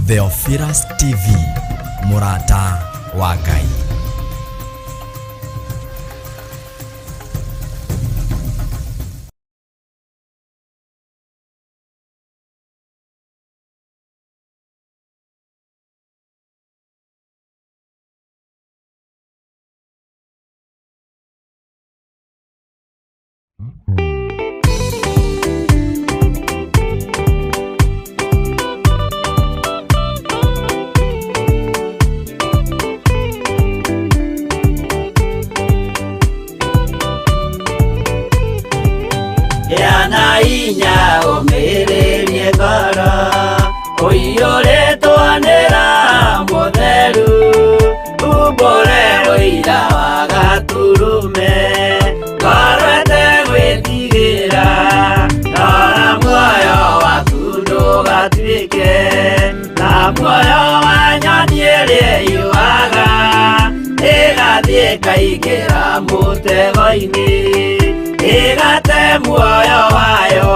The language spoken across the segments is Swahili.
Theophilus TV, Murata wa Ngai. Inya umirerie ngoro uiyũrĩtwo nĩ Roho Mũtheru, umbũre ũira wa Gatũrũme, ngoro ĩtegwĩtigĩra, rora muoyo waku ndũgatuĩke na muoyo wa nyoni ĩrĩa ĩyũaga, ĩgathiĩ ĩkaingĩra mũtego-inĩ, ĩgate muoyo wayo.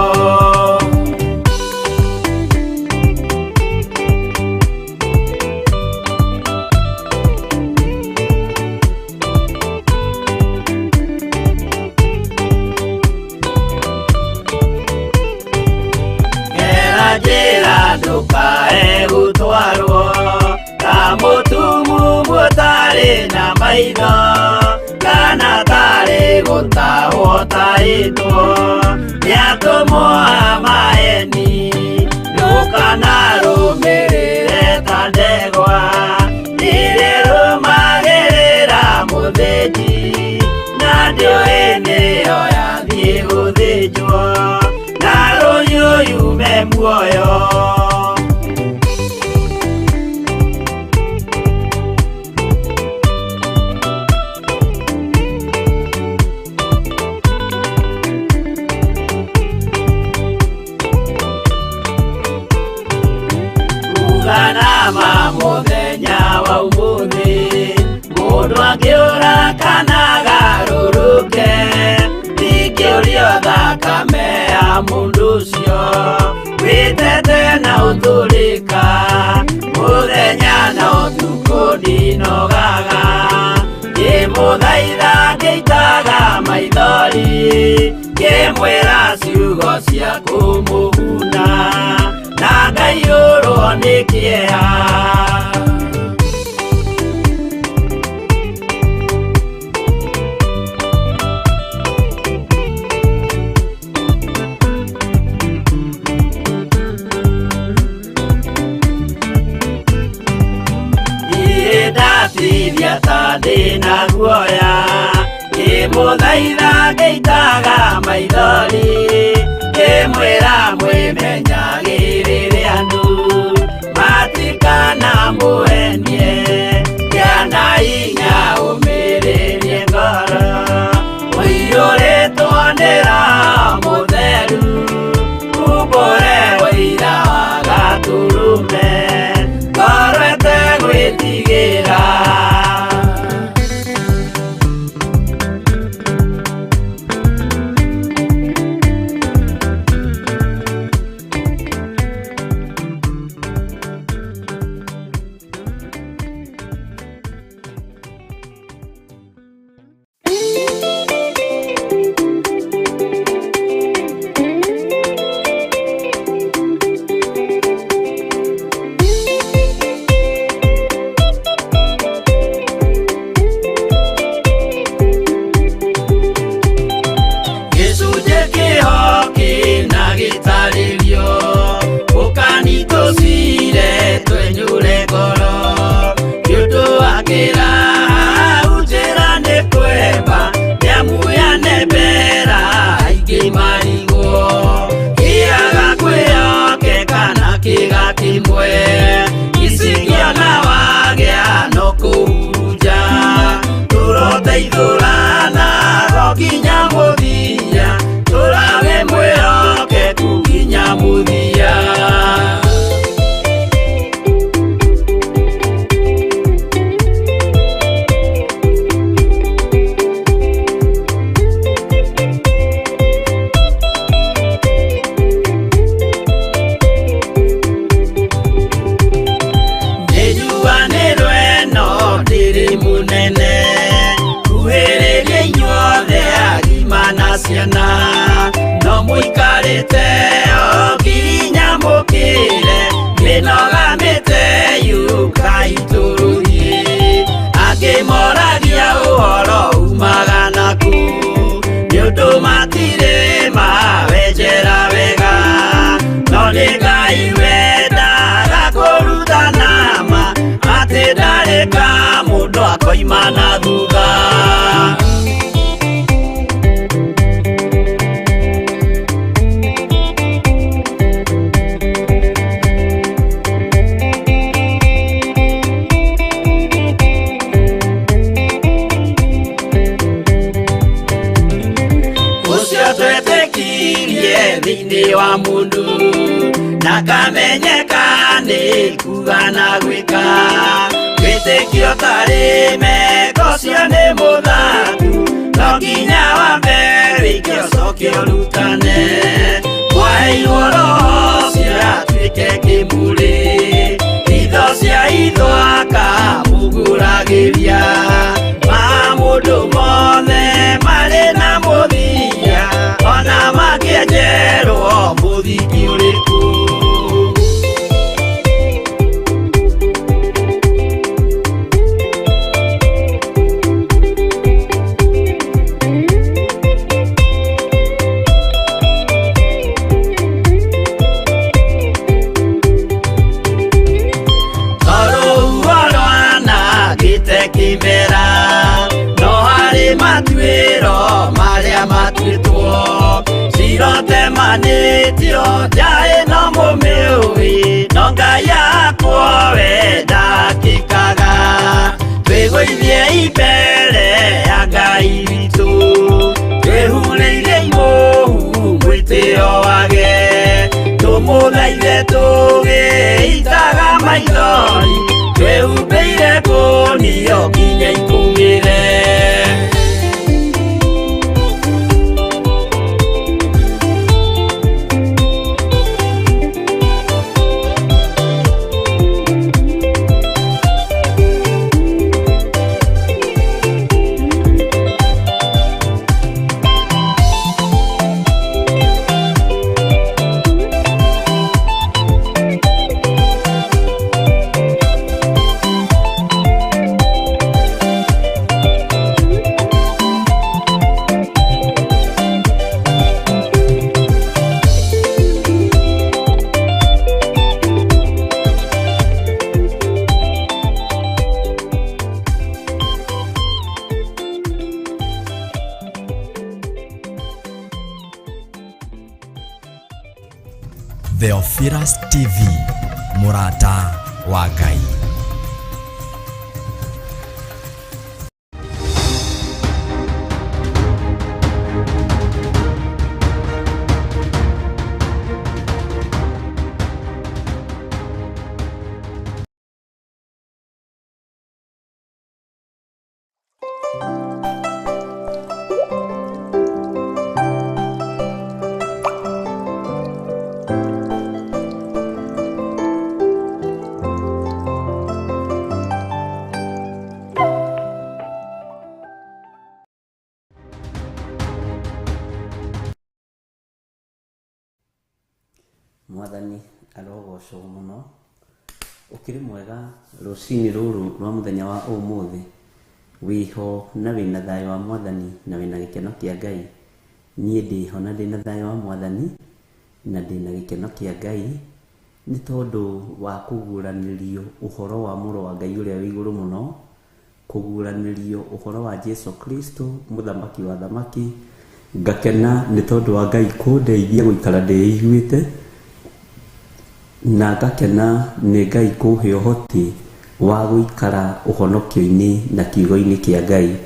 Gera njĩra ndũkae gũtwarwo ta mũtumumu ũtarĩ na maitho, kana tarĩ gũtahwo tahĩtwo nĩ atũmwo a maheeni, ndũkanarũmĩrĩre ta ndegwa ĩrĩrũmagĩrĩra mũthĩnji, na ndĩũĩ nĩyo yathiĩ gũthĩnjwo na rũhiũ yume muoyo. Nama mũthenya wa ũmũthĩ mũndũ angĩũra kana agarũrũke, ndingĩũrio thakame ya mũndũ ũcio wĩtete na ũtũrĩka, mũthenya na ũtukũ ndinogaga, ngĩmũthaitha ngĩitaga maithori, ngĩmwĩra ciugo cia kũmũguna, na ngaiyũrwo nĩ kĩeha. Ndatithia ta ndĩna guoya, ngĩmũthaitha ngĩitaga maithori, ngĩmwĩra mwĩmenyagĩrĩre andũ matikana mũhenie, gĩa na hinya ũmĩrĩrie ngoro ũiyũrĩtwo nĩ Roho Mũtheru, umbũre ũira wa Gatũrũme, ngoro ĩtegwĩtigĩra. Kinya mũthia tũrage mwĩhokeku magana no muikarite oginya mukire minogamite yuka ituruhi angimoragia uhoro umagana ku niundu matire mawenjera wega no ni Ngai wendaga kuruthana ma ati ndareka mundu akoima na thutha. Thini wa mundu nakamenyeka ni kuga na gwika witikio tari meko cio ni muthatu no nginya wambe wike ucoke urutane waheirwo roho cio atuike kimuri itho cia ithwaka muguragiria ma mundu mothe mari na muthia ona magienjerwo muthiki uriku. Kimera no hari matwiro maria matwitwo sirote manitio jae no mumiui no Ngai yakwo wenda kikaga twigwithie ibere ya Ngai witu twehureire imuhu mwitio wage tumuthaithe tugiitaga maithori twehumbĩire ngũnio nginya ikumĩre. Theophilus TV, Murata wa Ngai. Mwathani arogocwo muno ukiri mwega rucini ruru rwa muthenya wa umuthi wiho na wina thayo wa Mwathani na wina gikeno kia Ngai. Nie ndiho na ndina thayo wa Mwathani na ndina gikeno kia Ngai ni tondu wa kuguranirio uhoro wa muro wa Ngai uria wi iguru muno, kuguranirio uhoro wa Jesu Kristo muthamaki wa thamaki. Ngakena ni tondu wa Ngai kundeithia guikara ndiiguite, na ngakena ni Ngai kuhe uhoti wa guikara uhonokio-ini na kiugo-ini kia Ngai.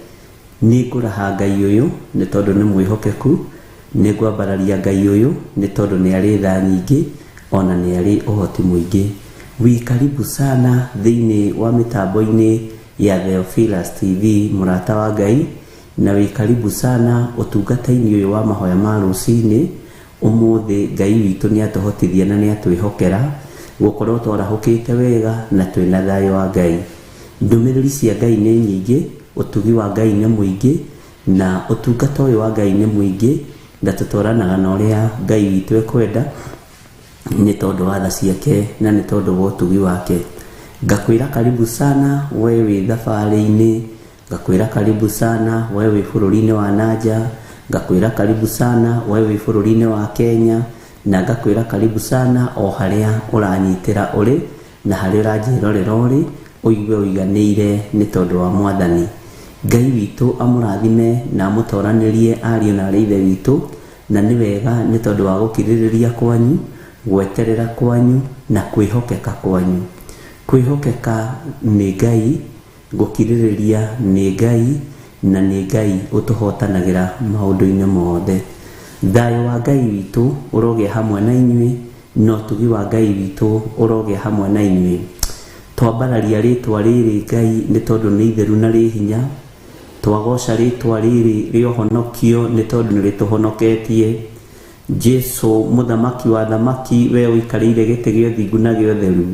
Ni nguraha Ngai uyu ni tondu ni mwihokeku, ni ngwambararia Ngai uyu ni tondu ni ari tha nyingi ona ni ari uhoti mwingi. Wi karibu sana thiini wa mitambo-ini ya Theophilus TV, Murata wa Ngai, na wi karibu sana utungata-ini uyu wa mahoya ma rucini. Umuthi Ngai witu ni atuhotithia na ni atwihokera gukorwo twarahukite wega na twina thayo wa Ngai. Ndumiriri cia Ngai ni nyingi, utugi wa Ngai ni mwingi, na utungata uyu wa Ngai ni mwingi, ndatũtwaranaga na ũrĩa Ngai witũ ekwenda nĩ tondũ wa tha ciake na nĩ tondũ wa ũtugi wake. Ngakwĩra karibu sana we wĩ thabarĩ-inĩ, ngakwĩra karibu sana we wĩ bũrũri-inĩ wa nanja, ngakwĩra karibu sana we wĩ bũrũri-inĩ wa Kenya, na ngakwĩra karibu sana o harĩa ũranyitĩra ũrĩ na harĩa ũranjĩrorera ũrĩ, ũigue ũiganĩire nĩ tondũ wa Mwathani. Ngai witũ amũrathime na amũtoranĩrie ariũ na arĩ ithe witũ, na nĩ wega nĩ tondũ wa gũkirĩrĩria kwanyu, gweterera kwanyu na kwĩhokeka kwanyu. Kwĩhokeka nĩ Ngai, gũkirĩrĩria nĩ Ngai, na nĩ Ngai ũtũhotanagĩra maũndũ-inĩ mothe. Thayũ wa Ngai witũ ũrogĩa hamwe na inyuĩ, no ũtugi wa Ngai witũ ũrogĩa hamwe na inyuĩ. Twambararia rĩtwa rĩrĩ Ngai nĩ tondũ nĩ itheru na rĩ hinya. Twagoca rĩtwa rĩrĩ rĩa ũhonokio nĩ tondũ nĩ rĩtũhonoketie. Jesu mũthamaki wa thamaki, we ũikarĩire gĩtĩ gĩa ũthingu na gĩa ũtheru,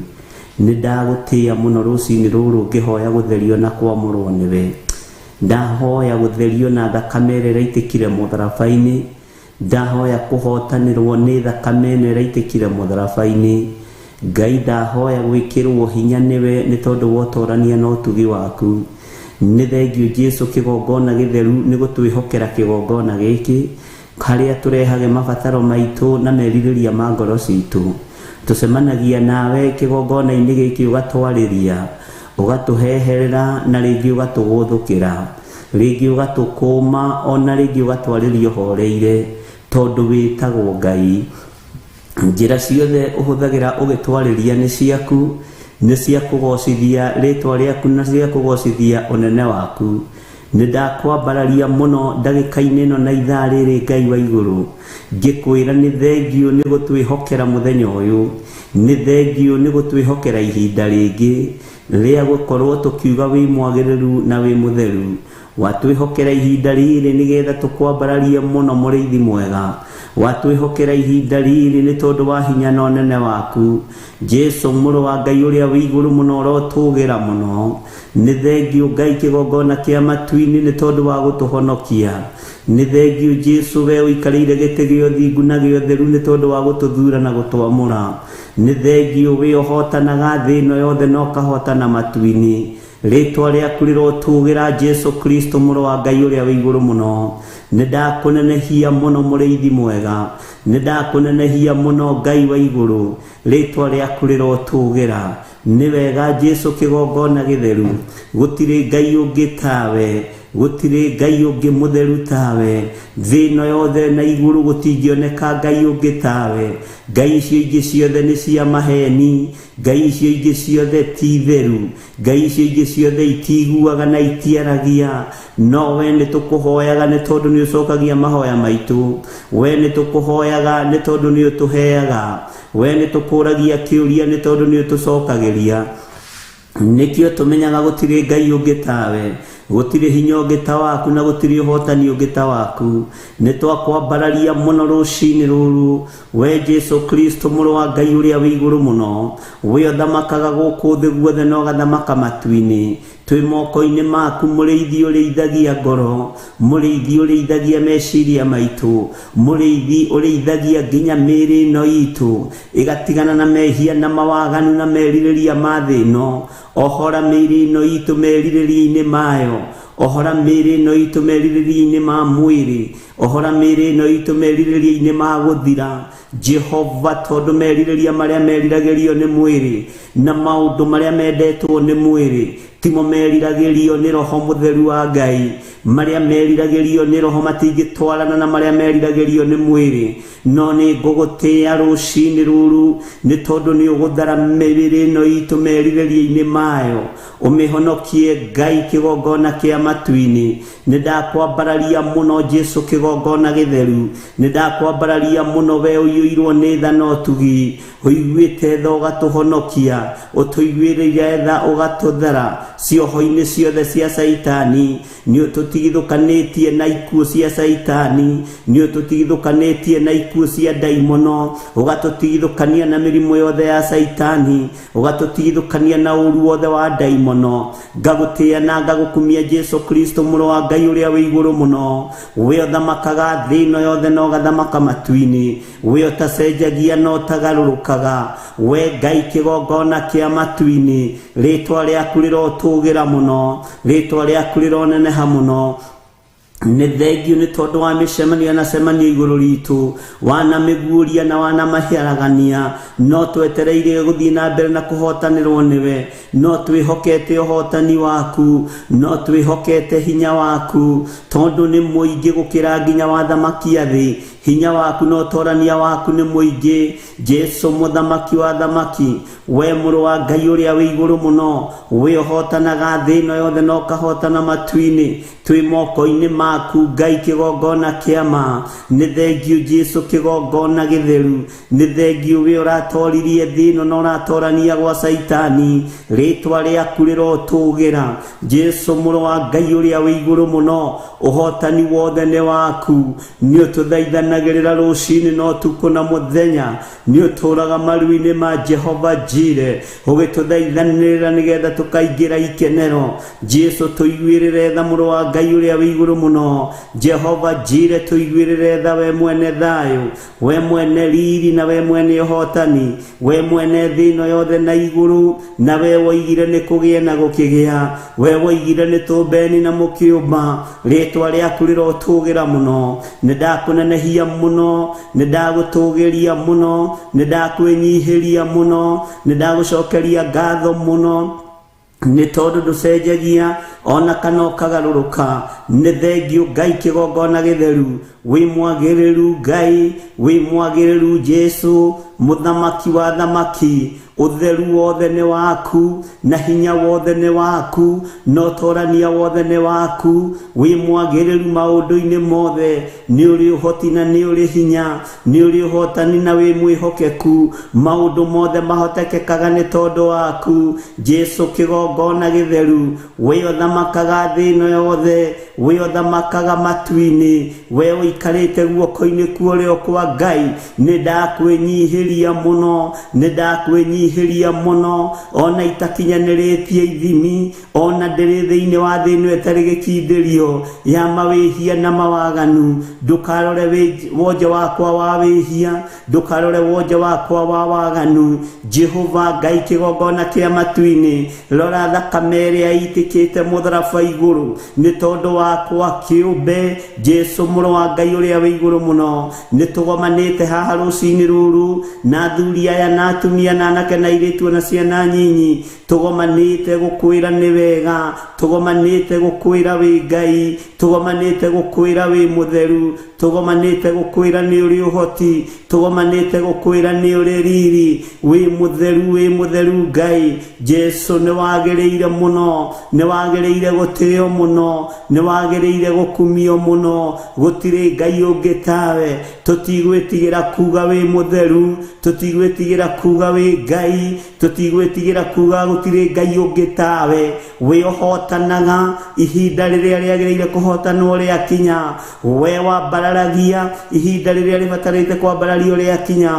nĩ ndagũtĩĩa mũno rũcinĩ rũrũ ngĩhoya gũtherio na kwamũrwo nĩwe. Ndahoya gũtherio na thakame ĩrĩa ĩraitĩkire mũtharaba-inĩ, ndahoya kũhotanĩrwo nĩ thakame ĩno ĩraitĩkire mũtharaba-inĩ. Ngai ndahoya gwĩkĩrwo hinya nĩwe nĩ tondũ wa ũtorania na ũtugi waku. Nĩ thengiũ Jesu kĩgongona gĩtheru nĩ gũtwĩhokera kĩgongona gĩkĩ harĩa tũrehage mabataro maitũ na merirĩria ma ngoro citũ. Tũcemanagia nawe kĩgongona-inĩ gĩkĩ ũgatwarĩria, ũgatũheherera na rĩngĩ ũgatũgũthũkĩra, rĩngĩ ũgatũkũma, ona rĩngĩ ũgatwarĩria ũhoreire tondũ wĩtagwo Ngai. Njĩra ciothe ũhũthagĩra ũgĩtwarĩria nĩ ciaku, nĩ cia kũgocithia rĩtwa rĩaku na cia kũgocithia ũnene waku. Nĩ ndakwambararia mũno ndagĩka-inĩ ĩno na ithaa rĩrĩ Ngai wa igũrũ, ngĩkwĩra nĩ thengiũ nĩ gũtwĩhokera mũthenya ũyũ, nĩ thengiũ nĩ gũtwĩhokera ihinda rĩngĩ rĩa gũkorwo tũkiuga wĩ mwagĩrĩru na wĩ mũtheru. Watwĩhokera ihinda rĩrĩ nĩgetha tũkwambararie mũno mũrĩithi mwega. Watwĩhokera ihinda rĩrĩ nĩ tondũ wa hinya na ũnene waku. Jesu mũrũ wa Ngai ũrĩa wĩ igũrũ mũno ũrotũgĩra mũno, nĩ thengiũ Ngai kĩgongona kĩa matu-inĩ nĩ tondũ wa gũtũhonokia. Nĩ thengiũ Jesu we ũikarĩire gĩtĩ gĩa ũthingu na gĩa ũtheru nĩ tondũ wa gũtũthura na gũtwamũra. Nĩ thengiũ we ũhotanaga thĩ ĩno yothe na ũkahotana matu-inĩ. Rĩtwa rĩaku rĩrotũgĩra Jesu Kristo mũrũ wa Ngai ũrĩa wĩ igũrũ mũno. Nĩ ndakũnenehia mũno mũrĩithi mwega, nĩ ndakũnenehia mũno Ngai wa igũrũ. Rĩtwa rĩaku rĩrotũgĩra. Nĩ wega Jesu kĩgongona gĩtheru, gũtirĩ Ngai ũngĩ tawe, gũtirĩ Ngai ũngĩ mũtheru tawe. Thĩ ĩno yothe na igũrũ gũtingĩoneka Ngai ũngĩ tawe. Ngai icio ingĩ ciothe nĩ cia maheni, Ngai icio ingĩ ciothe ti theru, Ngai icio ingĩ ciothe itiguaga na itiaragia. No we nĩ tũkũhoyaga nĩ tondũ nĩ ũcokagia mahoya maitũ. We nĩ tũkũhoyaga nĩ tondũ nĩ ũtũheaga. We nĩ tũkũragia kĩũria nĩ tondũ nĩ ũtũcokagĩria. Nĩkĩo tũmenyaga gũtirĩ Ngai ũngĩ tawe, gũtirĩ hinya ũngĩ ta waku na gũtirĩ ũhotani ũngĩ ta waku. Nĩ twakwambararia mũno rũcinĩ rũrũ, we Jesu Kristo mũrũ wa Ngai ũrĩa wĩ igũrũ mũno. We ũthamakaga gũkũ thĩ guothe na ũgathamaka matu-inĩ. Twĩ moko-inĩ maku mũrĩithi ũrĩithagia ngoro, mũrĩithi ũrĩithagia meciria maitũ, mũrĩithi ũrĩithagia nginya mĩĩrĩ ĩno itũ ĩgatigana na mehia na mawaganu na merirĩria ma thĩ ĩno. Ohora mĩĩrĩ ĩno itũ merirĩria-inĩ mayo, ohora mĩĩrĩ ĩno itũ merirĩria-inĩ ma mwĩrĩ, ohora mĩĩrĩ ĩno itũ merirĩria-inĩ ma gũthira. Jehova, tondũ merirĩria marĩa meriragĩrio nĩ mwĩrĩ na maũndũ marĩa mendetwo nĩ mwĩrĩ timo meriragĩrio nĩ Roho Mũtheru wa Ngai. Marĩa meriragĩrio nĩ Roho matingĩtwarana na marĩa meriragĩrio nĩ mwĩrĩ. No nĩ ngũgũtĩĩa rũcinĩ rũrũ nĩ tondũ nĩ ũgũthara mĩĩrĩ ĩno itũ merirĩria-inĩ mayo, ũmĩhonokie Ngai kĩgongona kĩa matu-inĩ. Nĩ ndakwambararia mũno Jesu kĩgongona gĩtheru, nĩ ndakwambararia mũno we ũiyũirwo nĩ tha na ũtugi, uiguite tha ugatuhonokia utuiguiriria tha ugatuthera cioho-ini ciothe cia Saitani ni ututigithukanitie na ikuo cia Saitani ni ututigithukanitie na ikuo cia daimono ugatutigithukania na mirimu yothe ya Saitani ugatutigithukania na uru wothe wa daimono ngagutia na ngagukumia Jesu Kristo muro wa Ngai uria wi iguru muno we othamakaga thi ino yothe no gathamaka matu-ini we otacenjagia no tagarurukaga we Ngai kigongona kia matu-ini ritwa riaku rirotugira muno ritwa riaku rironeneha muno nĩ thengio nĩ tondũ wa mĩcemanio na cemanio igũrũ ritũ wana mĩguũria na wana mahiaragania no twetereire gũthiĩ na mbere na kũhotanĩrwo nĩwe no twĩhokete ũhotani waku no twĩhokete hinya waku tondũ nĩ mũingĩ gũkĩra nginya wa thamaki a thĩ hinya waku no torania waku nĩ mũingĩ Jesu mũthamaki wa thamaki we mũrũ wa Ngai ũrĩa wĩ igũrũ mũno we ũhotanaga thĩ ĩno yothe no kahotana matu-inĩ twĩ moko-inĩ maku Ngai kĩgongona kĩa ma nĩ thengio Jesu kĩgongona gĩtheru nĩ thengio we ũratoririe thĩ ĩno no ũratorania gwa Saitani rĩtwa rĩaku rĩrotũgĩra Jesu mũrũ wa Ngai ũrĩa wĩ igũrũ mũno ũhotani wothe nĩ waku nĩ ũtũthaithanagĩrĩra rũcinĩ no ũtukũ na mũthenya nĩ ũtũraga maru-inĩ ma Jehova Jire ũgĩtũthaithanĩrĩra nĩgetha tũkaingĩra ikenero Jesu tũiguĩrĩre tha mũrũ wa Ngai ũrĩa wĩ igũrũ mũno Jehova Jire tũiguĩrĩre tha we mwene thayũ we mwene riri na we mwene ũhotani we mwene thĩ ĩno yothe na igũrũ na we woigire nĩ kũgĩe na gũkĩgĩa we woigire nĩ tũmbeni na mũkĩũmba rĩtwa rĩaku rĩrotũgĩra mũno nĩ ndakũnenehia mũno nĩ ndagũtũgĩria mũno nĩ ndakwĩnyihĩria mũno nĩ ndagũcokeria ngatho mũno nĩ tondũ ndũcenjagia ona kana ũkagarũrũka nĩ thengio Ngai kĩgongona gĩtheru wĩ mwagĩrĩru Ngai wĩ mwagĩrĩru Jesu mũthamaki wa thamaki utheru wothe nĩ waku na hinya wothe nĩ waku no torania wothe nĩ waku wĩ mwagĩrĩru maũndũ-inĩ mothe nĩ ũrĩ ũhoti na nĩ ũrĩ hinya nĩ ũrĩ ũhotani na wĩ mwĩhokeku maũndũ mothe mahotekekaga nĩ tondũ waku Jesu kĩgongona gĩtheru we othamakaga thĩ ĩno yothe we othamakaga matu-inĩ we ũikarĩte guoko-inĩ kuorĩo kwa Ngai nĩ ndakwĩnyihĩria mũno nĩ ndakwĩnyihĩria mũno ona itakinyanĩrĩtie ithimi ona ndĩrĩ thĩinĩ wa thĩ ĩno ĩtarĩ gĩkindĩrio ya mawĩhia na mawaganu ndũkarore wonje wakwa wa wĩhia ndũkarore wonje wakwa wa waganu Jehova Ngai kĩgongona kĩa matu-inĩ rora thakame ĩrĩa itĩkĩte mũtharaba igũrũ nĩ tondũ wakwa kĩũmbe Jesu mũrũ wa Ngai ũrĩa wĩ igũrũ mũno nĩ tũgomanĩte haha rũcinĩ rũrũ na athuri aya na atumia na anake na airĩtu na ciana nyinyi tũgomanĩte gũkwĩra nĩ wega tũgomanĩte gũkwĩra wĩ Ngai tũgomanĩte gũkwĩra wĩ mũtheru tũgomanĩte gũkwĩra nĩ ũrĩ ũhoti tũgomanĩte gũkwĩra nĩ ũrĩ riri wĩ mũtheru Ngai Jesu nĩ wagĩrĩire mũno nĩ wagĩrĩire gũtĩo mũno nĩ wagĩrĩire gũkumio mũno gũtirĩ Ngai ũngĩ tawe tũtigwĩtigĩra kuga wĩ mũtheru tũtigwĩtigĩra kuga wĩ Ngai tũtigwĩtigĩra kuga gũtirĩ Ngai ũngĩ tawe we ũhotanaga ihinda rĩrĩa rĩagĩrĩire kũhotanwo rĩakinya we wambararagia ihinda rĩrĩa rĩbatarĩte kwambarario rĩakinya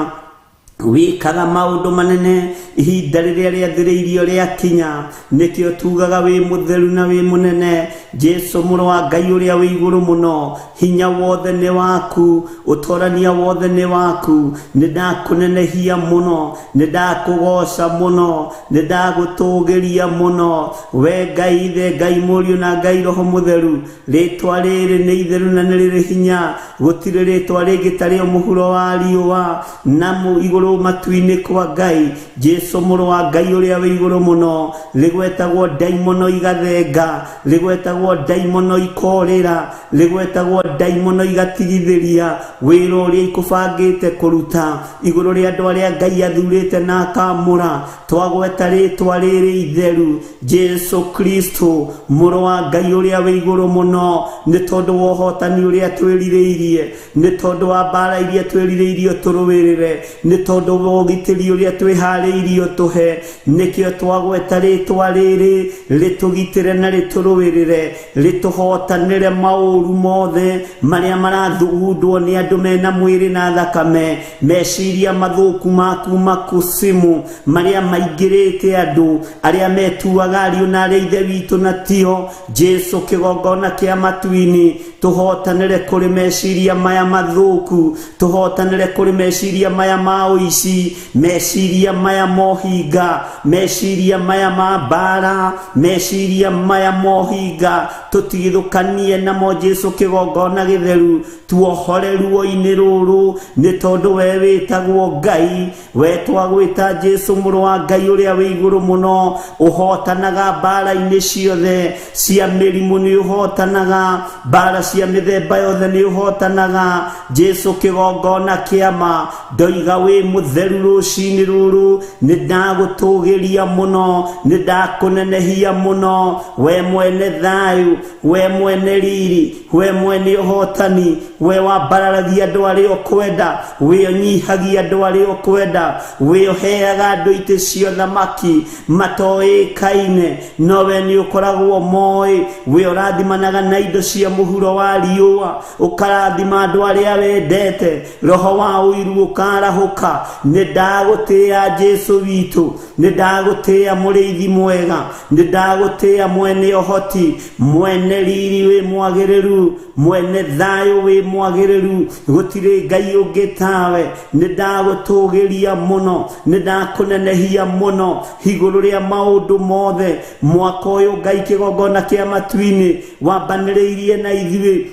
wikaga maũndũ manene ihinda rĩrĩa rĩathĩrĩirio rĩakinya nĩkĩo tugaga wĩ mũtheru na wĩ mũnene Jesu mũrũ wa Ngai ũrĩa wĩ igũrũ mũno hinya wothe nĩ waku ũtorania wothe nĩ waku nĩ ndakũnenehia mũno nĩ ndakũgoca mũno nĩ ndagũtũgĩria mũno we Ngai ithe Ngai mũriũ na Ngai roho mũtheru rĩtwa rĩrĩ nĩ itheru na nĩ rĩrĩ hinya gũtirĩ rĩtwa rĩngĩ tarĩo mũhuro wa riũa na igũrũ matu-inĩ kwa Ngai Jesu Jesu mũrũ wa Ngai ũrĩa wĩ igũrũ mũno, rĩgwetagwo ndaimono igathenga, rĩgwetagwo ndaimono ikorĩra, rĩgwetagwo ndaimono igatigithĩria wĩra ũrĩa ikũbangĩte kũruta igũrũ rĩa andũ arĩa Ngai athurĩte na akamũra. Twagweta rĩtwa rĩrĩ itheru, Jesu Kristo mũrũ wa Ngai ũrĩa wĩ igũrũ mũno, nĩ tondũ wa ũhotani ũrĩa twĩrirĩirie, nĩ tondũ wa mbara iria twĩrirĩirio tũrũĩrĩre, nĩ tondũ wa ũgitĩri ũrĩa twĩharĩirio tũhe. Nĩkĩo twagweta rĩtwa rĩrĩ rĩtũgitĩre na rĩtũrũĩrĩre, rĩtũhotanĩre maũru mothe marĩa marathugundwo nĩ andũ mena mwĩrĩ na thakame, meciria mathũku ma kuma kusimu marĩa maingĩrĩte andũ arĩa metuaga ariũ na arĩa ithe witũ na tio. Jesu kĩgongona kĩa matu-inĩ, tũhotanĩre kũrĩ meciria maya mathũku, tũhotanĩre kũrĩ meciria maya ma ũici, meciria maya mohinga, meciria maya ma mbara, meciria maya mohinga, tũtigithũkanie namo Jesu kĩgongona gĩtheru, tuohore ruo-inĩ rũrũ, nĩ tondũ we wĩtagwo Ngai. We twagwĩta Jesu mũrũ wa Ngai ũrĩa wĩ igũrũ mũno, ũhotanaga mbara-inĩ ciothe cia mĩrimũ, nĩ ũhotanaga mbara cia mĩthemba yothe, nĩ ũhotanaga. Jesu kĩgongona kĩama, ndoiga wĩ mũtheru rũcinĩ rũrũ, nĩ ndagũtũgĩria mũno, nĩ ndakũnenehia mũno. We mwene thayũ, we mwene riri, we mwene ũhotani, we wambararagia andũ arĩa ũkwenda, we ũnyihagia andũ arĩa ũkwenda, we ũheaga andũ itĩ cia thamaki matoĩkaine, no we nĩ ũkoragwo moĩ. We ũrathimanaga na indo cia mũhuro wa riũa, ũkarathima andũ arĩa wendete, roho wa ũiru ũkarahũka. Nĩ ndagũtĩĩa Jesu witũ, nĩ ndagũtĩĩa mũrĩithi mwega, nĩ ndagũtĩĩa mwene ũhoti, mwene riri wĩ mwagĩrĩru, mwene thayũ wĩ mwagĩrĩru, gũtirĩ Ngai ũngĩ tawe. Nĩ ndagũtũgĩria mũno, nĩ ndakũnenehia mũno igũrũ rĩa maũndũ mothe. Mwaka ũyũ Ngai kĩgongona kĩa matu-inĩ wambanĩrĩirie na ithuĩ,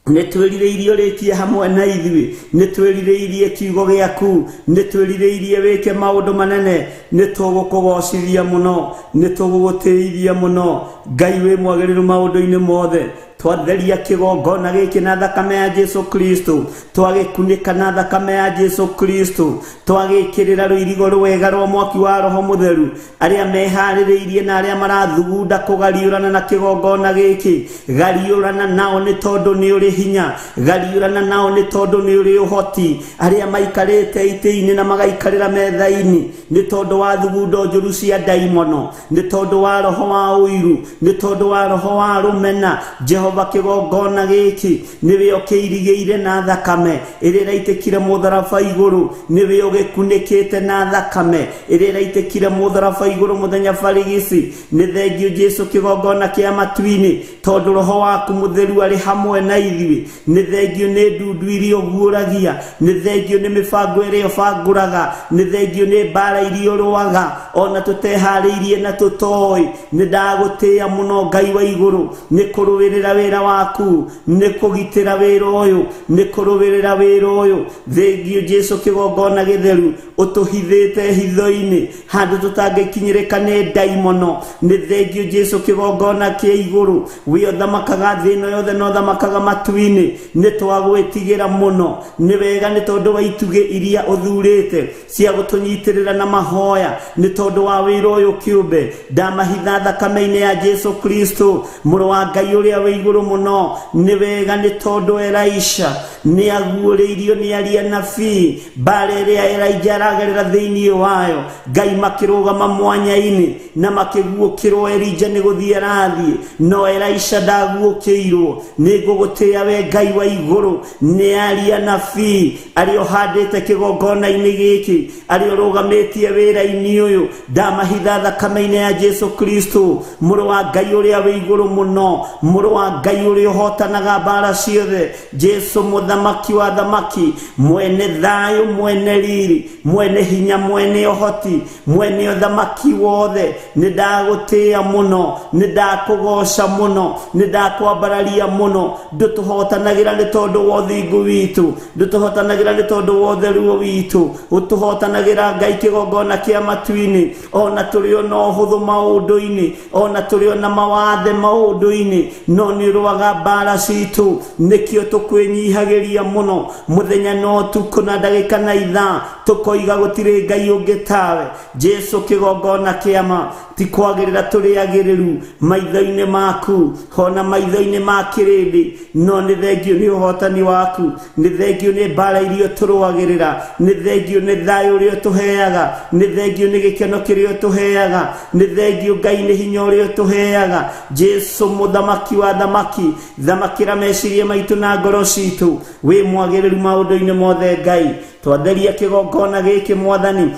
nĩ twĩrirĩirie rĩtie hamwe na ithuĩ, nĩ twĩrirĩirie kiugo gĩaku, nĩ twĩrirĩirie wĩke maũndũ manene. Nĩ tũgũkũgocithia mũno, nĩ tũgũgũtĩithia mũno. Ngai wĩ mwagĩrĩru maũndũ-inĩ mothe. Twatheria kĩgongona gĩkĩ na thakame ya Jesu Kristo, twagĩkunĩka na thakame ya Jesu Kristo, twagĩkĩrĩra rũirigo rwega rwa mwaki wa Roho Mũtheru. Arĩa meharĩrĩirie na arĩa marathugunda kũgariũrana na kĩgongona gĩkĩ, gariũrana nao nĩ tondũ nĩ ũrĩ hinya, gariũrana nao nĩ tondũ nĩ ũrĩ ũhoti. Arĩa maikarĩte itĩ-inĩ na magaikarĩra metha-inĩ, nĩ tondũ wa thugundo njũru cia ndaimono, nĩ tondũ wa roho wa ũiru, nĩ tondũ wa roho wa rũmena. Jehova kĩgongona gĩkĩ nĩwe ũkĩirigĩire na thakame ĩrĩa ĩraitĩkire mũtharaba igũrũ, nĩwe ũgĩkunĩkĩte na thakame ĩrĩa ĩraitĩkire mũtharaba igũrũ mũthenya barigici. Nĩ thengio Jesu kĩgongona kĩa matu-inĩ, tondũ roho waku mũtheru arĩ hamwe na ithuĩ. Nĩ thengio nĩ ndundu iria ũguũragia, nĩ thengio nĩ mĩbango ĩrĩa ũbangũraga, nĩ thengio nĩ mbara iria ũrũaga ona tũteharĩirie na tũtoĩ. Nĩ ndagũtĩĩa mũno Ngai wa igũrũ, nĩ kũrũĩrĩra wĩra waku, nĩ kũgitĩra wĩra ũyũ, nĩ kũrũĩrĩra wĩra ũyũ. Thengio Jesu kĩgongona gĩtheru, ũtũhithĩte hitho-inĩ handũ tũtangĩkinyĩrĩka nĩ ndaimono. Nĩ thengio Jesu kĩgongona kĩa igũrũ, we ũthamakaga thĩ ĩno yothe na ũthamakaga matu-inĩ. Nĩ twagwĩtigĩra mũno, nĩ wega nĩ tondũ wa itugĩ iria ũthurĩte cia gũtũnyitĩrĩra na mahoya. Nĩ tondũ wa wĩra ũyũ kĩũmbe, ndamahitha thakame-inĩ ya Jesu Kristo mũrũ wa Ngai ũrĩa wĩ igũrũ mũno. Nĩ wega nĩ tondũ Elisha nĩ aguũrĩirio nĩ aria nabii, mbara ĩrĩa Elijah aragerera thĩinĩ wayo, Ngai makĩrũgama mwanya-inĩ na makĩguũkĩrwo Elijah nĩ gũthiĩ arathiĩ, no Elisha ndaguũkĩirwo. Nĩ ngũgũtĩĩa we Ngai wa igũrũ, nĩ aria nabii arĩa ũhandĩte kĩgongona-inĩ gĩkĩ, arĩa ũrũgamĩtie wĩra-inĩ ũyũ. Ndamahitha thakame-inĩ ya Jesu Kristo mũrũ wa Ngai ũrĩa wĩ igũrũ mũno, mũrũ wa Ngai uri uhotanaga mbara ciothe, Jesu muthamaki wa thamaki, mwene thayo, mwene riri, mwene hinya, mwene uhoti, mwene uthamaki wothe. Nindagutia muno, nindakugoca muno, nindakwambararia muno. Ndutuhotanagira ni tondu wa uthingu witu, ndutuhotanagira ni tondu wa utheru witu, utuhotanagira Ngai kigongona kia matu-ini, ona turi ona uhuthu maundu-ini, ona turi ona mawathe maundu-ini, no ni ruaga mbara citu. Nikio tukwinyihagiria muno muthenya no tuku na ndagika na ithaa, tukoiga gutiri Ngai ungi tawe. Jesu kigongona kiama, ti kwagirira turi agiriru maitho-ini maku, hona maitho-ini ma kirindi, no ni thengio ni uhotani waku, ni thengio ni mbara iria turuagirira, ni thengio ni thayo uria tuheaga, ni thengio ni gikeno kiria tuheaga, ni thengio Ngai ni hinya uria tuheaga. Jesu muthamaki wa thamaki, thamakira meciria maitu na ngoro citu, wi mwagiriru maundu-ini mothe Ngai. Twatheria kigongona giki Mwathani,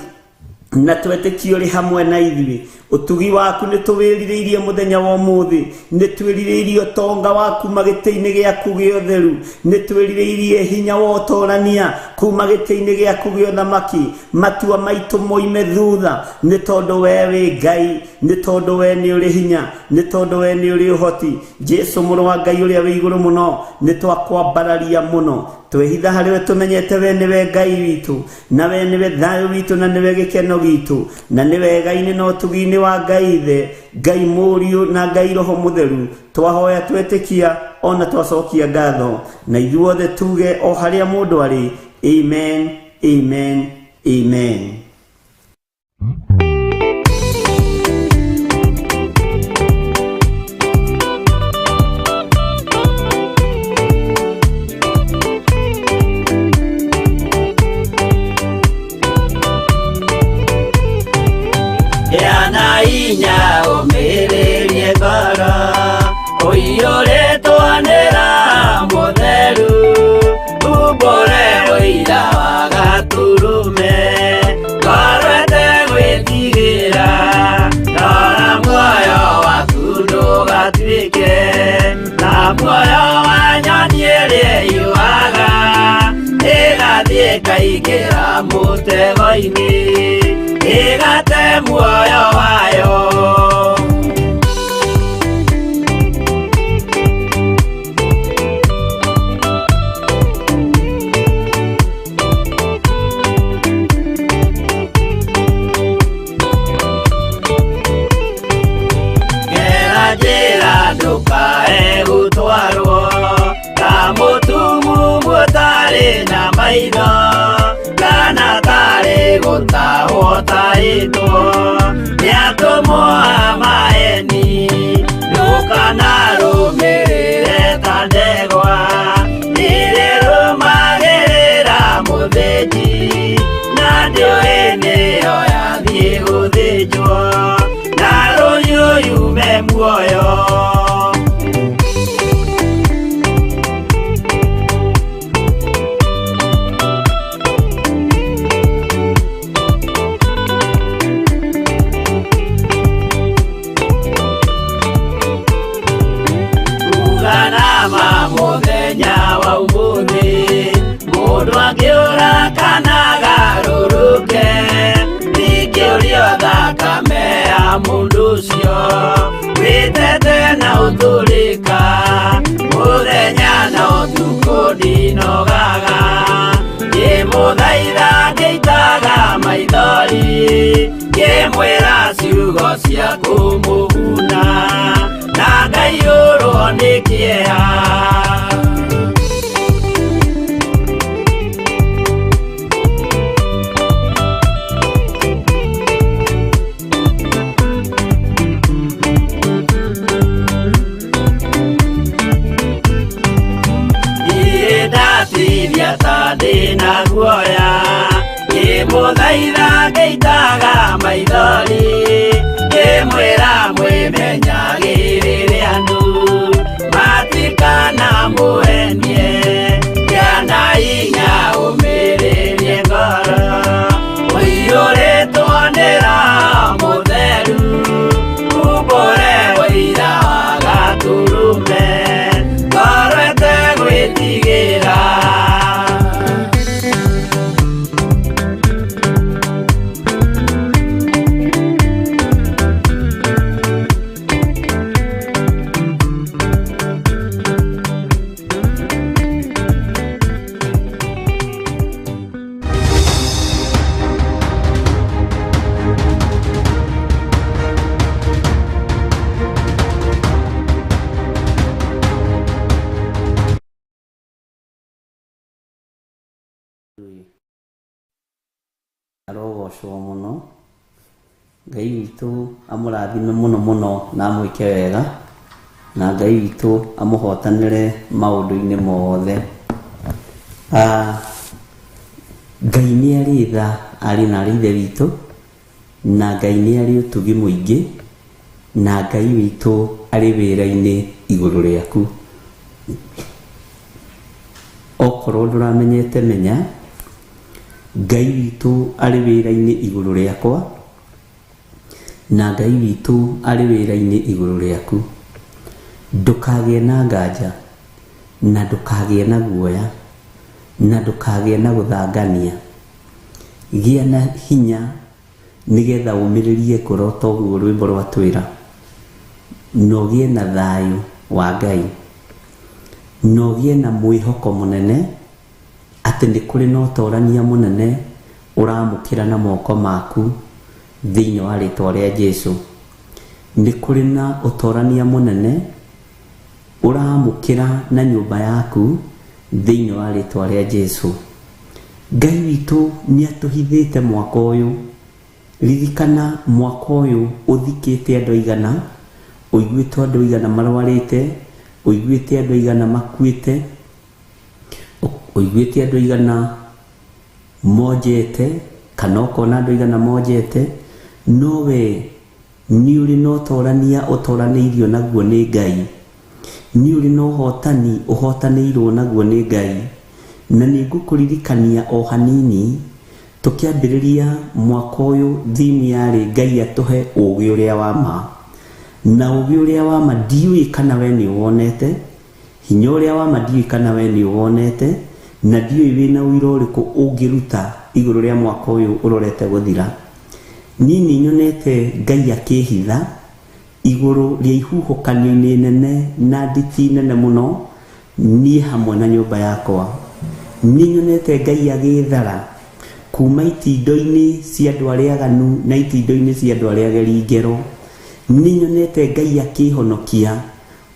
na twetĩkie ũrĩ hamwe na ithuĩ. Ũtugi waku nĩ tũwĩrirĩirie mũthenya wa ũmũthĩ, nĩ twĩrirĩirie ũtonga waku magĩtĩ-inĩ gĩaku gĩa ũtheru, nĩ twĩrirĩirie hinya wa ũtũrania kuma gĩtĩ-inĩ gĩaku gĩa ũthamaki. Matua maitũ moime thutha, nĩ tondũ we wĩ Ngai, nĩ tondũ we nĩ ũrĩ hinya, nĩ tondũ we nĩ ũrĩ ũhoti. Jesu mũrũ wa Ngai ũrĩa wĩ igũrũ mũno, nĩ twakwambararia mũno. Twehitha harĩ we tũmenyete we nĩwe Ngai witũ, na we nĩwe thayũ witũ, na nĩwe gĩkeno gitũ, na nĩwe Ngai-inĩ na ũtugi-inĩ wa Ngai Ithe, Ngai Mũriũ na Ngai Roho Mũtheru. Twahoya twetĩkia ona twacokia ngatho, na ithuothe tuge o harĩa mũndũ arĩ. Amen, amen, amen. Yana inya umiririe ngoro, uiyũrĩtwo nĩ Roho Mũtheru, umbũre ũira wa Gaturume, ngoro ĩtegwĩtigĩra, rora muoyo waku ndũgatuĩke na muoyo wa nyoni ĩrĩa ĩyũaga, ĩgathiĩ ĩkaingĩra mũtego-inĩ, ĩgate muoyo wayo. Gera njĩra ndũkae gũtwarwo ta mũtumumu ũtarĩ na maitho, kana tarĩ gũtahwo tahĩtwo nĩ atũmwo a maeni. Ndũkanarũmĩrĩre ta ndegwa ĩrĩrũmagĩrĩra mũthĩnji, na ndĩũĩ nĩyo yathiĩ gũthĩnjwo, na rũhiũ yume muoyo. Mũthenya wa ũmũthĩ mũndũ angĩũra kana agarũrũke, ndingĩũrio thakame ya mũndũ ũcio wĩtete na ũtũrĩka. Mũthenya na ũtukũ ndinogaga, ngĩmũthaitha ngĩitaga maithori, ngĩmwĩra ciugo cia kũmũguna, na ngaiyũrwo nĩ kĩeha. Ndatiria ta ndĩna guoya, ngĩmũthaitha ngĩitaga maithori, ngĩmwĩra mwĩmenyagĩrĩre andũ matikana mũhenie. Yana hinya ũmĩrĩrie ngoro, ũiyũrĩtwo nĩ Roho Mũtheru, umbũre ũira wa Gatũrũme, arogocwo muno Ngai witũ amũrathime mũno na amwĩke wega na Ngai witũ amũhotanĩre maũndũ-inĩ mothe. Ngai nĩ arĩ tha arĩ na ithe witũ na Ngai nĩ arĩ ũtugi mũingĩ na Ngai witũ arĩ wĩra-inĩ igũrũ rĩaku. Okorwo ndũramenyete menya Ngai witũ arĩ wĩra-inĩ igũrũ rĩakwa na Ngai witũ arĩ wĩra-inĩ igũrũ rĩaku. Ndũkagĩe na nganja na ndũkagĩe na guoya na ndũkagĩe na gũthangania. Gĩa na hinya nĩgetha ũmĩrĩrie ngoro toguo rwĩmbo rwatwĩra, na ũgĩe na thayũ wa Ngai na ũgĩe na mwĩhoko mũnene atĩ nĩ kũrĩ na ũtorania mũnene ũramũkĩra na moko maku thĩinĩ wa rĩtwa rĩa Jesũ. Nĩ kũrĩ na ũtorania mũnene ũramũkĩra na nyũmba yaku thĩinĩ wa rĩtwa rĩa Jesũ. Ngai witũ nĩ atũhithĩte mwaka ũyũ. Ririkana mwaka ũyũ ũthikĩte andũ aigana, ũiguĩte andũ aigana marwarĩte, ũiguĩte andũ aigana makuĩte, ũiguĩte andũ aigana monjete, kana ũkona andũ aigana monjete, no we nĩ ũrĩ na ũtorania ũtoranĩirio naguo nĩ Ngai. Nĩ ũrĩ na ũhotani ũhotanĩirwo naguo nĩ Ngai. Na nĩ ngũkũririkania o hanini tũkĩambĩrĩria mwaka ũyũ thimi yarĩ Ngai atũhe ũũgĩ ũrĩa wa ma. Na ũũgĩ ũrĩa wa ma ndiũĩ kana we nĩ wonete, hinya ũrĩa wa ma ndiũĩ kana we nĩ wonete, na ndiũĩ wĩna ũira ũrĩkũ ũngĩruta igũrũ rĩa mwaka ũyũ ũrorete gũthira. Niĩ nĩ nyonete Ngai akĩhitha igũrũ rĩa ihuhũkanio-inĩ nene na nditi nene mũno niĩ hamwe na nyũmba yakwa. Nĩ nyonete Ngai agĩthara kuma itindo-inĩ cia andũ arĩa aganu na itindo-inĩ cia andũ arĩa ageri ngero. Nĩ nyonete Ngai akĩhonokia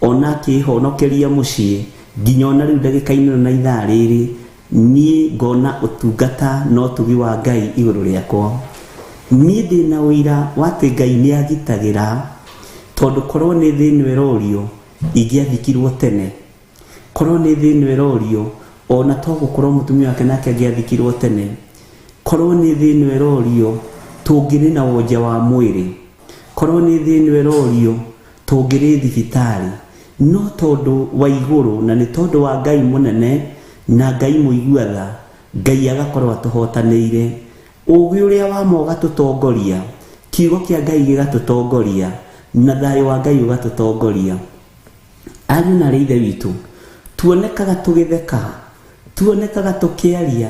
ona akĩhonokeria mũciĩ nginya ona rĩu ndagĩka-inĩ na ithaa rĩrĩ niĩ ngona ũtungata na ũtugi wa Ngai igũrũ rĩakwa. Niĩ ndĩna ũira wa atĩ Ngai nĩ agitagĩra, tondũ korwo nĩ thĩinĩ ĩrorio ingĩathikirwo tene. Korwo nĩ thĩinĩ ĩrorio ona to gũkorwo mũtumia wake nake angĩathikirwo tene. Korwo nĩ thĩinĩ ĩrorio tũngĩrĩ na wonja wa mwĩrĩ. Korwo nĩ thĩinĩ ĩrorio tũngĩrĩ thibitarĩ. No tondũ wa igũrũ na nĩ tondũ wa Ngai mũnene na Ngai mũiguatha, Ngai agakorwo atũhotanĩire. Ũũgĩ ũrĩa wa ma ũgatũtongoria, kiugo kĩa Ngai gĩgatũtongoria na thayũ wa Ngai ũgatũtongoria. Ariũ na ithe witũ tuonekaga tũgĩtheka, tuonekaga tũkĩaria,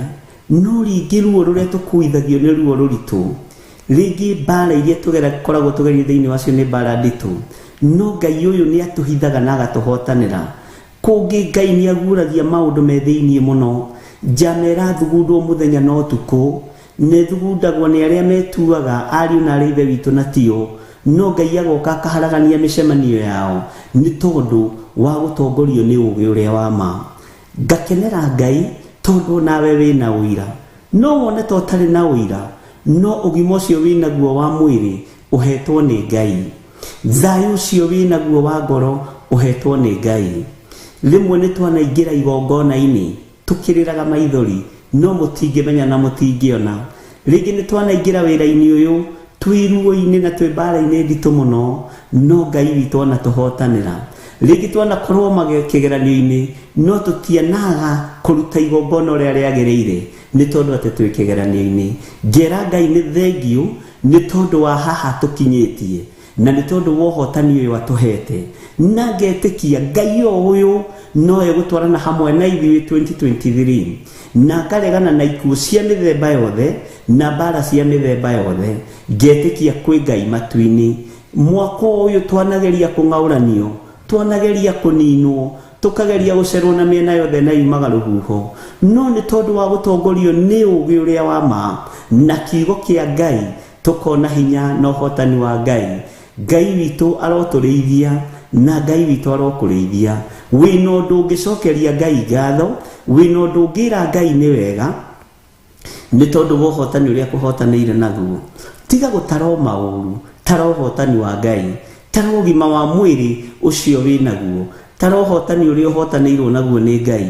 no rĩngĩ ruo rũrĩa tũkuithagio nĩ ruo rũritũ. Rĩngĩ mbara iria tũkoragwo tũgerie thĩinĩ wacio nĩ mbara nditũ, no Ngai ũyũ nĩ atũhithaga na agatũhotanĩra. Kũngĩ Ngai nĩ aguũragia maũndũ me thĩinĩ mũno. Njama ĩrathugundwo mũthenya na ũtukũ, nĩ thugundagwo nĩ arĩa metuaga ariũ na ithe witũ na tio, no Ngai agoka akaharagania mĩcemanio yao nĩ tondũ wa gũtongorio nĩ ũũgĩ ũrĩa wa ma. Ngakenera Ngai tondũ nawe wĩna ũira, no wone to ũtarĩ na ũira, no ũgima ũcio wĩnaguo wa mwĩrĩ ũhetwo nĩ Ngai. Thayũ ũcio wĩnaguo wa ngoro ũhetwo nĩ Ngai. Rĩmwe nĩ twanaingĩra igongona-inĩ tũkĩrĩraga maithori, no mũtingĩmenya na mũtingĩona. Rĩngĩ nĩ twanaingĩra wĩra-inĩ ũyũ twĩruo-inĩ na twĩ mbara-inĩ nditũ mũno, no Ngai witũ ona tũhotanĩra. Rĩngĩ twanakorwo kĩgeranio-inĩ, no tũtianaga kũruta igongona ũrĩa rĩagĩrĩire nĩ tondũ atĩ twĩ kĩgeranio-inĩ. Ngera Ngai nĩ thengiũ nĩ tondũ wa haha tũkinyĩtie na nĩ tondũ wa ũhotani ũyũ atũhete. Na ngetĩkia Ngai o ũyũ no egũtwarana hamwe na ithuĩ 2023 na akaregana na ikuũ cia mĩthemba yothe na mbara cia mĩthemba yothe. Ngetĩkia kwĩ Ngai matu-inĩ. Mwaka ũyũ twanageria kũng'aũranio, twanageria kũninwo, tukageria gũcerwo na mĩena yothe na yumaga rũhuho, no nĩ tondũ wa gũtongorio nĩ ũũgĩ ũrĩa wa ma na kiugo kĩa Ngai tukona hinya na ũhotani wa Ngai. Ngai witũ arotũrĩithia na Ngai witũ arokũrĩithia. Wĩna ũndũ ũngĩcokeria Ngai ngatho, wĩna ũndũ ũngĩra Ngai nĩ wega, nĩ tondũ wa ũhotani ũrĩa kũhotanĩire naguo. Tiga gũtara maũru, tara ũhotani wa Ngai, tara ũgima wa mwĩrĩ ũcio wĩ naguo, tara ũhotani ũrĩa ũhotanĩirwo naguo nĩ Ngai,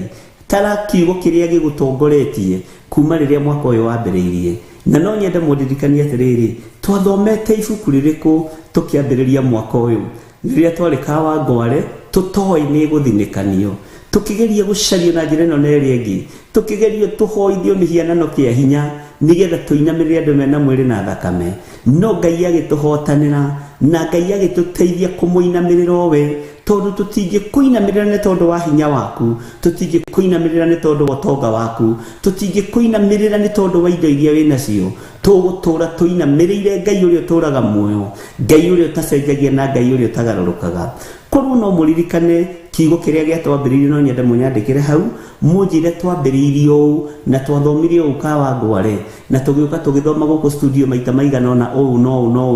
tara kiugo kĩrĩa gĩgũtongoretie kuma rĩrĩa mwaka ũyũ wambĩrĩirie. Na no nyende mũndirikanie atĩrĩrĩ, twathomete ibuku rĩrĩkũ tũkĩambĩrĩria mwaka ũyũ? Rĩrĩa twarĩ Kawangware tũtoĩ nĩ gũthinĩkanio, tũkĩgeria gũcario na njĩra ĩno na ĩrĩa ĩngĩ, tũkĩgeria tũhoithio mĩhianano kĩa hinya nĩgetha tũinamĩrĩre andũ mena mwĩrĩ na thakame. No Ngai agĩtũhotanĩra na Ngai agĩtũteithia kũmũinamĩrĩra we, tondũ tũtingĩkũinamĩrĩra nĩ tondũ wa hinya waku, tũtingĩkũinamĩrĩra nĩ tondũ wa ũtonga waku, tũtingĩkũinamĩrĩra nĩ tondũ wa indo iria wĩ nacio. Tũgũtũra tũinamĩrĩire Ngai ũrĩa ũtũraga muoyo, Ngai ũrĩa ũtacenjagia na Ngai ũrĩa ũtagarũrũkaga. Korwo no mũririkane kiugo kĩrĩa gĩatwambĩrĩirie, no nyende mũnyandĩkĩre hau, mũnjĩre twambĩrĩirie ũũ na twathomirie ũũ Kawangware, na tũgĩũka tũgĩthoma gũkũ studio maita maigana ũna ũũ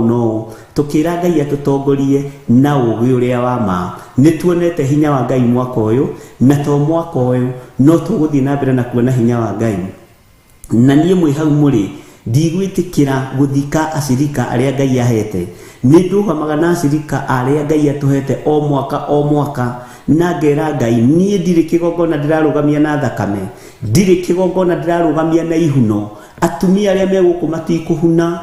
no tũkĩra Ngai atũtongorie na ũũgĩ ũrĩa wa ma. Nĩ tuonete hinya wa Ngai mwaka ũyũ, na to mwaka ũyũ no tũgũthiĩ na mbere na kuona hinya wa Ngai. Na niĩ mwĩ hau mũrĩ, ndigwĩtĩkĩra gũthika acirika arĩa Ngai ahete. Nĩ ndũgamaga na acirika arĩa Ngai atũhete o mwaka na ngera Ngai, niĩ ndirĩ kĩgongona ndĩrarũgamia na thakame, ndirĩ kĩgongona ndĩrarũgamia na ihuno. Atumia arĩa megũkũ matikũhuna,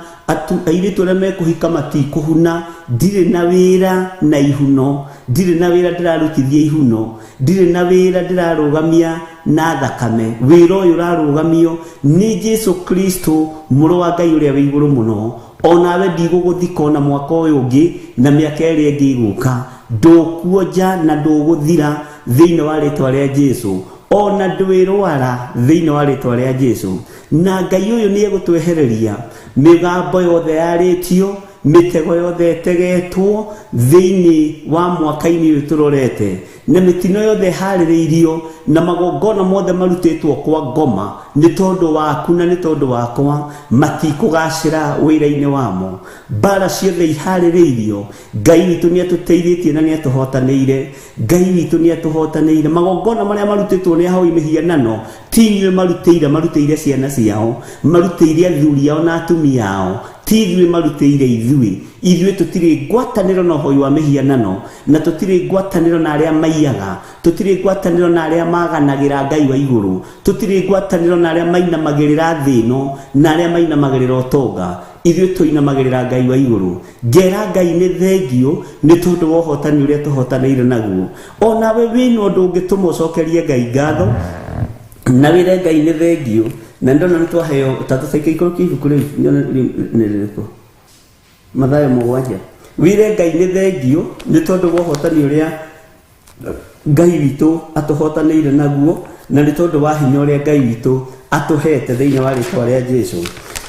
airĩtu arĩa mekũhika matikũhuna, ndirĩ na wĩra na ihuno, ndirĩ na wĩra ndĩrarutithia ihuno, ndirĩ na wĩra ndĩrarũgamia na thakame. Wĩra ũyũ ũrarũgamio nĩ Jesu Kristo, mũrũ wa Ngai ũrĩa wĩ igũrũ mũno. Onawe ndigũgũthika ona mwaka ũyũ ũngĩ na mĩaka ĩrĩa ĩngĩ ĩgũka. Ndũkuonja na ndũgũthira thĩinĩ wa rĩtwa rĩa Jesu, ona ndwĩrwara thĩinĩ wa rĩtwa rĩa Jesu. Na Ngai ũyũ nĩ egũtwehereria mĩgambo yothe yarĩtio, mĩtego yothe ĩtegetwo thĩinĩ wa mwaka-inĩ ũyũ tũrorete, na mĩtino yothe harĩrĩirio na magongona mothe marutĩtwo kwa ngoma nĩ tondũ waku na nĩ tondũ wakwa matikũgacĩra wĩra-inĩ wamo. Mbara ciothe iharĩrĩirio, Ngai witũ nĩ atũteithĩtie na nĩ atũhotanĩire. Ngai witũ nĩ atũhotanĩire. Magongona marĩa marutĩtwo nĩ ahoi mĩhianano ti inyuĩ marutĩire ciana ciao, marutĩire athuri ao na atumia ao, ti ithuĩ marutĩire ithuĩ tũtirĩ ngwatanĩro na ũhoi wa mĩhianano, na tũtirĩ ngwatanĩro na arĩa maiyaga, tũtirĩ ngwatanĩro na arĩa maganagĩra Ngai wa igũrũ, tũtirĩ ngwatanĩro na arĩa mainamagĩrĩra thĩ ĩno na arĩa mainamagĩrĩra ũtonga. Ithuĩ tũinamagĩrĩra Ngai wa igũrũ. Ngera Ngai nĩ thengio nĩ tondũ wa ũhotani ũrĩa tũhotanĩire naguo. Onawe wĩna ũndũ ũngĩtũma ũcokerie Ngai ngatho na wĩre Ngai nĩ thengio. Na ndona nĩ twaheo tatũcaika ikoro kĩibuku rĩu nĩ rĩrĩkũ, Mathayo 7. Wĩre Ngai nĩ thengio nĩ tondũ wa ũhotani ũrĩa Ngai witũ atũhotanĩire naguo, na nĩ tondũ wa hinya ũrĩa Ngai witũ atũhete thĩinĩ wa rĩtwa rĩa Jesu.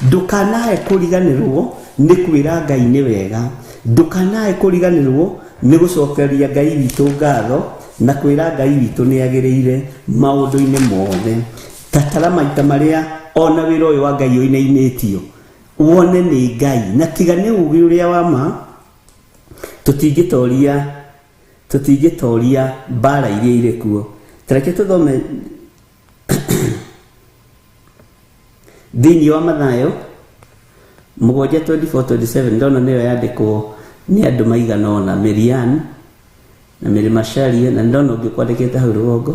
Ndũkanae kũriganĩrwo nĩ kwĩra Ngai nĩ wega, ndũkanae kũriganĩrwo nĩ gũcokeria Ngai witũ ngatho na kwĩra Ngai witũ nĩ agĩrĩire maũndũ-inĩ mothe. Tatara maita marĩa ona wĩra ũyũ wa Ngai ũinainĩtio, wone nĩ Ngai, na tiga nĩ ũũgĩ ũrĩa wa ma. Tũtingĩtoria mbara iria irĩ kuo. Tareke tũthome thĩinĩ wa Mathayo 7:24-27. Ndona nĩyo yandĩkwo nĩ andũ maigana ona, Miriam na Mary Macharia, na ndona ũngĩ kwandĩkĩte hau rũgongo.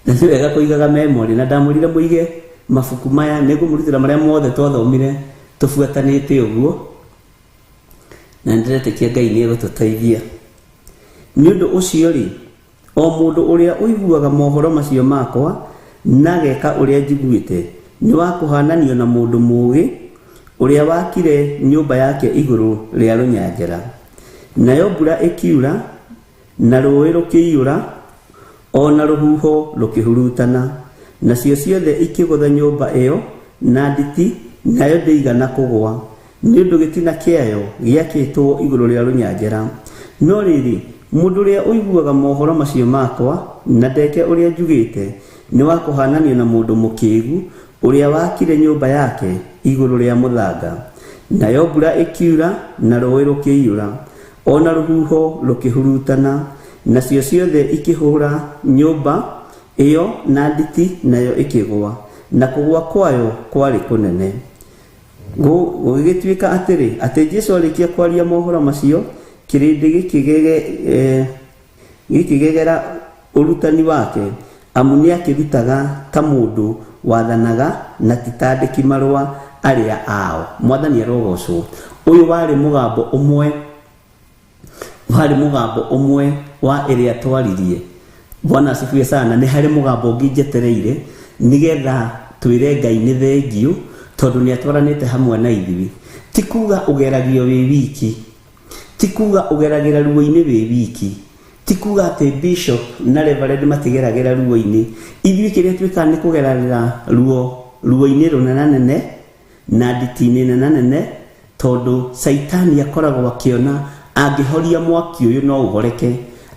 Na nĩ wega kũigaga memory, na ndamwĩrire mũige mabuku maya nĩngũmũrutĩra marĩa mothe twathomire tũbuatanĩte ũguo, na ndĩretĩkia Ngai nĩ egũtũteithia. Nĩ ũndũ ũcio rĩ, o mũndũ ũrĩa ũiguaga mohoro macio makwa na ageka ũrĩa njiguĩte nĩ wa kũhananio na mũndũ mũũgĩ ũrĩa wakire nyũmba yake igũrũ rĩa rũnyanjara. Nayo mbura ĩkiura na rũũĩ rũkĩiyũra, ona rũhuho rũkĩhurutana, nacio ciothe ikĩgũtha nyũmba ĩyo na nditi, nayo ndĩigana kũgũa nĩ ũndũ gĩtina kĩayo gĩakĩtwo igũrũ rĩa rũnyanjara. No rĩrĩ, mũndũ ũrĩa ũiguaga mohoro macio makwa na ndeke ũrĩa njugĩte nĩ wa kũhananio na mũndũ mũkĩĩgu ũrĩa wakire nyũmba yake igũrũ rĩa mũthanga. Nayo mbura ĩkiura na rũũĩ rũkĩiyũra, ona rũhuho rũkĩhurutana, nacio ciothe ikĩhũra nyũmba ĩyo na nditi, nayo ĩkĩgũa na kũgwa kwayo kwarĩ kũnene. Gũgĩtuĩka atĩrĩ, atĩ Jesũ arĩkia kwaria mohoro macio, kĩrĩndĩ gĩkĩgegera ũrutani wake, amu nĩakĩrutaga ta mũndũ wathanaga na ti ta andĩki marũa arĩa ao. Mwathani arogocwo. Ũyũ warĩ mũgambo ũmwe wa ĩrĩa twaririe. Bwana asifiwe sana. Nĩ harĩ mũgambo ũngĩ njetereire nĩgetha twĩre Ngai nĩ thengio tondũ nĩatwaranĩte hamwe na ithuĩ. Ti kuga ũgeragio wĩ wiki, ti kuga ũgeragĩra ruo-inĩ wĩ wiki, ti kuga atĩ bishop na reverend matigeragĩra ruo-inĩ. Ithuĩ kĩrĩa twĩkaga nĩ kũgeragĩra ruo-inĩ rũnenanene na nditi-inĩ nenanene, tondũ Saitani akoragwo akĩona angĩhoria mwaki ũyũ no ũhoreke,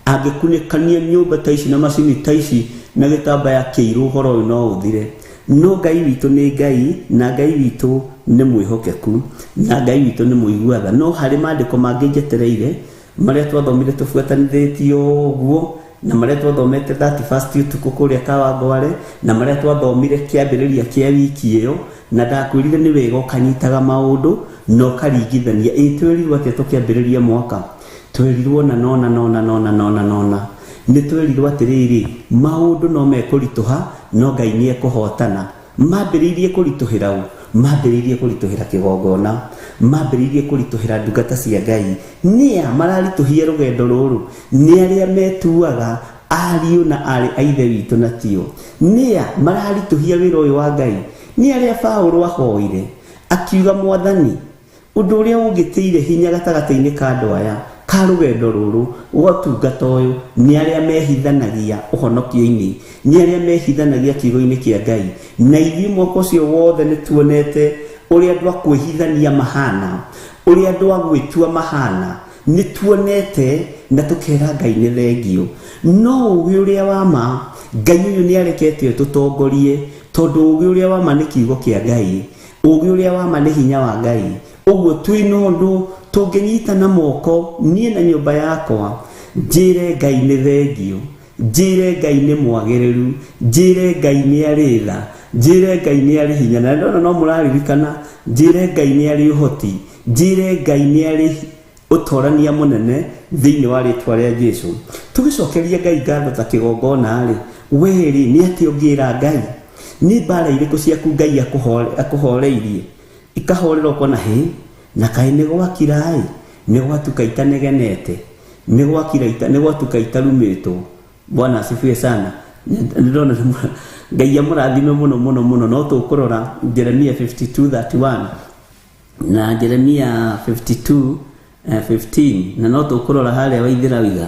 angĩkunĩkania nyũmba ta ici na macini ta ici na gĩtambaya kĩirũ ũhoro ũyũ no ũthire. No Ngai witũ nĩ Ngai, na Ngai witũ nĩ mwĩhokeku, na Ngai witũ nĩ mũiguatha. No harĩ maandĩko mangĩ njetereire marĩa twathomire tũbuatanithĩtio ũguo, na marĩa twathomete 31st ũtukũ kũrĩa Kawangware, na marĩa twathomire kĩambĩrĩria kĩa wiki ĩyo, na ndakwĩrire nĩ wega ũkanyitaga maũndũ na ũkaringithania. Twĩrirwo atĩa tũkĩambĩrĩria mwaka? Twerirwo nona nĩ twerirwo atĩrĩrĩ, maũndũ no mekũritũha no Ngai nĩ ekũhotana. Mambĩrĩirie kũritũhĩra ũ? Mambĩrĩirie kũritũhĩra kĩgongona, mambĩrĩirie kũritũhĩra ndungata cia Ngai. Nĩa mararitũhia rũgendo rũrũ? Nĩ arĩa metuaga ariũ na arĩ a ithe witũ na tio. Nĩa mararitũhia wĩra ũyũ wa Ngai? Nĩ arĩa Paũlũ ahoire akiuga, Mwathani, ũndũ ũrĩa ũngĩtĩire hinya gatagatĩ-inĩ ka andũ aya ka rũgendo rũrũ gotungata ũyũ nĩ arĩa mehithanagia ũhonokio-inĩ, nĩ arĩa mehithanagia kiugo-inĩ kĩa Ngai. Na ithuĩ mwaka ũcio wothe nĩ tuonete ũrĩa andũ a kwĩhithania mahana, ũrĩa andũ a gwĩtua mahana. Nĩ tuonete na tũkera Ngai nĩ thengio. No ũgĩ ũrĩa wa ma, Ngai ũyũ nĩ arekete tũtongorie, tondũ ũgĩ ũrĩa wa ma nĩ kiugo kĩa Ngai, ũgĩ ũrĩa wa ma nĩ hinya wa Ngai. Ũguo twĩna ũndũ tũngĩnyita na moko, niĩ na nyũmba yakwa, njĩre Ngai nĩ thengio, njĩre Ngai nĩ mwagĩrĩru, njĩre Ngai nĩ arĩ tha, njĩre Ngai nĩ arĩ hinya. Na ndona no mũraririkana, njĩre Ngai nĩ arĩ ũhoti, njĩre Ngai nĩ arĩ ũtorania mũnene thĩinĩ wa rĩtwa rĩa Jesũ. Tũgĩcokeria Ngai ngatho ta kĩgongona-rĩ, weri nĩ atĩ ũngĩra Ngai, nĩ mbara irĩkũ ciaku Ngai akũhoreirie ikahorera ũkona hĩ na kaĩ nĩ gwakira-ĩ, nĩ gwatuka itanegenete, nĩ gwatuka itarumĩtwo. Bwana asifiwe sana. Ndona Ngai amũrathime mũno. No tũkũrora Jeremia 52:31 na Jeremia 52:15, na no tũkũrora harĩa Waithĩra wiga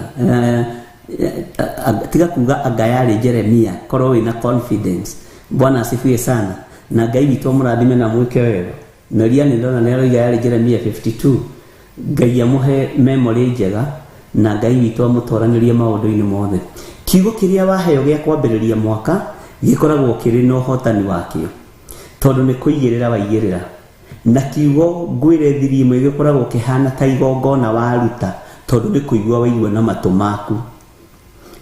tiga kuga anga yarĩ Jeremia, korwo wĩna confidence. Bwana asifiwe sana. Na Ngai witũ amũrathime na mwĩke wega. Meria nĩ ndona nĩ aroiga yarĩ Jeremia 52. Ngai amũhe memory njega na Ngai witũ amũtoranĩrie maũndũ-inĩ mothe. Kiugo kĩrĩa waheo gĩa kwambĩrĩria mwaka gĩkoragwo kĩrĩ na ũhotani wakĩo, tondũ nĩ kũigĩrĩra waigĩrĩra. Na kiugo ngwĩre thiri imwe gĩkoragwo kĩhana ta igongona waruta, tondũ nĩ kũigua waigua na matũ maku.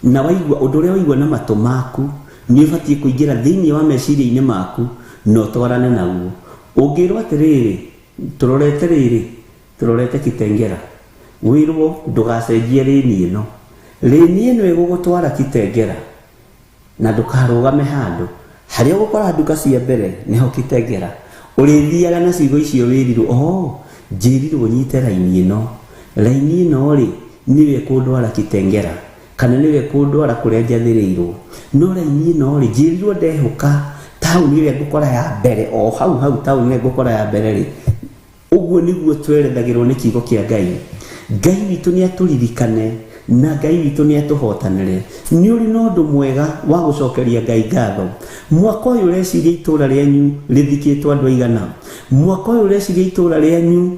Na waigua ũndũ ũrĩa waigua na matũ maku nĩ ũbatiĩ kũingĩra thĩinĩ wa meciria-inĩ maku na ũtwarane naguo. Ũngĩrwo atĩrĩrĩ, tũrorete Kitengera, wĩrwo ndũgacenjie rĩni ĩno, rĩni ĩno ĩgũgũtwara Kitengera, na ndũkarũgame handũ harĩa ũgũkora nduka cia mbere nĩho Kitengera. Ũrĩthiaga na ciugo icio wĩrirwo, njĩrirwo nyite raini ĩno, raini ĩno-rĩ nĩwe kũndwara Kitengera, kana nĩwe kũndwara kũrĩa njathĩrĩirwo. No raini ĩno-rĩ njĩrirwo ndehũka taũni ĩrĩa ngũkora ya mbere, hau taũni ĩrĩa ngũkora ya mbere-rĩ. Ũguo nĩguo twerethagĩrwo nĩ kiugo kĩa Ngai. Ngai witũ nĩ atũririkane na Ngai witũ nĩ atũhotanĩre. Nĩ ũrĩ na ũndũ mwega wa gũcokeria Ngai ngatho. Mwaka ũyũ ũreciria itũũra rĩanyu rĩthikĩtwo andũ aigana? Mwaka ũyũ ũreciria itũũra rĩanyu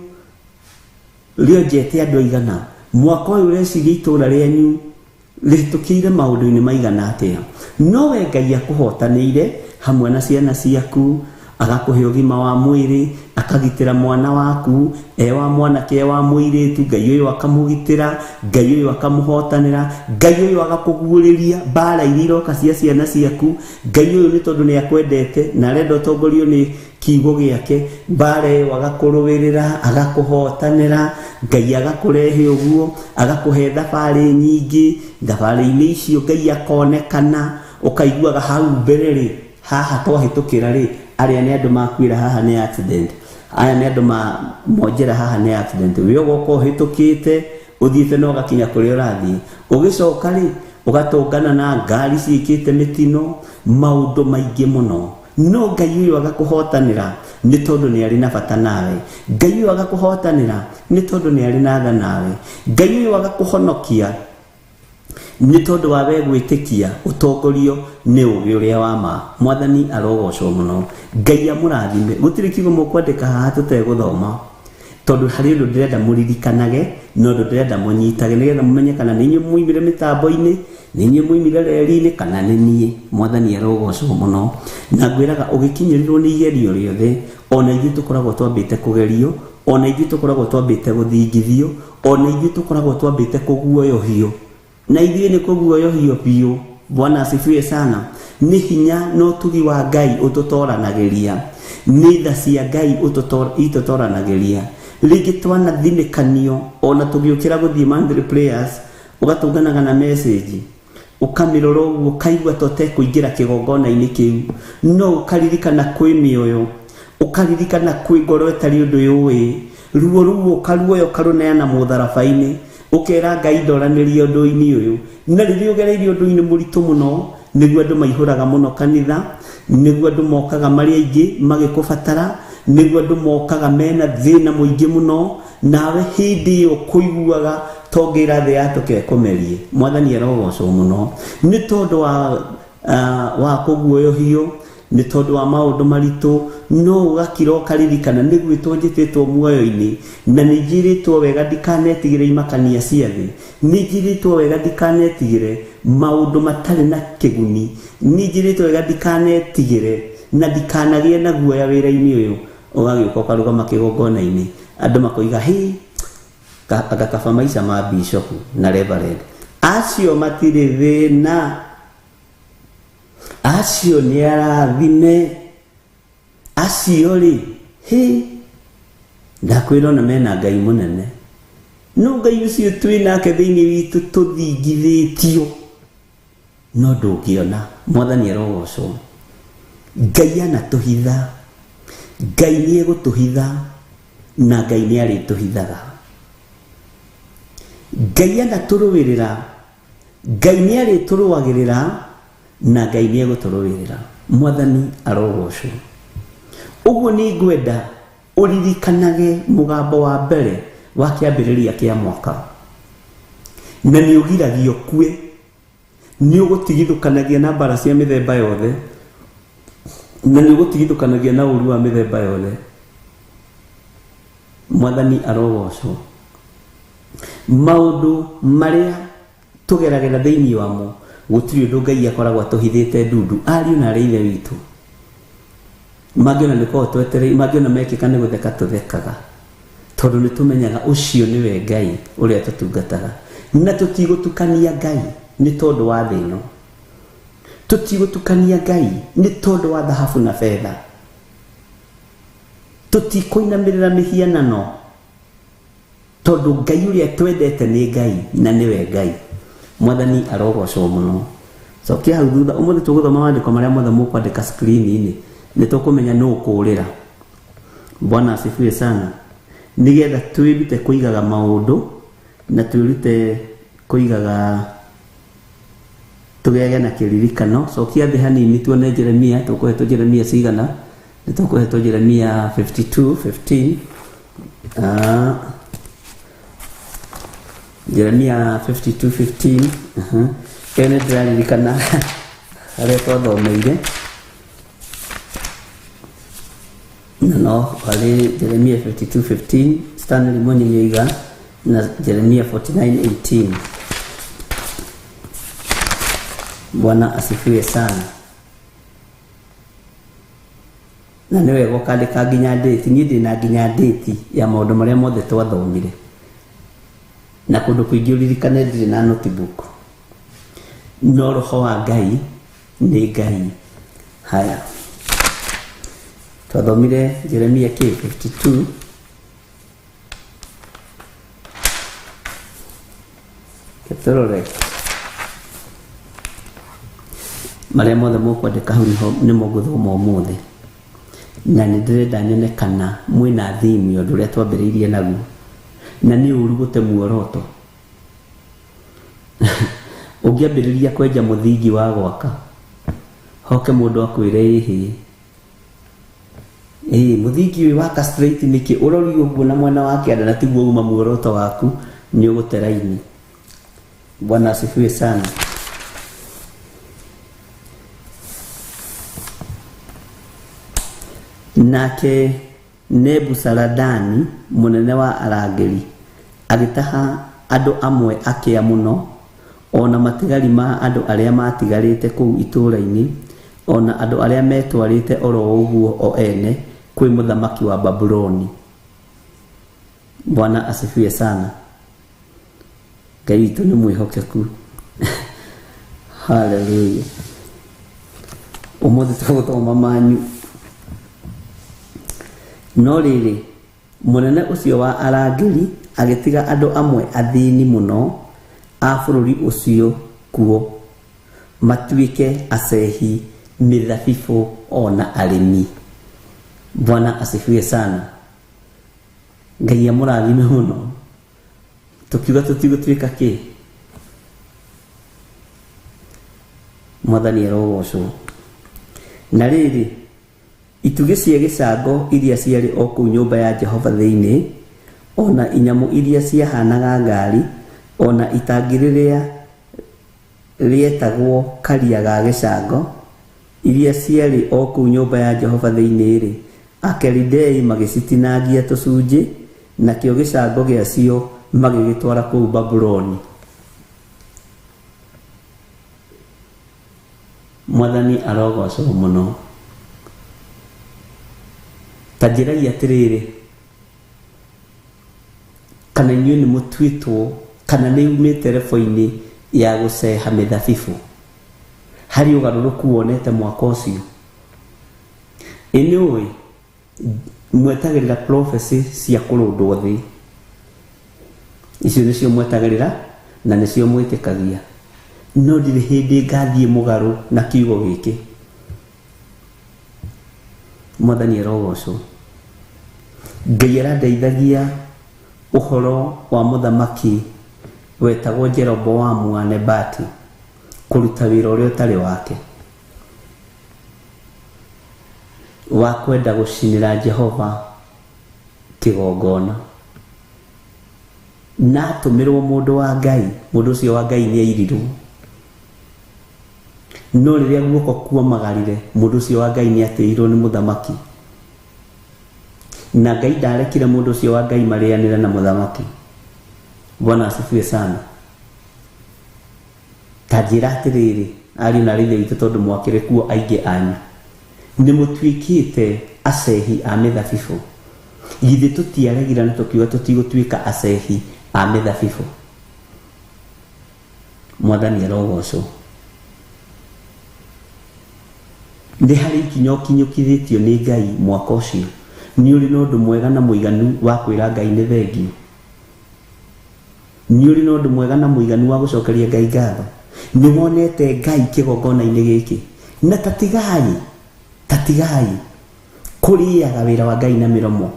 rĩonjete andũ aigana? Mwaka ũyũ ũreciria itũũra rĩanyu rĩhĩtũkĩire maũndũ-inĩ maigana atĩa? No we Ngai akũhotanĩire hamwe na ciana ciaku, agakuhe ugima wa mwiri, akagitira mwana waku wa mwanake wa mwiritu, Ngai uyu akamugitira, Ngai uyu akamuhotanira, Ngai uyu agakuguriria bara iriroka cia ciana ciaku. Ngai uyu ni tondu ni akwendete na arenda utongorio ni kiugo giake, bara wagakuruwirira, agakuhotanira, Ngai agakurehe uguo, agakuhe thabari nyingi. Thabari-ini icio Ngai akonekana, ukaiguaga hau mbere ri haha twahitukira ri aria ni andu makwira haha ni accident, aya ni andu monjera haha ni accident. We ugoko hitukite uthiite no gakinya kuri urathi, ugicoka ri ugatongana na ngari ciikite mitino, maundu maingi muno. No Ngai uyu agakuhotanira ni tondu ni ari na bata nawe. Ngai uyu agakuhotanira ni tondu ni ari na tha nawe. Ngai uyu agakuhonokia ni tondu wa we gwitikia utongorio ni ugi uria wa ma. Mwathani arogocwo muno. Ngai amurathime. Gutiri kiugo mukwandika haha tuteguthoma, tondu hari undu ndirenda muririkanage, no undu ndirenda munyitage nigetha mumenye kana ni inyu muimire mitambo-ini, ni inyu muimire reri-ini, kana ni nie. Mwathani arogocwo muno. Na ngwiraga ugikinyirirwo ni igerio riothe, ona ithuĩ tukoragwo twambite kugerio, ona ithuĩ tukoragwo twambite guthingithio, ona ithuĩ tukoragwo twambite kuguoyohio, na ithuĩ ni kuguoyohio biũ. Bwana asifiwe sana. Ni hinya no tugi wa Ngai ututoranagiria, ni tha cia Ngai itutoranagiria. Ringi twana thinikanio, ona tugiukira guthii mandry prayers, ugatunganaga na message, ukamirora uguo, ukaigua tote kuingira kigongona-ini kiu, no ukaririkana kwi mioyo, ukaririkana kwi ngoro itari undu yui, ruo ukaruoyo karuneana mutharabai-ini, ukera Ngai ndoranirie undu-ini uyu. Na riria ugereire undu-ini muritu muno, niguo andu maihuraga muno kanitha, niguo andu mokaga mari aingi magikubatara, niguo andu mokaga mena thina muingi muno, nawe hindi iyo kuiguaga tongira thi yatuke kumerie. Mwathani arogocwo muno ni tondu wa kuguoyohio, ni tondu wa maundu maritu, no ugakira ukaririkana nigwitwo njititwo muoyo-ini, na nijiritwo wega ndikanetigire imakania cia thi, nijiritwo wega ndikanetigire maundu matari na kiguni, nijiritwo wega ndikanetigire na ndikanagie na guoya wira-ini uyu. Ugagiuka ukarugama kigongona-ini, andu makoiga hi agakaba maisha ma bishop na reverend, acio matire thina, acio ni arathime, acio ri hi ndakwira na mena Ngai munene. No Ngai ucio twinake thiini witu tuthingithitio, no ndungiona. Mwathani arogocwo. Ngai anatuhitha, Ngai ni egutuhitha, na Ngai ni arituhithaga. Ngai anaturuwirira, Ngai ni arituruwagirira, na Ngai ni eguturuwirira. Mwathani arogocwo. Uguo ni ngwenda uririkanage mugambo wa mbere wa kiambiriria kia mwaka, na ni ugiragio kue, ni ugutigithukanagia na mbara cia mithemba yothe, na ni ugutigithukanagia na uru wa mithemba yothe. Mwathani arogocwo. Maundu maria tugeragera thiini wamo, gutiri undu Ngai akoragwo atuhithite ndundu. Ariu na arithe witu magiona niko twetere, magiona mekika ni gutheka tuthekaga, tondu ni tumenyaga ucio niwe Ngai uria tutungataga, na tutigutukania Ngai ni tondu wa thino, tutigutukania Ngai ni tondu wa dhahabu na fedha, tutikuinamirira mihianano, tondu Ngai uria twendete ni Ngai na niwe Ngai. Mwathani arogocwo muno. So kia hau thutha umuthi tuguthoma maandiko maria mothe mukwandika screen-ini, ni tukumenya no ukurira. Bwana asifiwe sana. Nigetha twirute kuigaga maundu na twirute kuigaga tugege na kiririkano. So kia thi hanini tuone Jeremia, tukuhetwo Jeremia cigana, ni tukuhetwo Jeremia 52:15. Jeremia 52:15. Kene ndiraririkana haria twathomeire, no hari Jeremia 52:15, Stanley Monyeiga, na Jeremia 49:18. Bwana asifiwe sana. na nĩ wega ũkandĩka nginya date. Niĩ ndĩna nginya date ya maũndũ marĩa mothe twathomire, na kũndũ kũingĩ ũririkane ndirĩ na notebook, no roho wa Ngai nĩ Ngai. Haya, twathomire Jeremia 52 ketorore marĩa mothe mũkwandĩka hau nĩmo ngũthoma ũmũthĩ, na nĩ ndĩrenda nyone kana mwĩna theme ũndũ ũrĩa twambĩrĩirie naguo, na nĩ ũru gũte muoroto. Ũngĩambĩrĩria kwenja mũthingi wa gwaka, hoke mũndũ akwĩre mũthingi ũyũ waka straight nĩkĩ ũrori ũguo na mwena wa kĩanda na tiguo uma muoroto waku, nĩ ũgũte raini. Bwana asifiwe sana. Nake Nebuzaradani mũnene wa arangĩri agĩtaha andũ amwe akĩa mũno, ona matigari ma andũ arĩa matigarĩte kũu itũũra-inĩ, ona andũ arĩa metwarĩte oro ũguo o ene kwĩ mũthamaki wa Babuloni. Bwana asifiwe sana. Ngai witũ nĩ mwĩhokeku. Hallelujah. Ũmũthĩ tũgũthoma manyu. No rĩrĩ, mũnene ũcio wa arangĩri agĩtiga andũ amwe athĩni mũno a bũrũri ũcio kuo, matuĩke acehi, mĩthabibũ ona arĩmi. Bwana asifiwe sana. Ngai amũrathime mũno. Tukiuga tũtigũtuĩka kĩ? Mwathani arogocwo. Na rĩrĩ, itugĩ cia gĩcango iria ciarĩ o kũu nyũmba ya Jehova thĩinĩ, ona inyamũ iria ciahanaga ngari, ona itangi rĩrĩa rĩetagwo karia ga gĩcango iria ciarĩ o kũu nyũmba ya Jehova thĩinĩ-rĩ, Akelidei magĩcitinangia tũcunjĩ, nakĩo gĩcango gĩacio magĩgĩtwara kũu Babuloni. Mwathani arogocwo mũno. Ta njĩrai atĩrĩrĩ, kana inyuĩ nĩ mũtuĩtwo kana nĩ umĩte rebo-inĩ ya gũceha mĩthabibũ, harĩ ũgarũrũku wonete mwaka ũcio? Inyuĩ mwetagĩrĩra prophecy cia kũrũndwo thĩ, icio nĩcio mwetagĩrĩra na nĩcio mwĩtĩkagia, no ndirĩ hĩndĩ ngathiĩ mũgarũ na kiugo gĩkĩ. Mwathani arogocwo. Ngai arandeithagia ũhoro wa mũthamaki wetagwo Jeroboamu wa Nebati kũruta wĩra ũrĩa ũtarĩ wake wa kwenda gũcinĩra Jehova kĩgongona, na atũmĩrwo mũndũ wa Ngai. Mũndũ ũcio wa Ngai nĩ airirwo, no rĩrĩa guoko kuomagarire, mũndũ ũcio wa Ngai nĩ atĩirwo nĩ mũthamaki, na Ngai ndarekire mũndũ ũcio wa Ngai marĩanĩre na mũthamaki. Bwana asifiwe sana. Ta njĩra atĩrĩrĩ, ariũ na airĩtu witũ, tondũ mwakĩrĩ kuo aingĩ anyu nĩ mũtuĩkĩte acehi a mĩthabibũ, githĩ tũtiaregire na tũkiuga tũtigũtuĩka acehi a mĩthabibũ? Mwathani arogocwo. Nĩ harĩ ikinya ũkinyũkithĩtio nĩ Ngai mwaka ũcio, nĩ ũrĩ na ũndũ mwega na mũiganu wa kwĩra Ngai nĩ thengio, nĩ ũrĩ na ũndũ mwega na mũiganu wa gũcokeria Ngai ngatho, nĩ wonete Ngai kĩgongona-inĩ gĩkĩ, na tatigai kũrĩaga wĩra wa Ngai na mĩromo.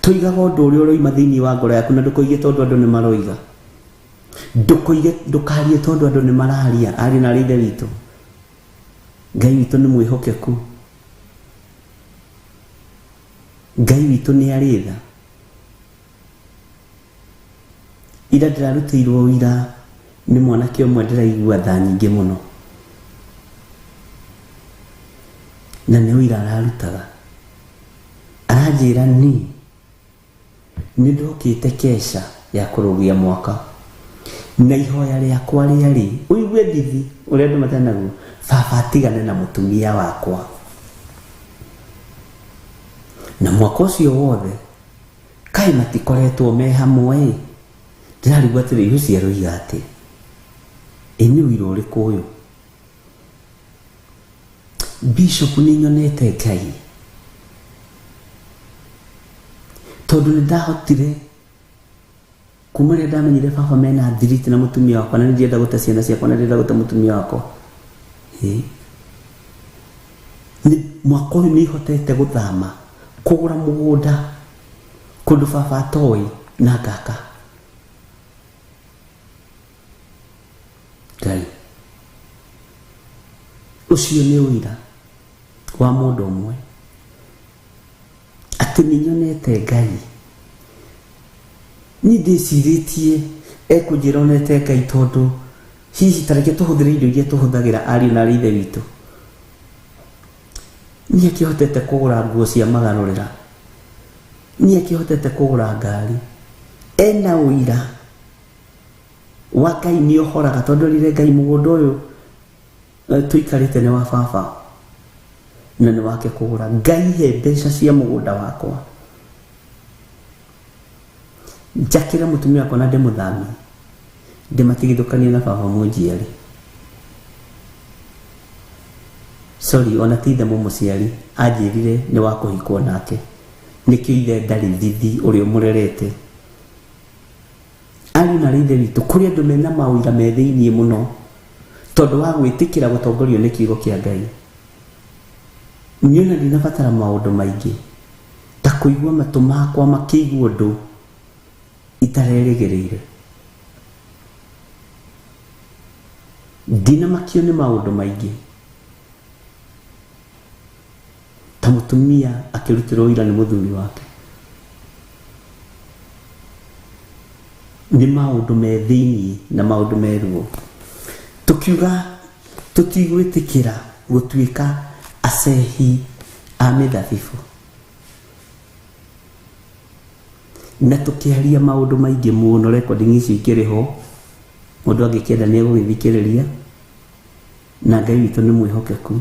Tũigaga ũndũ ũrĩa ũroima thĩinĩ wa ngoro yaku, na ndũkoige tondũ andũ nĩ maroiga, ndũkarie tondũ andũ nĩ mararia. Arĩ na ithe witũ, Ngai witũ nĩ mwĩhokeku. Ngai witũ nĩ arĩ tha. Ira ndĩrarutĩirwo wĩra nĩ mwanake ũmwe ndĩraigua tha nyingĩ mũno, na nĩ wĩra ararutaga. Aranjĩra nĩ ndokĩte kesha ya kũrũgia mwaka, na ihoya rĩakwa rĩarĩ, ũigue ndithi ũrĩa andũ matanaguo, baba atigane na mũtumia wakwa. na mwaka ũcio wothe kaĩ matikoretwo me hamwe. Ndĩrarigwo atĩrĩ ihu ciaroiga atĩ nĩ ũira ũrĩkũ ũyũ? Bishop nĩ nyonete Ngai tondũ nĩ ndahotire kuma rĩrĩa ndamenyire baba mena thiriti na mũtumia wakwa, na nĩndienda gũte ciana ciakwa na nĩndienda gũte mũtumia wakwa. Mwaka ũyũ nĩ ihotete gũthama kũgũra mũgũnda kũndũ baba atoĩ na ngaka. Ngai ũcio nĩ ũira wa mũndũ ũmwe atĩ nĩ nyonete Ngai. Nĩ ndĩcirĩtie ekũnjĩra onete Ngai tondũ hihi tareke tũhũthĩre indo iria tũhũthagĩra ariũ na ithe witũ. Nĩ akĩhotete kũgũra nguo cia magarũrĩra, nĩ akĩhotete kũgũra ngari. Ena ũira wa Ngai nĩ ũhoraga tondũ rĩrĩa Ngai mũgũnda ũyũ tũikarĩte nĩ wa baba na nĩ wake kũgũra. Ngai he mbeca cia mũgũnda wakwa, njakĩra mũtumia wakwa na ndĩmũthamie, ndĩmatigithũkanie na baba mũnjiari. Sorry, ona ti ithe mũmũciari anjĩrire nĩ wa kũhikwo nake, nĩkĩo ithe ndarĩ thithi ũrĩa ũmũrerete. Ariũ na ithe witũ kũrĩ andũ mena mawĩra me thĩiniĩ mũno tondũ wa gwĩtĩkĩra gũtongorio nĩ kiugo kĩa Ngai. Niĩ ona ndinabatara maũndũ maingĩ ta kũigua matũ makwa makĩigua ũndũ itarerĩgĩrĩire. Ndinamakio nĩ maũndũ maingĩ ta mũtumia akĩrutĩrwo wĩra nĩ mũthuri wake. Nĩ maũndũ me thĩiniĩ na maũndũ meruo. Tũkiuga tũtigwĩtĩkĩra gũtuĩka acehi a mĩthabibũ na tũkĩaria maũndũ maingĩ mũno, recording ici ikĩrĩ ho, mũndũ angĩkĩenda nĩ egũgĩthikĩrĩria, na Ngai witũ nĩ mwĩhokeku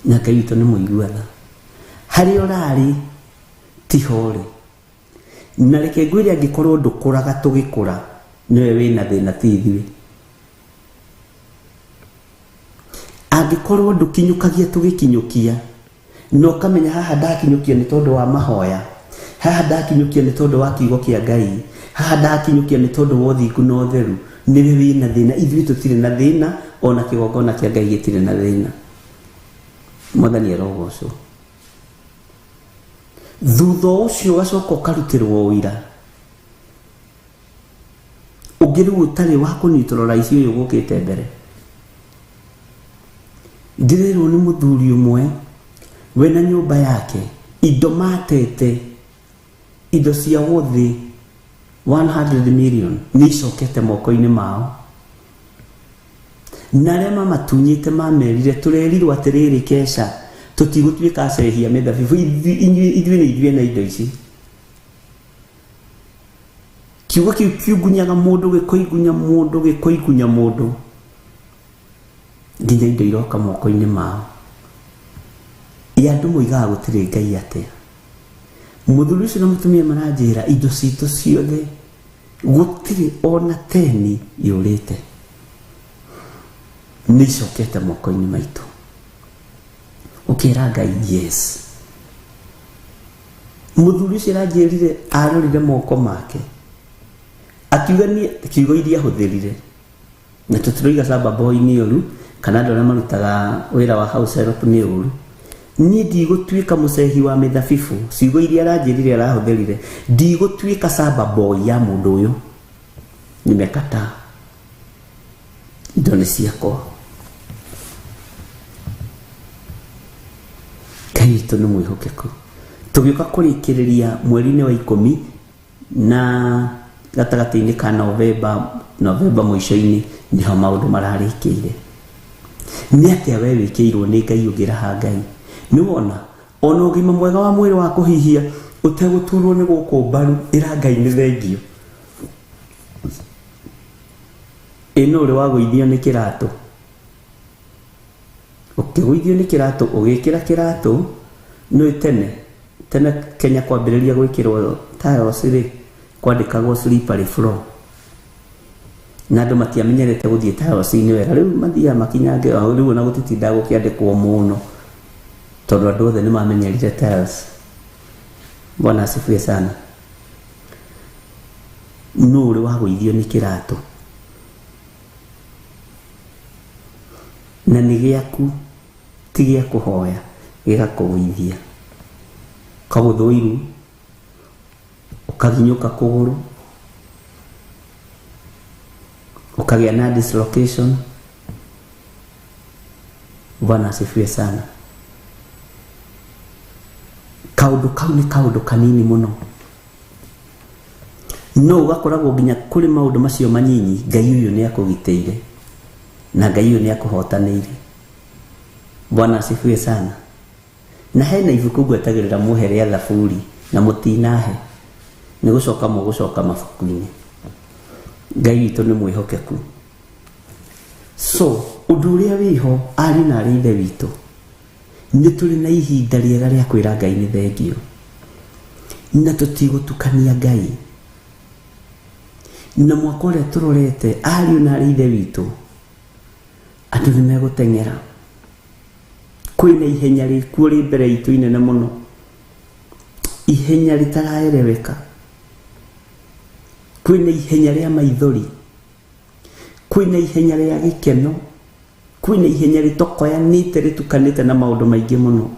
na Ngai witũ nĩ mũiguana. Harĩa ũrarĩ tiho rĩ, na reke ngwĩre angĩkorwo ndũkũraga tũgĩkũra nĩwe wĩna thĩna ti ithuĩ. Angĩkorwo ndũkinyũkagia tũgĩkinyũkia na ũkamenya haha ndakinyũkia nĩ tondũ wa mahoya, haha ndakinyũkia nĩ tondũ wa kiugo kĩa Ngai, haha ndakinyũkia nĩ tondũ wa ũthingu na ũtheru, nĩwe wĩna thĩna. Ithuĩ tũtirĩ na thĩna, ona kĩgongona kĩa Ngai gĩtirĩ na thĩna. Mwathani arogocwo. Thutha ũcio ũgacoka ũkarutĩrwo ũira ũngĩ rĩu ũtarĩ wa kũnyitĩrwo rais ũyũ gũkĩte mbere. Ndĩrerwo nĩ mũthuri ũmwe we na nyũmba yake indo matete, indo cia ũthĩ 100 million nĩ icokete moko-inĩ mao, na arĩa mamatunyĩte mamerire tũrerirwo atĩrĩrĩ Kesha tũtigũtuĩka acehia mĩthabibũ, ithuĩ nĩ ithuĩ na indo ici. Kiugo kĩu kiungunyaga mũndũ gĩkoigunya mũndũ gĩkoigunya mũndũ nginya indo iroka moko-inĩ mao. Andũ moigaga gũtirĩ Ngai atĩa. Mũthuri ũcio na mũtumia maranjĩra indo citũ ciothe gũtirĩ ona teni yũrĩte, nĩ icokete moko-inĩ maitũ. Ũkĩra Ngai yes. Mũthuri ũcio aranjĩrire arorire moko make akiuga nĩ kiugo iria ahũthĩrire, na tũtiroiga Samba Boy nĩ ũru kana andũ arĩa marutaga wĩra wa house help nĩ ũru. Niĩ ndigũtuĩka mũcehi wa mĩthabibũ, ciugo iria aranjĩrire arahũthĩrire, ndigũtuĩka Samba Boy ya mũndũ ũyũ. Nimekataa. Indo nĩ ciakwa. Ngai witũ nĩ mwĩhokeku. Tũgĩũka kũrĩkĩrĩria mweri-inĩ wa 10 na gatagatĩ-inĩ ka Novemba mũico-inĩ nĩho maũndũ mararĩkĩire. Nĩ atĩa we wĩkĩirwo nĩ Ngai ũngĩraha Ngai? Nĩ wona ona ũgima mwega wa mwĩrĩ wa kũhihia ũtegũturwo nĩ gũkũ mbaru, ĩra Ngai nĩ thengio. Ĩno ũrĩ wagũithio nĩ kĩratũ, ũkĩgũithio nĩ kĩratũ ũgĩkĩra kĩratũ no tene Kenya kwambĩrĩria gwĩkĩrwo tiles rĩ kwandĩkagwo slippery floor na andũ matiamenyerete gũthiĩ tiles-inĩ wega rĩu mathiaga makinyange rĩu ona gũtitinda gũkĩandĩkwo mũno tondũ andũ othe nĩ mamenyerire tiles. Bwana asifiwe sana. No ũrĩ wagũithio nĩ kĩratũ na nĩ gĩaku ti gĩa kũhoya gĩgakũgũithia kagũthũiru ũkaginyũka kũgũrũ ukagĩa na dislocation. Bwana asifiwe sana. Kaũndũ kau nĩ kaũndũ kanini mũno no ũgakoragwo nginya kũrĩ maũndũ macio manyinyi Ngai ũyũ nĩ akũgitĩire na Ngai ũyũ nĩ akũhotanĩire. Bwana asifiwe sana. Na hena ibuku ngwetagĩrĩra muohere Thaburi na mũtinahe nĩ gũcoka mũgũcoka mabuku-inĩ. Ngai witũ nĩ mwĩhokeku. So ũndũ ũrĩa wĩho ari na arĩ ithe witũ nĩ tũrĩ na ihinda rĩega rĩa kwĩra Ngai nĩ thengio na tũtigũtukania Ngai. Na mwaka ũrĩa tũrorete ariũ na arĩ ithe witũ andũ nĩ megũteng'era. Kwĩna ihenya rĩkuo rĩ mbere itũ inene mũno, ihenya rĩtaraereweka. Kwĩna ihenya rĩa maithori, kwĩna ihenya rĩa gĩkeno, kwĩna ihenya rĩtokoyanĩte rĩtukanĩte na maũndũ maingĩ mũno.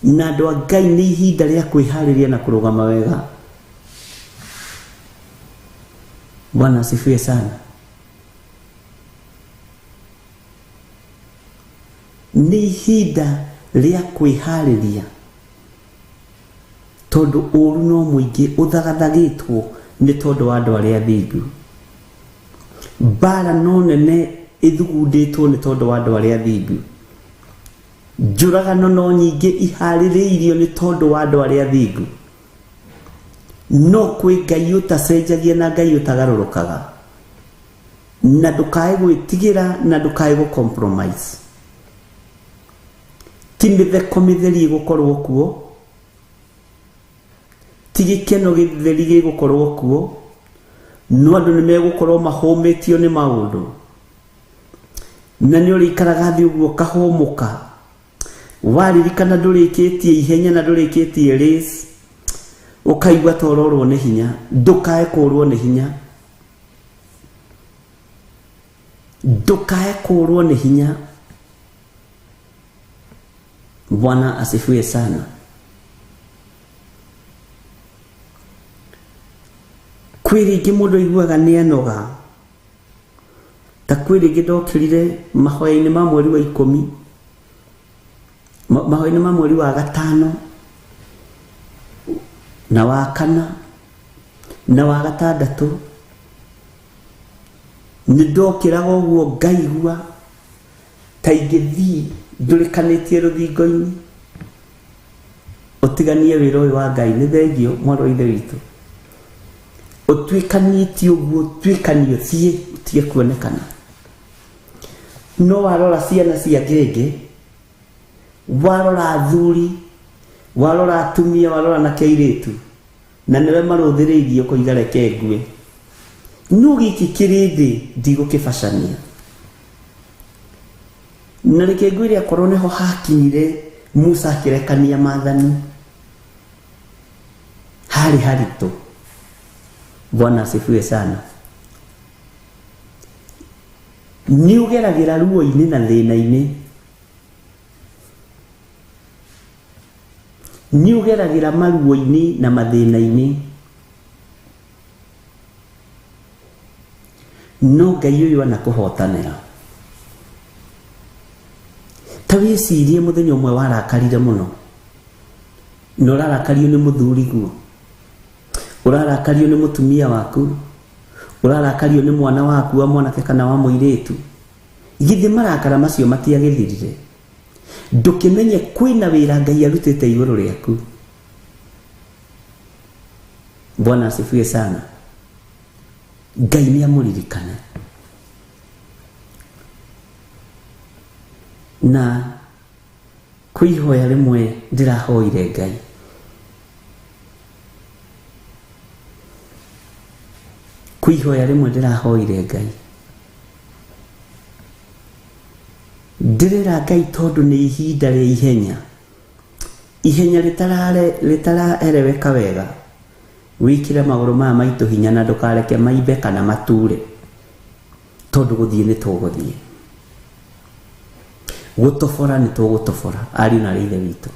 Na andũ a Ngai nĩ ihinda rĩa kwĩharĩria na kũrũgama wega. Bwana asifiwe sana. Nĩ ihinda rĩa kwĩharĩria tondũ ũru no mũingĩ ũthagathagĩtwo nĩ tondũ wa andũ arĩa athingu. Mbara no nene ithugundĩtwo nĩ tondũ wa andũ arĩa athingu. Njũragano no nyingĩ iharĩrĩirio nĩ tondũ wa andũ arĩa athingu. No kwĩ Ngai ũtacenjagia na Ngai ũtagarũrũkaga. Na ndũkae gwĩtigĩra na ndũkae gũcompromise. Ti mĩtheko mĩtheri gũkorwo kuo, ti gĩkeno gĩtheri gĩgũkorwo kuo, no andũ nĩ megũkorwo mahũmĩtio nĩ maũndũ. Na nĩ ũrĩikaraga thĩ ũguo kahũmũka, waririkana ndũrĩkĩtie ihenya na ndũrĩkĩtie race, ũkaigua ta ũrorwo nĩ hinya. Ndũkae kũrwo nĩ hinya, ndũkae kũrwo nĩ hinya. Bwana asifiwe sana. Kwĩ rĩngĩ mũndũ aiguaga nĩ anoga, ta kwĩ rĩngĩ ndokĩrire mahoya-inĩ ma mweri wa 10, mahoya-inĩ ma mweri wa 5 na wa 4 na wa 6, nĩ ndokĩraga ũguo ngaigua ta ingĩthiĩ ndũrĩkanĩtie rũthingo-inĩ. Ũtiganie wĩra ũyũ wa Ngai nĩ thengio mwarĩ wa ithe witũ. Ũtuĩkanĩtie ũguo, tuĩkanio thiĩ utige kuonekana. No warora ciana cia ngenge, warora athuri, warora atumia, warora na kairĩtu, na nĩwe marũthĩrĩirie kũiga reke ngue. No gĩkĩ kĩrĩndĩ ndigũkĩbacania. Na reke ngwĩre akorwo nĩho hakinyire Musa akĩrekania maathani, harĩ haritũ. Bwana asifiwe sana. Nĩ ũgeragĩra ruo-inĩ na thĩna-inĩ, nĩ ũgeragĩra maruo-inĩ na mathĩna-inĩ, no Ngai ũyũ anakũhotanĩra. Ta wĩcirie mũthenya ũmwe warakarire mũno, na ũrarakario nĩ mũthuri guo, ũrarakario nĩ mũtumia waku, ũrarakario nĩ mwana waku wa mwanake kana wa mũirĩtu. Githĩ marakara macio matiagĩthirire? Ndũkĩmenye kwĩna wĩra Ngai arutĩte igũrũ rĩaku. Bwana asifiwe sana. Ngai nĩ amũririkane. kwihoya rimwe ndirahoire Ngai kwihoya rimwe ndirahoire Ngai ndirira Ngai tondu ni ihinda ria ihenya ritaraereweka wega wikire maguru maya maitu hinya na ndukareke maibe kana mature tondu guthie ni tuguthie gutofora ni tugutofora ari na rithe witu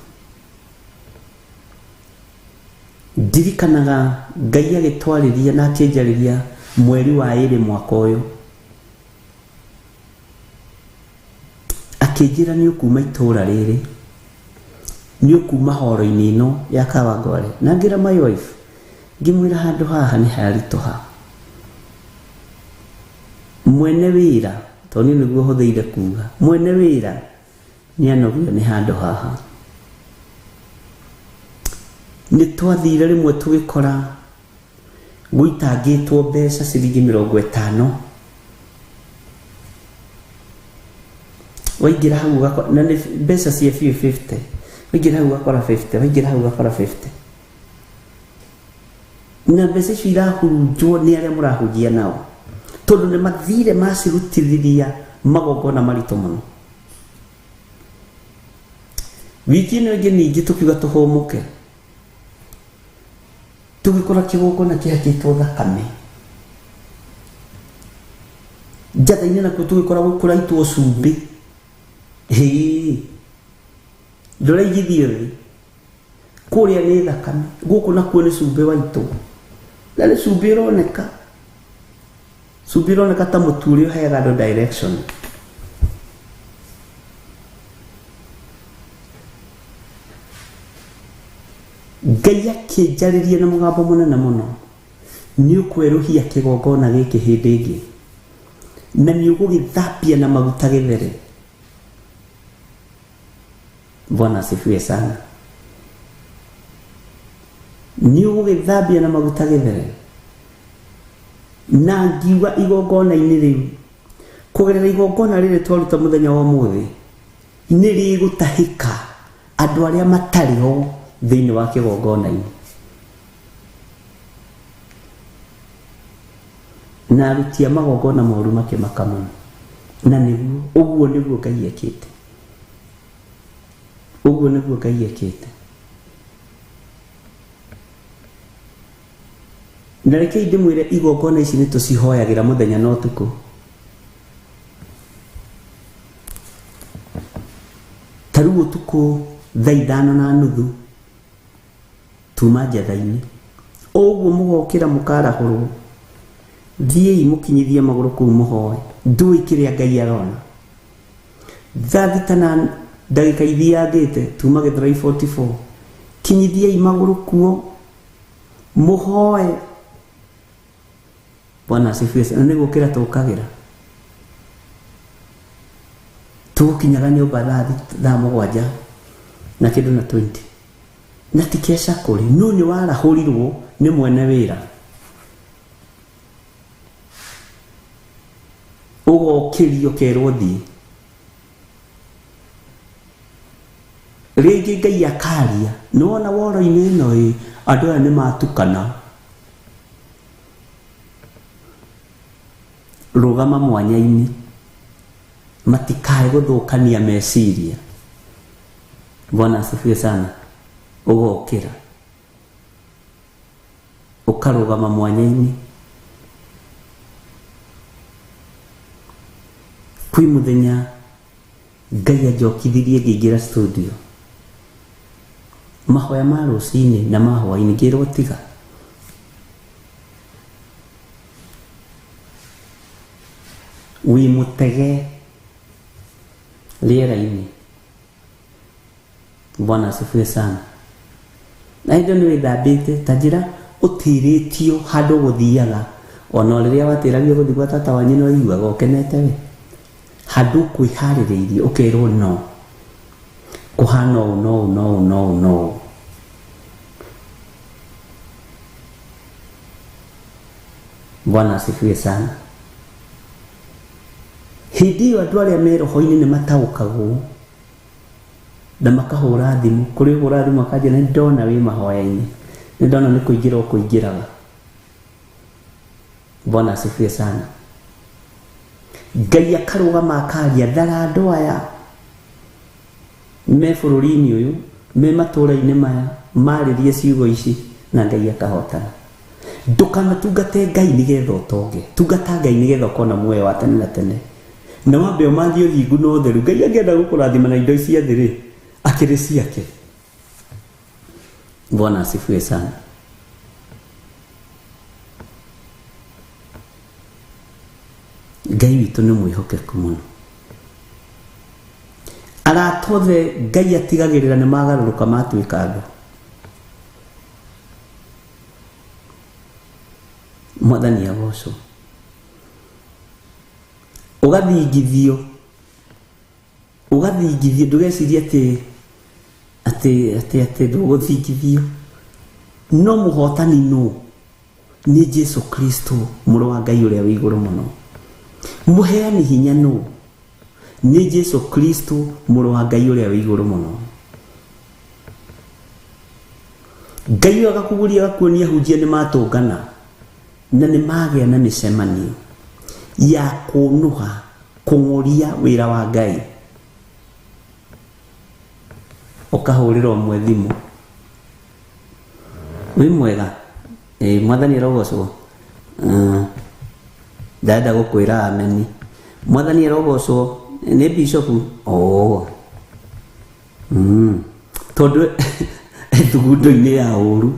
ndirikanaga Ngai agitwariria na akinjariria mweri wa 2 mwaka uyu akinjira ni ukuma itura riri ni ukuma horo-ini ino ya Kawangware na ngira my wife ngimwira handu haha ni haritoha mwene wira toni niguo huthiire kuga mwene wira ni anogio ni handu haha ni twathire rimwe tugikora guitangitwo mbeca ciringi 50 waigira hau gakora na ni mbeca cia 50 waigira hau gakora 50 waigira hau gakora 50 na mbeca icio irahurunjwo ni aria murahunjia nao tondu ni mathire macirutithiria magongona marito muno wiki ino ingi ningi tukiuga tuhumuke tugikora kigongona kihakitwo thakame njatha-ini nakuo tugikora gukuraitwo cumbi nduraigithio thi kuria ni thakame guku nakuo ni cumbi waitu na ni cumbi ironeka ta muturi uheaga andu direction Ngai akinjaririe na mugambo munene muno ni ukweruhia kigongona giki hindi ingi na ni ugugithambia na maguta githere. Bwana asifiwe sana. Ni ugugithambia na maguta githere na ngiuga igongona-ini riu kugerera igongona riri twaruta muthenya wa muthi ni rigutahika andu aria matariho thiini wa kigongona-ini na aruti a magongona moru makimaka muno na niguo uguo niguo Ngai ekite uguo niguo Ngai ekite na reke ndimwire igongona ici ni tucihoyagira muthenya na utuku taru utuku thaa 5:30 tuma njatha-ini uguo mugokira mukarahurwo thiei mukinyithie maguru kuu muhoe ndui kiria Ngai arona thaa 6 na ndagika ithiangite tuma Githurai 44 kinyithiei maguru kuo muhoe. Bwana asifiwe sana. Niguo kira tukagira tukinyaga nyumba thaa 7 na kindu na 20 na tikesha kuri no ni warahurirwo ni mwene wira ugokirio kerwo thi ringi Ngai akaria nona woro-ini ino andu aya ni matukana rugama mwanya-ini matikae guthukania meciria. Bwana asifiwe sana. Ugokira ukarugama mwanya-ini kwi muthenya Ngai ajokithirie ngiingira studio mahoya ma rucini na mahwa-ini ngirwo tiga wi mutege riera-ini. Bwana asifiwe sana. Na indo ni withambite tajira utiritio handu guthiaga ona riria watiragio guthi gwa tata wanyu no iguaga ukenete we handu kwihaririirie ukirwo no kuhana no. Bwana asifiwe sana. Hindi iyo andu aria me roho-ini ni mataukagwo na makahũra thimũ kũrĩ hũra thimũ akajia nĩ ndona wĩ mahoya-inĩ nĩ ndona nĩ kũingĩra ũkũingĩraga. Bwana asifiwe sana. Ngai akarũgama akaria ndara andũ aya me bũrũri-inĩ ũyũ me matũũra-inĩ maya marĩrie ciugo ici na Ngai akahotana. Ndũkanatungate Ngai nĩgetha ũtonge, tungata Ngai nĩgetha ũkona muoyo wa tene na tene. Na wambe ũmathiĩ ũthingu na ũtheru, Ngai angĩenda gũkũrathima na indo cia thĩ rĩ akĩrĩ ciake. Bwana asifiwe sana. Ngai witũ nĩ mwĩhokeku mũno. Aratothe Ngai atigagĩrĩra nĩ magarũrũka matuĩka andũ. Mwathani agocwo. Ũgathingithio ndũgecirie atĩ ndũgũthingithio. No mũhotani nũ? Nĩ Jesu Kristo mũrũ wa Ngai ũrĩa wĩ igũrũ mũno. Mũheani hinya nũ? Nĩ Jesu Kristo mũrũ wa Ngai ũrĩa wĩ igũrũ mũno. Ngai agakuguria agakuonia hunjia nĩ matũngana na nĩ magĩa na mĩcemanio ya kũnũha kũng'ũria wĩra wa Ngai. Ũkahũrĩra ũmwe thimũ, wĩ mwega, Mwathani arogocwo, ndenda gũkwĩra ameni. Mwathani arogocwo, nĩ bishop. Tondũ thugundo-inĩ ya ũru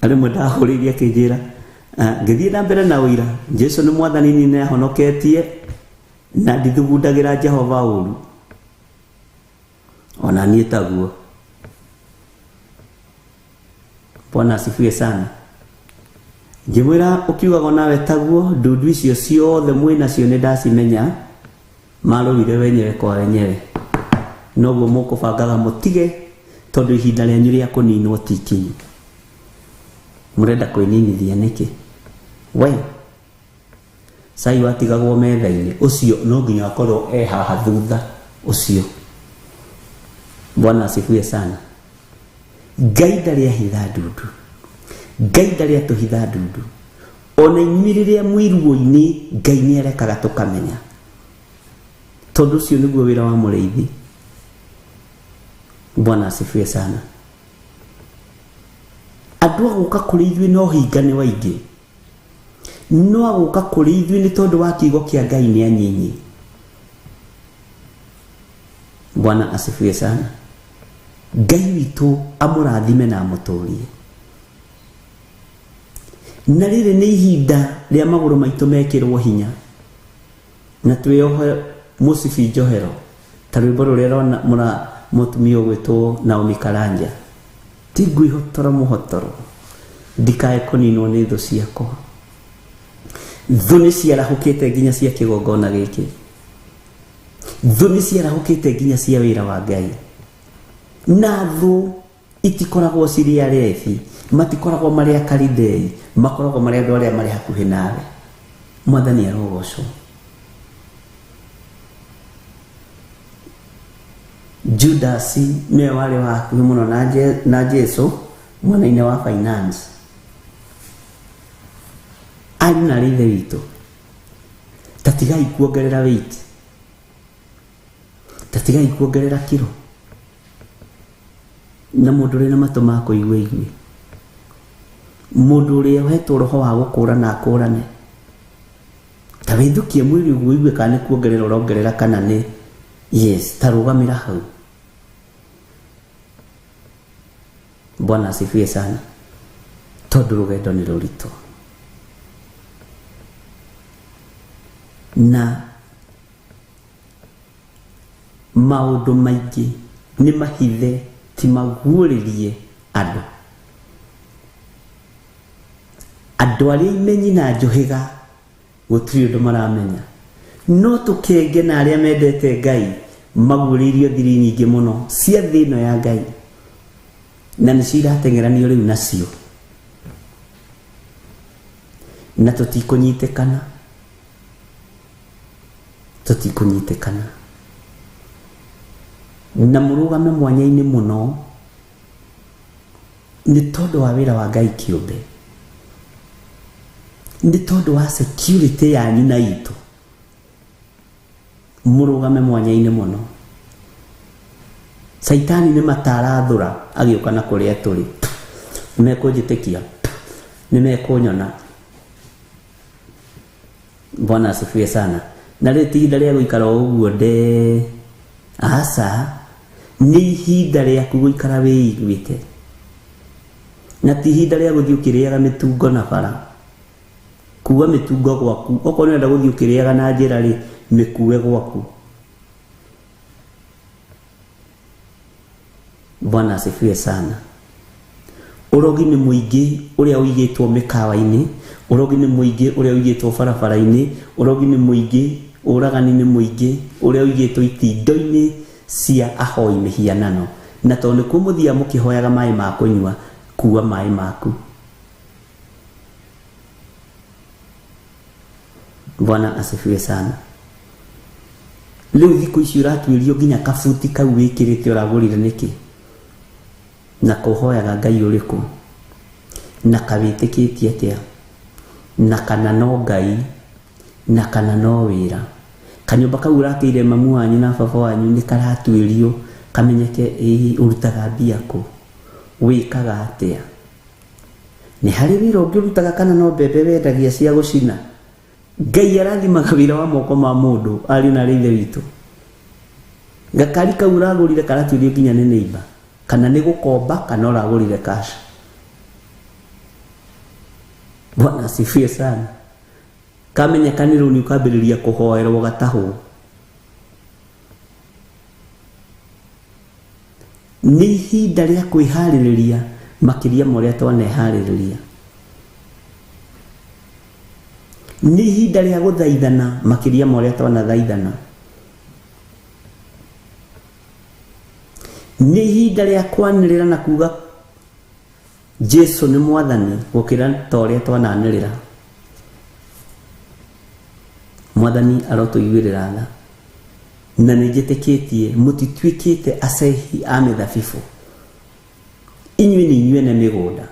arĩmwe ndahũrĩirie akĩnjĩra ngĩthiĩ na mbere na ũira Jesu nĩ Mwathani nĩ ahonoketie na ndithugundagĩra Jehova ũru. Ona niĩ taguo. Bwana asifiwe sana. Ngĩmwĩra ũkiugaga nawe taguo, ndundu icio ciothe mwĩnacio nĩ ndacimenya, marũire wenyewe kwa wenyewe. Noguo mũkũbangaga mũtige tondũ ihinda rĩanyu rĩa kũninwo ti ikinyu. Mũrenda kwĩninithia nĩkĩ? We sai watigagwo metha-inĩ ũcio no nginya akorwo haha thutha ũcio. Bwana asifiwe sana. Ngai ndarĩ ahitha ndundu, Ngai ndarĩ atũhitha ndundu. Ona inyuĩ rĩrĩa mwĩruo-inĩ Ngai nĩ arekaga tũkamenya, tondũ ũcio nĩguo wĩra wa mũrĩithi. Bwana asifiwe sana. Andũ agũka kũrĩ ithuĩ no hinga nĩ waingĩ, no agũka kũrĩ ithuĩ nĩ tondũ wa kiugo kĩa Ngai nĩ anyinyi. Bwana asifiwe sana. Ngai witũ amũrathime na amũtũrie. Na rĩrĩ nĩ ihinda rĩa magũrũ maitũ mekĩrwo hinya na twĩohe mũcibi njohero ta rwĩmbo rũrĩa rona mũtumia ũgwĩtwo Naomi Karanja. Ti ngwĩhotoro mũhotoro ndikae kũninwo nĩ thũ ciakwa. Thũ nĩ ciarahũkĩte nginya cia kĩgongona gĩkĩ, thũ nĩ ciarahũkĩte nginya cia wĩra wa Ngai. Na thũ itikoragwo cirĩ arebi, matikoragwo marĩ akalidei, makoragwo marĩ andũ arĩa marĩ hakuhĩ nawe. Mwathani arogocwo. Judas nĩwe warĩ wa hakuhĩ mũno na Jesu mwena-inĩ wa finance. Arĩ na ithe witũ, tatigai kuongerera weight, tatigai kuongerera kiro. Na mũndũ ũrĩ na matũ ma kũigua igue, mũndũ ũrĩa ũhetwo roho wa gũkũrana akũrane, ta wĩthũkie mwĩrĩ ũguo igue kana nĩ kuongerera ũrongerera kana nĩ yes, ta rũgamĩra hau. Bwana asifiwe sana. Tondũ rũgendo nĩ rũritũ na maũndũ maingĩ nĩ mahithe ti maguũrĩrie andũ. Andũ arĩa imenyi na njũhĩga gũtirĩ ũndũ maramenya, no tũkenge na arĩa mendete Ngai maguũrĩirio thiri nyingĩ mũno cia thĩ ĩno ya Ngai na nĩ cirateng'eranio rĩu nacio, na tũtikũnyitĩkana. na murugame mwanya-inĩ mũno nĩ tondũ wa wĩra wa Ngai kĩũmbe, nĩ tondũ wa security yanyu na itũ. Murugame mwanya-inĩ mũno. Saitani nĩ matarathũra agĩũka na kũrĩa tũrĩ, nĩmekũnjĩtĩkia, nĩmekũnyona. Bwana asifiwe sana. Na rĩu ti ihinda rĩa gũikara ũguo nde, aca, nĩ ihinda rĩaku gũikara wĩiguĩte, na ti ihinda rĩa gũthiĩ ũkĩrĩaga mĩtungo na bara, kuua mĩtungo gwaku. Okorwo nĩũrenda gũthiĩ ũkĩrĩaga na njĩra rĩ, mĩkue gwaku. Bwana asifiwe sana. Urogi nĩ mũingĩ ũrĩa ũigĩtwo mĩkawa-inĩ, urogi nĩ mũingĩ ũrĩa ũigĩtwo barabara-inĩ, urogi nĩ mũingĩ, ũragani nĩ mũingĩ ũrĩa ũigĩtwo itindo-inĩ cia ahoi mĩhianano. Na tondũ nĩkuo mũthia mũkĩhoyaga maĩ ma kũnyua, kuua maĩ maku. Bwana asifiwe sana. Rĩu thikũ ici ũratuĩrio nginya kabuti kau wĩkĩrĩte ũragũrire nĩkĩ, na kũhoyaga Ngai ũrĩkũ, na kawĩtĩkĩtie atĩa, na kana no Ngai, na kana no wĩra. Kanyũmba kau ũrakĩire mamu wanyu na baba wanyu nĩ karatuĩrio kamenyeke ũrutaga mbia kũ, wĩkaga atĩa. Nĩ harĩ wĩra ũngĩ ũrutaga kana no mbembe wendagia cia gũcina? Ngai arathimaga wĩra wa moko ma mũndũ, ari na ithe witũ. Gakari kau ũragũrire karatuĩrio nginya nĩ neighbor, kana nĩ gũkomba kana ũragũrire cash. Bwana asifiwe sana. Kamenyeka nĩ rĩu nĩ ũkambĩrĩria kũhoerwo gatahũ. Nĩ ihinda rĩa kwĩharĩrĩria makĩria ma ũrĩa twaneharĩrĩria. Nĩ ihinda rĩa gũthaithana makĩria ma ũrĩa twanathaithana. Nĩ ihinda rĩa kwanĩrĩra na kuga Jesu nĩ mwathani gũkĩra ta ũrĩa twananĩrĩra. Mwathani arotũiguĩrĩra tha, na nĩ njĩtĩkĩtie mũtituĩkĩte acehi a mĩthabibũ. Inyuĩ nĩ inyuĩ ene mĩgũnda.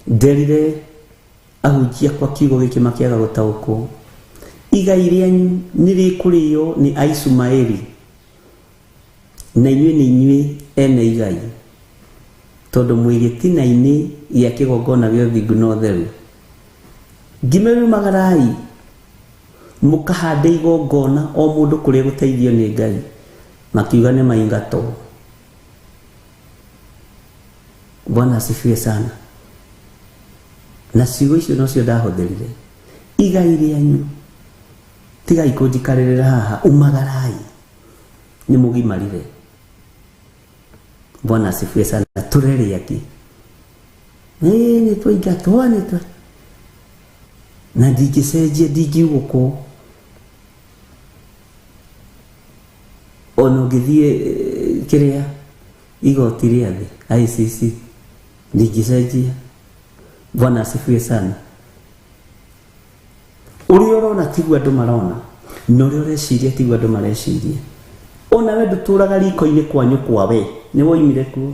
Nderire ahunjia kwa kiugo gĩkĩ makĩaga gũtaũkwo, igai rĩanyu nĩ rĩkũrĩo nĩ Aishumaeli, na inyuĩ nĩ inyuĩ ene igai, tondũ mwĩ gĩtina-inĩ gĩa kĩgongona gĩa ũthingu na ũtheru. Ngimagaraai mũkahande igongona o mũndũ kũrĩa gũteithio nĩ Ngai, makiuga nĩ maingatwo. Bwana asifiwe sana. Na ciugo icio no cio ndahũthĩrire. Igai rĩanyu tigai kũnjikarĩrĩra haha, umagarai, nĩ mũgimarire. Bwana asifiwe sana. Tũrerĩ akĩ nĩ twaingatwo, nĩ twa na ndingĩcenjia, ndingĩugũkwo. Ona ũngĩthiĩ kĩrĩa igoti rĩa thĩ ICC, ndingĩcenjia. Bwana asifiwe sana. Ũrĩa ũrona tiguo andũ marona, na ũrĩa ũreciria tiguo andũ mareciria. Ona we ndũtũraga riko-inĩ kwanyu kwa we, nĩ woimire kuo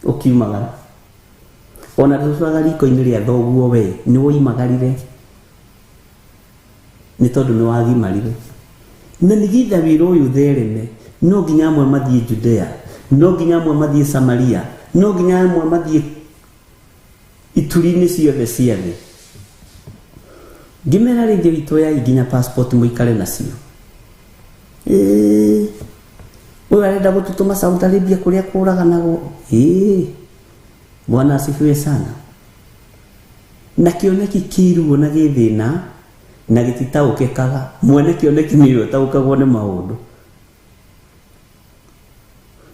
ũkiumagara. Ona ndũtũraga riko-inĩ rĩa thoguo we, nĩ woimagarire, nĩ tondũ nĩ wagimarire. Na nĩgetha wĩra ũyũ ũthereme, no nginya amwe mathiĩ Judea, no nginya amwe mathiĩ Samaria, no nginya amwe mathiĩ ituri-inĩ ciothe cia thĩ. Ngĩmera rĩngĩ witũ ya nginya passport mũikare nacio. Ũyũ arenda gũtũtũma Saudi Arabia kũrĩa kũraganagwo. Bwana asifiwe sana. Na kĩoneki kĩiruo na gĩthĩna na gĩtitaũkĩkaga. Mwene kĩoneki nĩwe ũtaũkagwo nĩ maũndũ.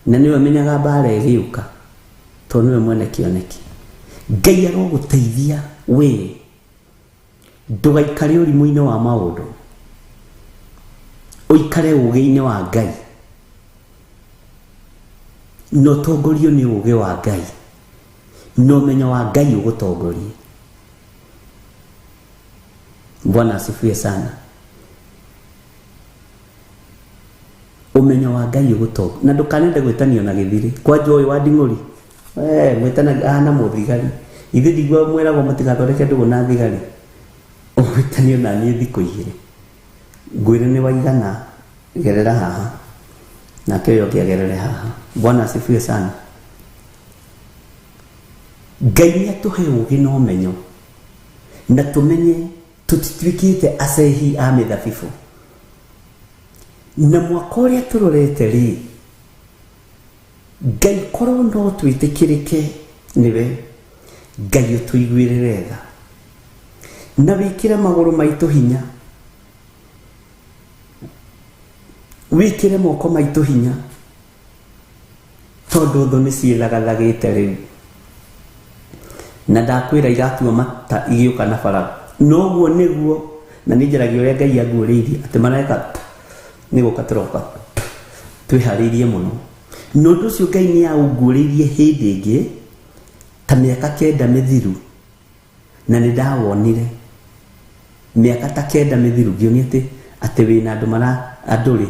Na nĩwe menyaga mbara ĩgĩũka, tondũ nĩwe mwene kĩoneki. Ngai arogũteithia we, ndũgaikare ũrimũ-inĩ wa maũndũ, ũikare ũgĩ-inĩ wa Ngai, na ũtongorio nĩ ũgĩ wa Ngai, na ũmenyo wa Ngai ũgũtongorie. Bwana asifiwe sana. umenyo wa Ngai uguto na ndukanende gwitanio na githiri kwa joy wa Nding'uri gwitana na muthigari ithe digwa mwerago mutigathondeke ndugu na thigari gwitanio na ni thiko igire ngwire ni waigana gerera haha na kyo kiagerere haha. Bwana asifiwe sana. Ngai atuhe ugi na umenyo na tumenye tutitwikite asehi a mithabibu na mwaka uria turorete ri Ngai korwo no twitikirike niwe Ngai utuiguirire tha na wikire maguru maitu hinya wikire moko maitu hinya tondu tho ni ciilagathagite riu na ndakwira igatua mata igiuka na bara noguo niguo na ninjaragia uria Ngai aguuririe ati mareka ni gukatoroka twiharirie muno nondu cio Ngai ni aunguririe hindi ingi ta miaka 9 mithiru na ni ndawonire miaka ta 9 mithiru gioni ati wina andu mara anduri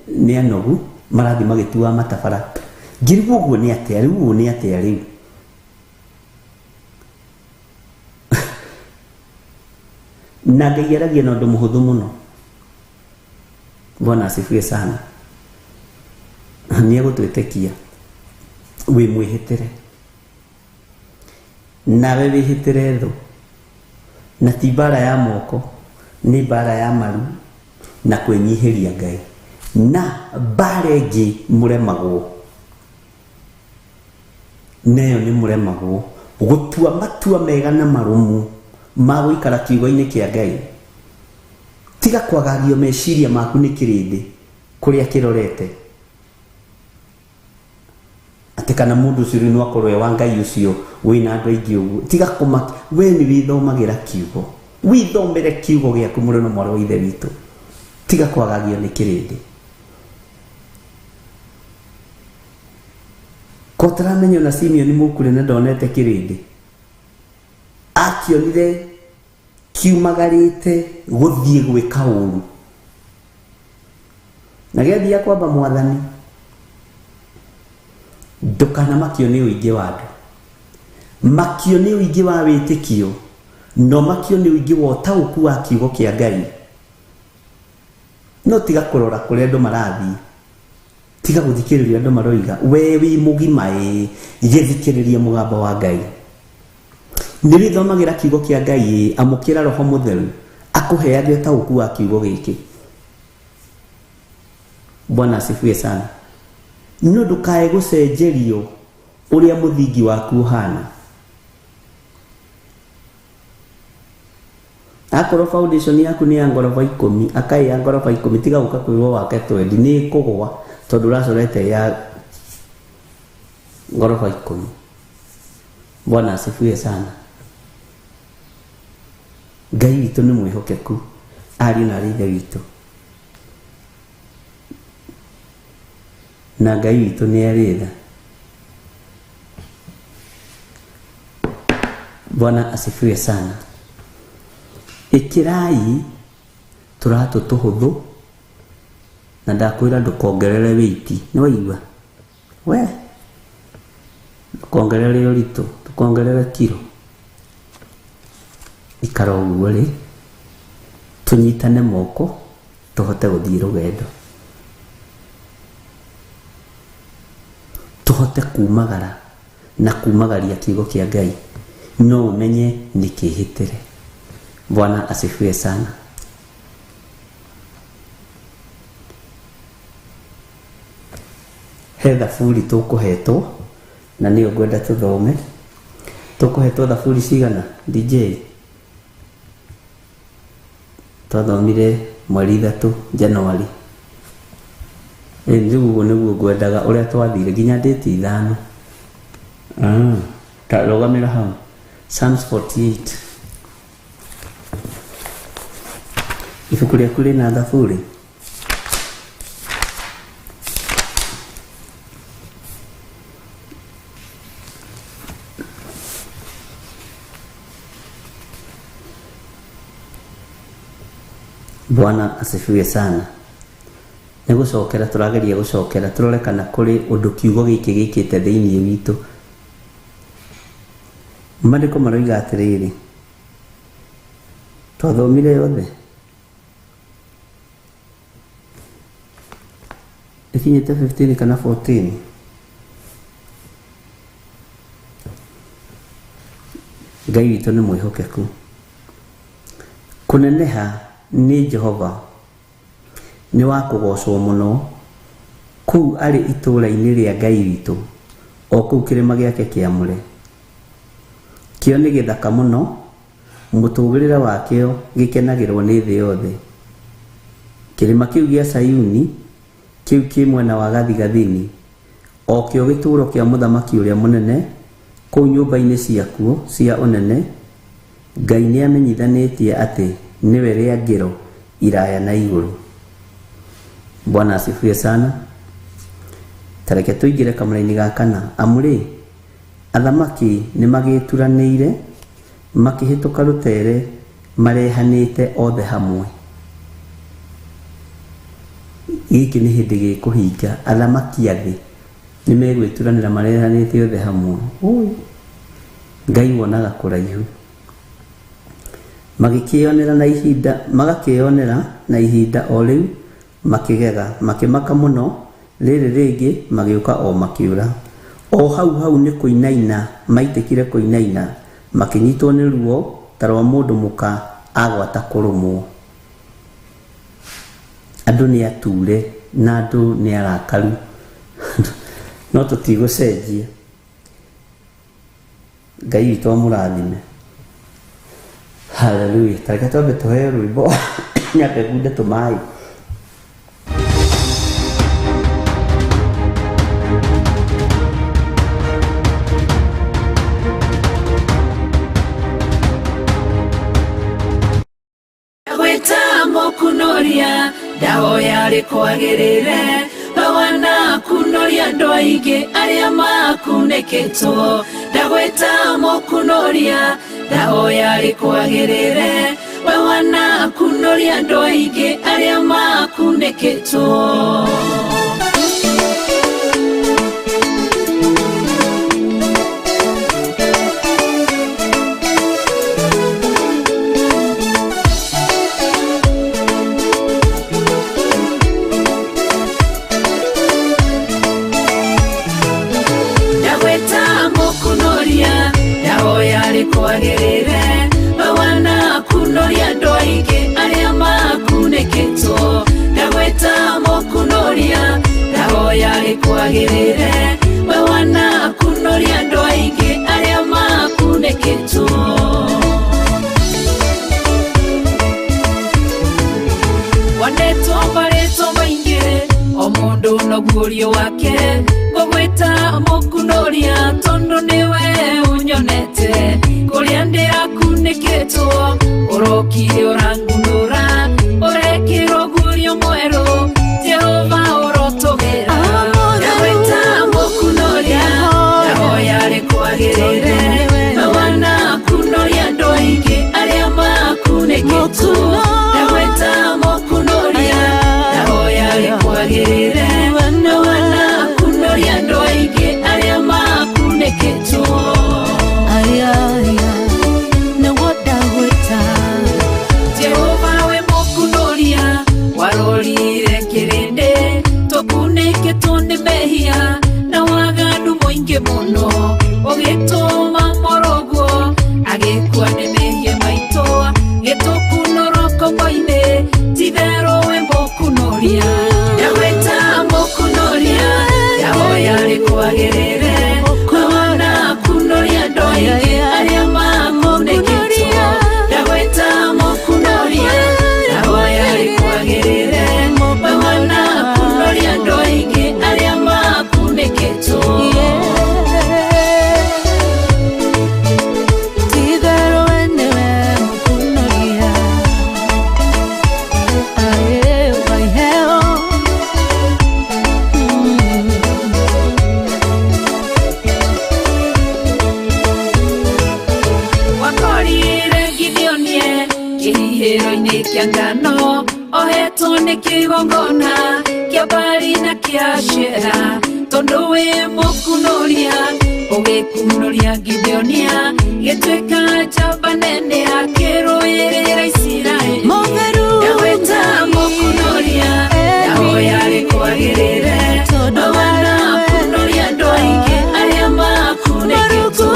ni anogu marathi magitua matabara ngirigu guo ni atia riu ni atia riu na Ngai aragia na undu muhuthu muno. Bwana asifiwe sana. Ni agutwitekia wi mwihitire nawe wihitire thu na ti bara ya moko ni bara ya maru na kwenyihiria Ngai na bare ngi muremagwo neyo ni muremagwo gutua matua mega na marumu ma guikara kiugo-ini kia Ngai tiga kwagario meciria maku ni kirindi kuria kirorete ati kana mundu ciri no akorwe wa Ngai ucio wina andu aingi uguo tiga kuma we ni withomagira kiugo withomere kiugo giaku mureno mwaro wa ithe witu tiga kwagagio ni kirindi kotaramenyo na Simeon mukure na ndonete kirindi akionire kiumagarite guthie gwika uru na gethia kwamba mwathani ndukana makio ni uingi wa andu makio ni uingi wa witikio no makio ni uingi wa utauku wa kiugo kia Ngai no tiga kurora kure andu marathi tiga guthikiriria andu maroiga we wi mugima githikiriria mugambo wa Ngai ni withomagira kiugo kia Ngai amukira roho mutheru akuheage utauku wa kiugo giki. Bwana asifiwe sana. No ndukae gucenjerio uria muthingi waku uhana akoro foundation yaku ni ya ngorofa 10 akai ya ngorofa 10 tiga guka kwirwo wake twendi ni kugwa tondu racorete ya ngorofa 10. Bwana asifiwe sana. Ngai witu ni mwihokeku ari na rithe witu na Ngai witu ni aritha. Bwana asifiwe sana. Ikirai turatu tuhuthu na ndakwira ndukongerere witi ni waigua we ndukongerere urito tukongerere kilo ikara uguo ri tunyitane moko tuhote guthii rugendo tuhote kumagara na kumagaria kiugo kia Ngai no umenye nikihitire. Bwana asifiwe sana. Hetha fuli tukuhetwo na niyo ngwenda tuthome tukuhetwo thaburi cigana DJ twathomire mweri 3 Januari niguo niguo ngwendaga uria twathire nginya date 5 ta rogamira hau Psalms 48 ifuku rĩaku rĩna thaburi Bwana asifiwe sana. nĩ gũcokera tũrageria gũcokera tũrore kana kũrĩ ũndũ kiugo gĩkĩ gĩkĩte thĩinĩ witũ. Maandĩko maroiga atĩrĩrĩ, twathomire yothe ikinyĩte 15 kana 14. Ngai witũ nĩ mwĩhokeku. Kũneneha nĩ Jehova nĩ wa kũgocwo mũno kũu arĩ itũũra-inĩ rĩa Ngai witũ, o kũu kĩrĩma gĩake kĩamũre. Kĩo nĩ gĩthaka mũno, mũtũũgĩrĩre wakĩo gĩkenagĩrwo nĩ thĩ yothe. Kĩrĩma kĩu gĩa Sayuni, kĩu kĩ mwena wa gathigathini, o kĩo gĩtũũro kĩa mũthamaki ũrĩa mũnene, kũu nyũmba-inĩ ciakuo cia ũnene, Ngai nĩ amenyithanĩtie atĩ nĩwe rĩangĩro iraya na igũrũ. Bwana asifiwe sana. Tareke tũingĩre kamũra-inĩ ga kana. Amũrĩ, athamaki nĩ magĩturanĩire makĩhĩtũka rũtere marehanĩte othe hamwe. Gĩkĩ nĩ hĩndĩ gĩkũhinga, athamaki a thĩ nĩ megwĩturanĩra marehanĩte othe hamwe. Ngai wonaga kũraihu. Magakĩonera na ihinda o rĩu makĩgega, makĩmaka mũno, rĩrĩ rĩngĩ magĩũka o makĩũra. O hau nĩ kũinaina maitĩkire kũinaina, makĩnyitwo nĩ ruo ta rwa mũndũ mũka agwata kũrũmwo. Andũ nĩ ature na andũ nĩ arakaru. No tũtigũcenjia. Ngai witũ amũrathime. Hallelujah. Tareke twambe tũheo rwĩmbo nyambe gunde tũmaĩ. Kunoria ndahoya rĩkwagĩrĩre, wana kunoria andũ aingĩ arĩa makunĩkĩtwo. Ndagwĩta mũkunoria ndahoya rĩkwagĩrĩre, wana kunoria andũ aingĩ arĩa makunĩkĩtwo. Kwagĩrĩre, wana kunoria andũ aingĩ arĩa makunĩkĩtwo. Ndagwĩta mũkunoria ndahoya rĩkwagĩrĩre, wana kunoria andũ aingĩ arĩa makunĩkĩtwo. Wanetwo marĩtwo maingĩ, o mũndũ no guorio wake. Ngũgwĩta mũkunoria tondũ nĩwe ũnyonete kũrĩa ndĩrakunĩkĩtwo. Ũrokire ũrangunũra, ũrekĩrwo guorio mwerũ, Jehova ũrotũgĩra. Ndagwĩta mũkunoria ndahoya rĩkwagĩrĩre, wana kunoria andũ aingĩ arĩa makunĩkĩtwo. Ndagwĩta mũkunoria ndahoya rĩkwagĩrĩre, wana kunoria andũ aingĩ arĩa makunĩkĩtwo. Jehova we mũkunoria, warorire kĩrĩndĩ, tũkunĩkĩtwo nĩ mehia na waganu mũingĩ mũno. Ũgĩtũma mũrũguo agĩkua nĩ mehia maitũ, gĩtũkunũra kombo-inĩ, ti-therũ we mũkunoria. Ndagwĩta mũkunoria ndahoya rĩkwagĩrĩre, wana kunoria andũ aingĩ arĩa makunĩkĩtwo. Ndagwĩta mũkunoria ndahoya rĩkwagĩrĩre, wana kunoria andũ aingĩ arĩa makunĩkĩtwo. Kĩhihĩro-inĩ kĩa ngano ohetwo nĩ kĩgongona kĩa kabari na kiashera tondu wi mukunoria ugikunoria Gideonia gitweka jamba nene akirũĩrĩra Isiraeli yaweta mukunoria yaho yari kwagĩrĩre wana kunoria andũ aingĩ arĩa makunĩkĩtwo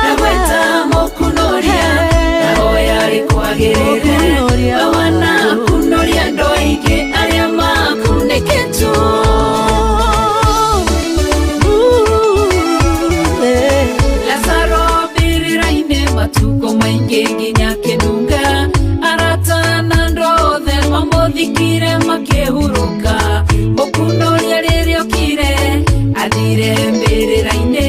yaweta mukunoria yaho yari kwagĩrĩre wana kunoria andũ aingĩ arĩa makunĩkĩtwo. Matuko maingi nginya kinunga aratana ndothe mamuthikire makihuruka mukunoria ririokire athire mbirira-ini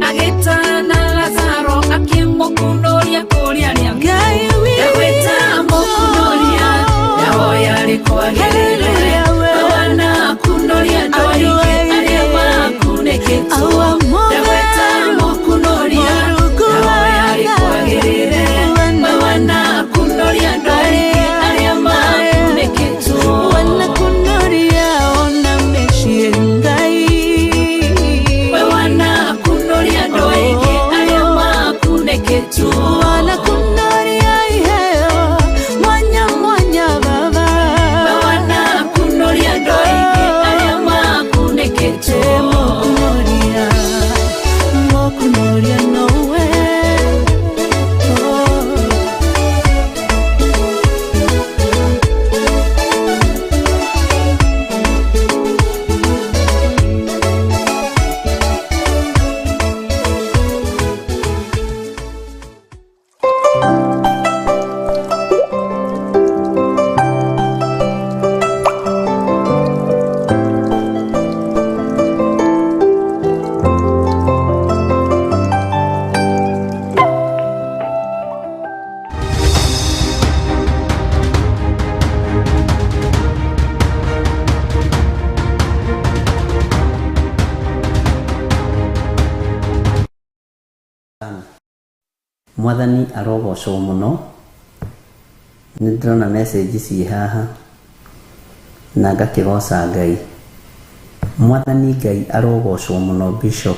agitana Lazaro akimukunoria kuria ria Ngai yaweta mukunoria yaho yari kwagĩrĩre wana kunoria andũ aingĩ arĩa makunĩkĩtwo yaweta mukunoria wana kunoria andũ aingĩ arĩa makunĩkĩtwo wana kunoria ona mĩciĩ Ngai wana kunoria andũ aingĩ arĩa makunĩkĩtwo wana kunoria iheo mwanya mwanya baba wana kunoria andũ aingĩ arĩa makunĩkĩtwo mukunoria nowe Mwathani arogocwo muno. Nindrona message ci haha na ngakigoca Ngai. Mwathani Ngai arogocwo muno Bishop.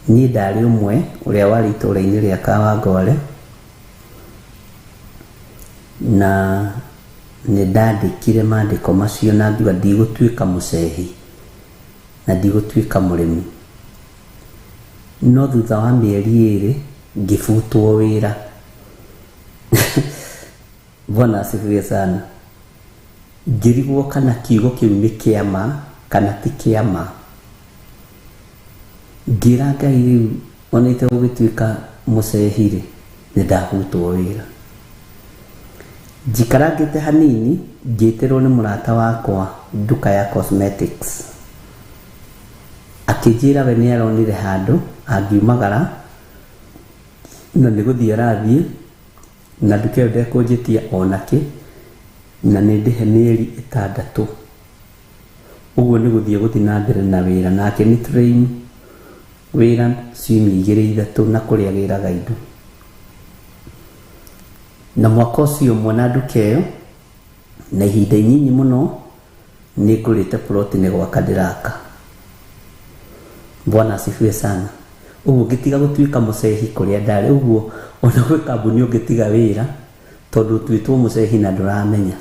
Ni ndari umwe uria wari itũra-inĩ rĩa Kawangware na nindandĩkire maandĩko macio na ngiuga ndigũtuĩka mũcehi na ndigũtuĩka mũrĩmi. No thutha wa mĩeri 2 ngĩbutwo wĩra. Bwana asifiwe sana. Ngĩrigwo kana kiugo kĩu nĩ kĩama kana ti kĩama. Ngĩra Ngai rĩu ona itegũgĩtuĩka mũcehi-rĩ nĩndabutwo wĩra. Njikarangĩte hanini ngĩtĩrwo nĩ mũrata wakwa nduka ya cosmetics. Akĩnjĩra we nĩaronire handũ angiumagara na nĩgũthiĩ arathiĩ na nduka ĩyo ndekũnjĩtia onakĩ na nĩndĩhe mĩeri 6. Ũguo nĩgũthiĩ na mbere na wĩra nake nĩ train wĩra ciumia 2-3 na kũrĩa wĩraga indo. Na mwaka ũcio ũmwe na nduka ĩyo na ihinda inyinyi mũno nĩngũrĩte plot nĩ gwaka ndĩraka. Bwana asifiwe sana. Ũguo ngĩtiga gũtuĩka mũcehi kũrĩa ndarĩ. Ũguo ona gwĩ kambuni ũngĩtiga wĩra tondũ tuĩtwo mũcehi na ndũramenya.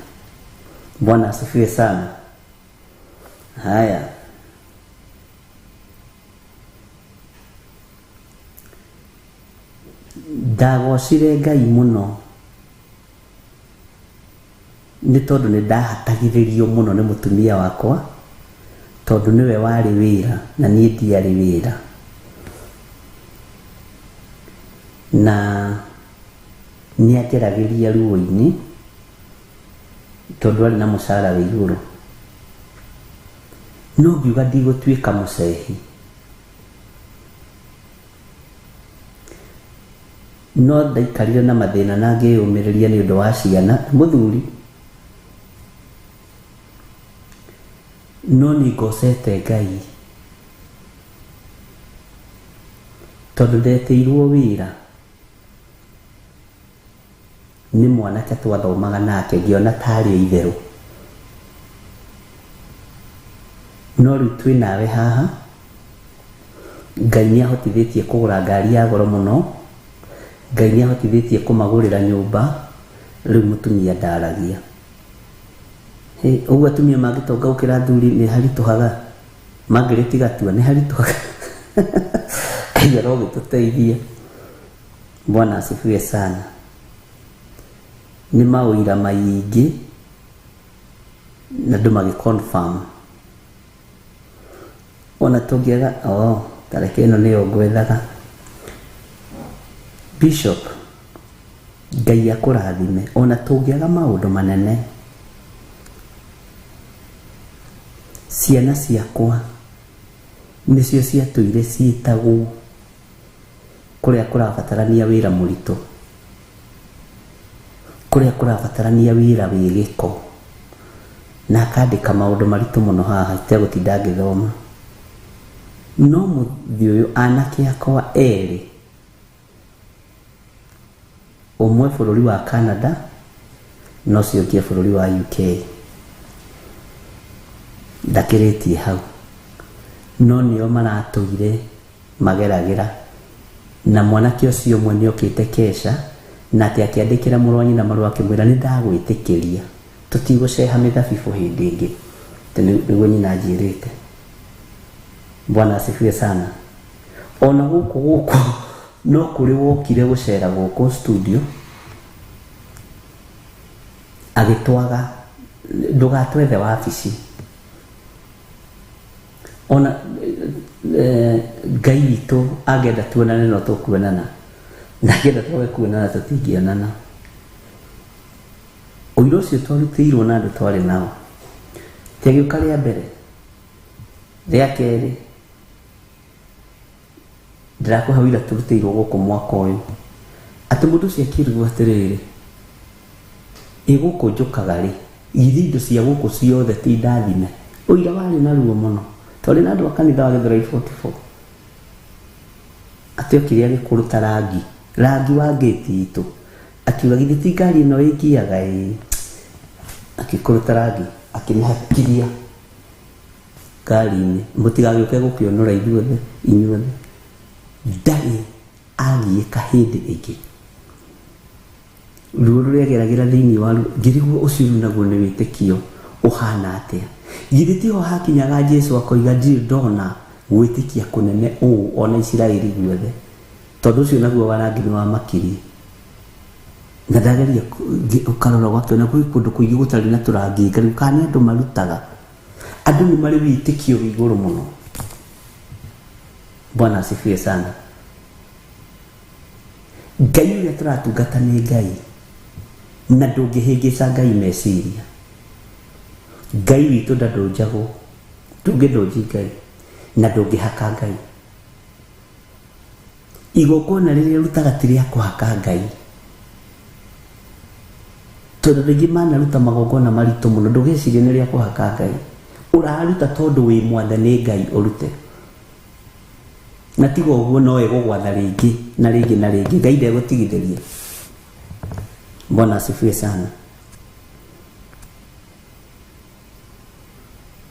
Bwana asifiwe sana. Haya. Ndagocire Ngai mũno nĩ tondũ nĩndahatagĩrĩrio mũno nĩ mũtumia wakwa tondũ nĩwe warĩ wĩra na niĩ ndiarĩ wĩra. Na nĩangeragĩria ruo-inĩ tondũ arĩ na mũcara wĩ igũrũ. No ngiuga ndigũtuĩka mũcehi. No ndaikarire na mathĩna na ngĩyũmĩrĩria nĩ ũndũ wa ciana mũthuri. No nĩngocete Ngai tondũ ndetĩirwo wĩra nĩ mwanake twathomaga nake ngĩona tarĩ itherũ. no rĩu twĩ nawe haha Ngai nĩahotithĩtie kũgũra ngari ya goro mũno Ngai nĩahotithĩtie kũmagũrĩra nyũmba rĩu mũtumia ndaragia ũguo atumia mangĩtonga gũkĩra athuri nĩ haritũhaga mangĩrĩtigatua nĩ haritũhaga Ngai arogĩtũteithia Bwana asifiwe sana nĩ maũira maingĩ na andũ magĩconfirm ona tũngĩaga tareke ĩno nĩyo ngwethaga Bishop Ngai akũrathime ona tũngĩaga maũndũ manene ciana ciakwa nĩcio ciatũire ciĩtagwo kũrĩa kũrabatarania wĩra mũritũ kũrĩa kũrabatarania wĩra wĩ gĩko na akandĩka maũndũ maritũ mũno haha itegũtinda ngĩthoma no mũthĩ ũyũ anake akwa erĩ ũmwe bũrũri wa Canada no ũcio ũngĩ bũrũri wa UK ndakĩrĩtie hau no nĩo maratũire mageragĩra na mwanake ũcio ũmwe nĩokĩte Kesha na atĩ akĩandĩkĩra mũrũ wa nyina marũa akĩmwĩra nĩndagwĩtĩkĩria tũtigũceha mĩthabibũ hĩndĩ ĩngĩ nĩguo nyina anjĩrĩte Bwana asifiwe sana ona gũkũ no kũrĩ wokire gũcera gũkũ studio agĩtwaga ndũgatwethe wabici ona Ngai witũ angĩenda tuonane no tũkuonana na angĩenda twage kuonana tũtingĩonana ũira ũcio twarutĩirwo na andũ twarĩ nao tiagĩũka rĩa mbere rĩa kerĩ ndĩrakũhe ũira tũrutĩirwo gũkũ mwaka ũyũ atĩ mũndũ ũcio akĩrigwo atĩrĩrĩ gũkũ njũkaga rĩ githĩ indo cia gũkũ ciothe ti ndathime ũira warĩ na ruo mũno twarĩ na andũ a kanitha wa Gĩthũrai 44 atĩ okire agĩkũruta rangi wa ngĩti itũ akiuga githĩ ti ngari ĩno ĩngiaga akĩkũruta rangi akĩmĩhakiria ngari-inĩ mũtigagĩũke gũkĩonora inyuothe ndarĩ agiĩka hĩndĩ ĩngĩ ruo rũrĩa ageragĩra thĩinĩ wa ngĩrigwo ũcio naguo nĩ wĩtĩkio ũhana atĩa githĩ tiho hakinyaga Jesũ akoiga ndirĩ ndona gwĩtĩkia kũnene ũũ ona Isiraeli guothe tondũ ũcio naguo warangi nĩ wamakirie na ndageria ũkarora gwakĩona gwĩ kũndũ kũingĩ gũtarĩ na tũrangi ngarĩu kana andũ marutaga andũ nĩ marĩ wĩtĩkio wĩ igũrũ mũno Bwana asifiwe sana Ngai ũrĩa tũratungata nĩ Ngai na ndũngĩhĩngĩca Ngai meciria Ngai witũ ndandũnjagwo ndũngĩthũnji Ngai na ndũngĩhaka Ngai igongona rĩrĩa rutaga ti rĩa kũhaka Ngai tondũ rĩngĩ manaruta magongona maritũ mũno ndũgecirie nĩ rĩa kũhaka Ngai ũraruta tondũ wĩ mwathani Ngai ũrute na tiga ũguo no egũgwatha rĩngĩ na rĩngĩ na rĩngĩ Ngai ndegũtigithĩria Bwana asifiwe sana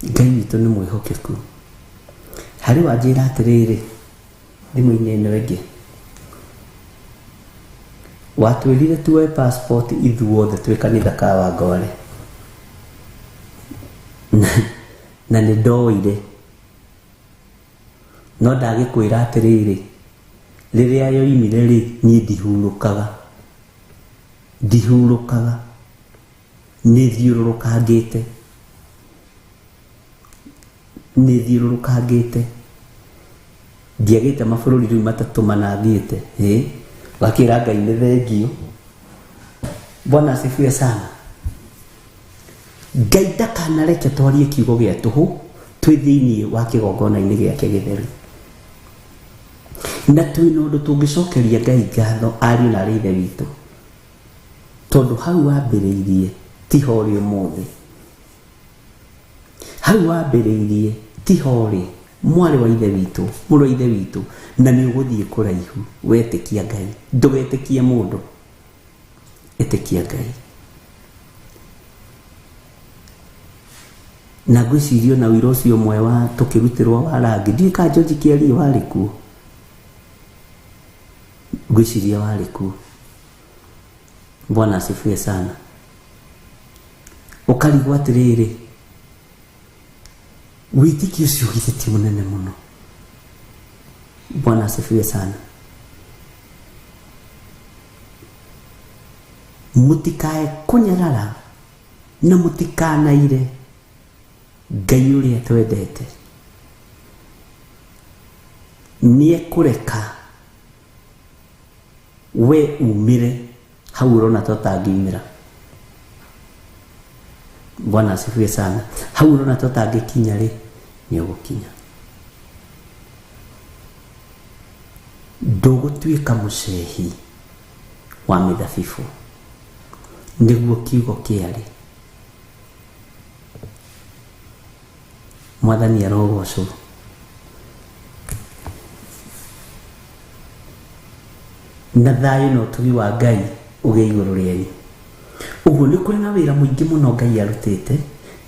Ngai witũ nĩ mwĩhokeku harĩ wanjĩra atĩrĩrĩ thimũ-inĩ ĩno ĩngĩ watwĩrire tuoe passport ithuothe twĩ kanitha ka Wangore na nĩ ndoire no ndagĩkwĩra atĩrĩrĩ rĩrĩa yoimire rĩ niĩ ndihurũkaga nĩthiũrũrũkangĩte ndiagĩte mabũrũri rĩu matatũ manathiĩte wakĩra Ngai nĩ thengio Bwana asifiwe sana Ngai ndakanareke twarie kiugo gĩa tũhũ twĩ thĩinĩ wa kĩgongona-inĩ gĩake gĩtheru na twĩna ũndũ tũngĩcokeria Ngai ngatho ariũ na arĩ ithe witũ tondũ hau wambĩrĩirie tiho ũrĩ ũmũthĩ hau wambĩrĩirie tiho ũrĩ mwarĩ wa ithe witũ mũrũ wa ithe witũ na nĩ ũgũthiĩ kũraihu wetĩkia Ngai ndũgetĩkie mũndũ etĩkia Ngai na gwicirio na wiro ucio mwe wa tukirutirwo wa rangi ndika George Kiari wari ku gwiciria wari ku. Bwana asifiwe sana. Ukarigwa atiriri witiki ucio githeti munene muno. Bwana asifiwe sana. Mutikae kunyarara na mutikanaire Ngai uria twendete nie kureka we umire hau urona totangimira. Bwana asifiwe sana. Hau urona totangikinya ri ni ugukinya. Ndũgũtuĩka mũcehi wa mĩthabibũ nĩguo kiugo kĩarĩ. Mwathani arogocwo. Na thayũ na ũtugi wa Ngai ũgĩe igũrũ rĩanyu. Ũguo nĩ kũrĩ na wĩra mũingĩ mũno Ngai arutĩte,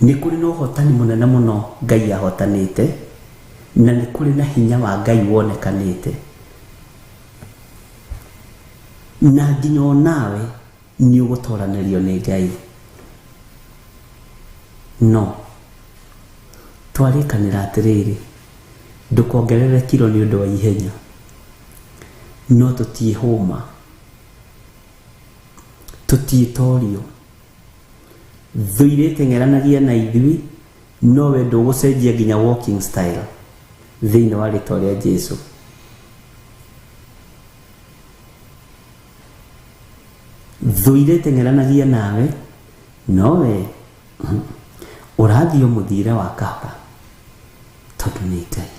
nĩ kũrĩ na ũhotani mũnene mũno Ngai ahotanĩte, na nĩ kũrĩ na hinya wa Ngai wonekanĩte. Na nginya onawe nĩ ũgũtoranĩrio nĩ Ngai. No twarĩkanĩra atĩrĩrĩ, ndũkongerere kiro nĩ ũndũ wa ihenya, no tũtiĩhũma, tũtiĩtorio. Thũire teng'eranagia na ithuĩ, no we ndũgũcenjia nginya walking style thĩinĩ wa rĩĩtwa rĩa Jesũ. Thũire teng'eranagia nawe, no we ũrathio mũthire wa kaba tondũ nĩ Ngai.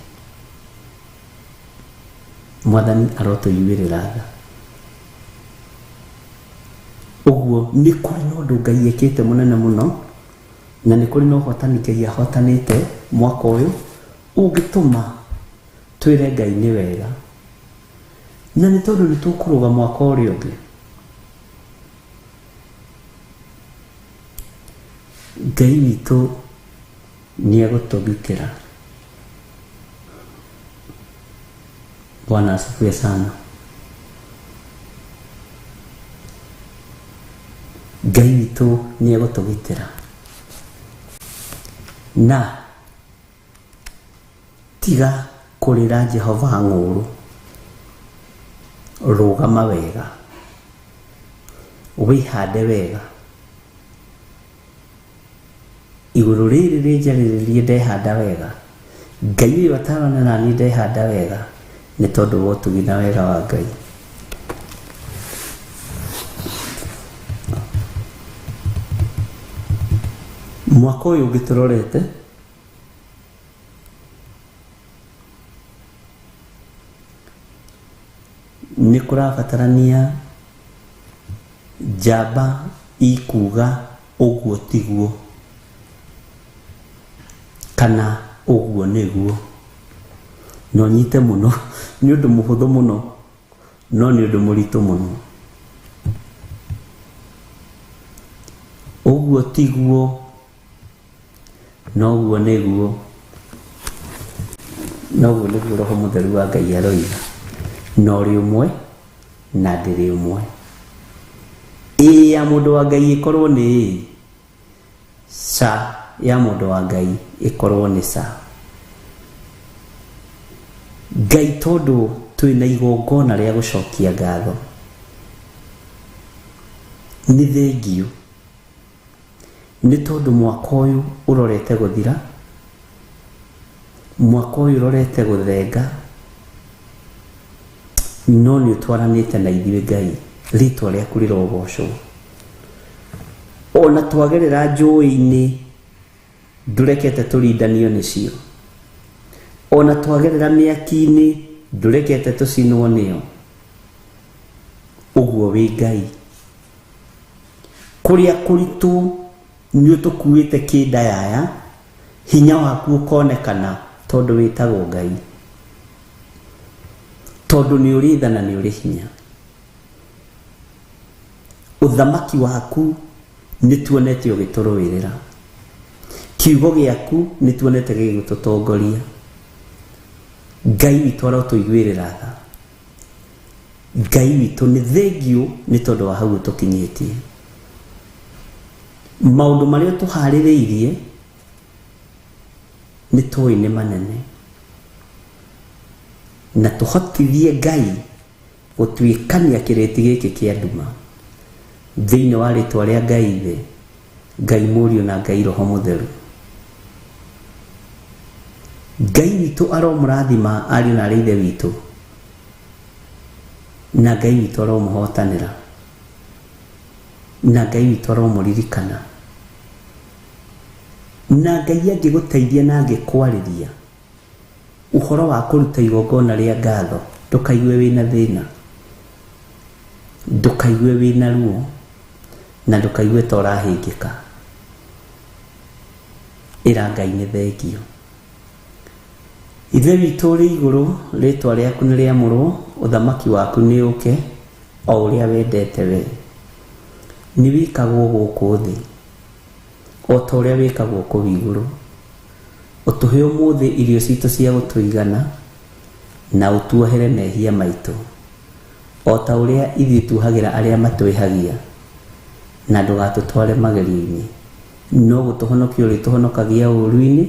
Mwathani arotũiguĩrĩra tha. Ũguo nĩ kũrĩ na ũndũ Ngai ekĩte mũnene mũno, na nĩ kũrĩ na ũhotani Ngai ahotanĩte mwaka ũyũ ũngĩtũma twĩre Ngai nĩ wega. Na nĩ tondũ nĩ tũkũrũga mwaka ũrĩa ũngĩ, Ngai witũ nĩ egũtũgitĩra. Bwana asifiwe sana. Ngai witũ nĩ egũtũgitĩra. Na tiga kũrĩra Jehova ng'ũrũ, rũgama wega, wĩhande wega. Igũrũ rĩrĩ rĩnjarĩrĩrie ndehanda wega, Ngai ũyũ atarana nani ndehanda wega, nĩ tondũ wa ũtugi na wega wa Ngai. Mwaka ũyũ ũngĩ tũrorete, nĩ kũrabatarania njamba ikuga ũguo tiguo, kana ũguo nĩguo. No nyite mũno nĩ ũndũ mũhũthũ mũno, no nĩ ũndũ mũritũ mũno. Ũguo tiguo, no ũguo nĩguo. Noguo nĩguo Roho Mũtheru wa Ngai aroiga. No ũrĩ ũmwe na ndĩrĩ ũmwe. Ĩĩ ya mũndũ wa Ngai ĩkorwo nĩ ca ya mũndũ wa Ngai ĩkorwo nĩ ca. Ngai tondũ twĩna igongona rĩa gũcokia ngatho, nĩ thengiũ. Nĩ tondũ mwaka ũyũ ũrorete gũthira, mwaka ũyũ ũrorete gũthenga, no nĩ ũtwaranĩte na ithuĩ Ngai, rĩĩtwa rĩaku rĩrogocwo. Ona twagerera njũĩ-inĩ ndũrekete tũrindanio nĩcio, ona twagerera mĩaki-inĩ ndũrekete tũcinwo nĩyo. Ũguo wĩ Ngai. Kũrĩa kũritũ nĩ ũtũkuĩte kĩndayaya, hinya waku ũkonekana tondũ wĩtagwo Ngai, tondũ nĩ ũrĩ tha na nĩ ũrĩ hinya. Ũthamaki waku nĩ tuonete ũgĩtũrũĩrĩra. kiugo gĩaku nĩ tuonete gĩgũtũtongoria. Ngai witũ arotũiguĩrĩra tha. Ngai witũ nĩ thengiũ nĩ tondũ wa hau tũkinyĩtie. Maũndũ marĩa tũharĩrĩirie nĩ tũĩ nĩ manene, na tũhotithie Ngai gũtuĩkania kĩrĩti gĩkĩ kĩa nduma thĩinĩ wa rĩtwa rĩa Ngai Ithe, Ngai Mũriũ na Ngai Roho Mũtheru. Ngai witũ aromũrathima ariũ na aarĩ a Ithe witũ, na Ngai witũ aromũhotanĩra, na Ngai witũ aromũririkana, na Ngai angĩgũteithia na angĩkwarĩria ũhoro wa kũruta igongona rĩa ngatho, ndũkaigue wĩna thĩna, ndũkaigue wĩna ruo, na ndũkaigue ta ũrahĩngĩka. Ĩra Ngai nĩ thengio. Ithe witũ ũrĩ igũrũ, rĩtwa rĩaku nĩ rĩamũrwo, ũthamaki waku nĩ ũke o ũrĩa wendete we. Nĩ wĩkagwo gũkũ thĩ o ta ũrĩa wĩkagwo kũu igũrũ. Ũtũhe ũmũthĩ irio citũ cia gũtũigana, na ũtuohere mehia maitũ o ta ũrĩa ithuĩ tuohagĩra arĩa matwĩhagia, na ndũgatũtware magerio-inĩ, no gũtũhonokia ũrĩtũhonokagia ũũru-inĩ,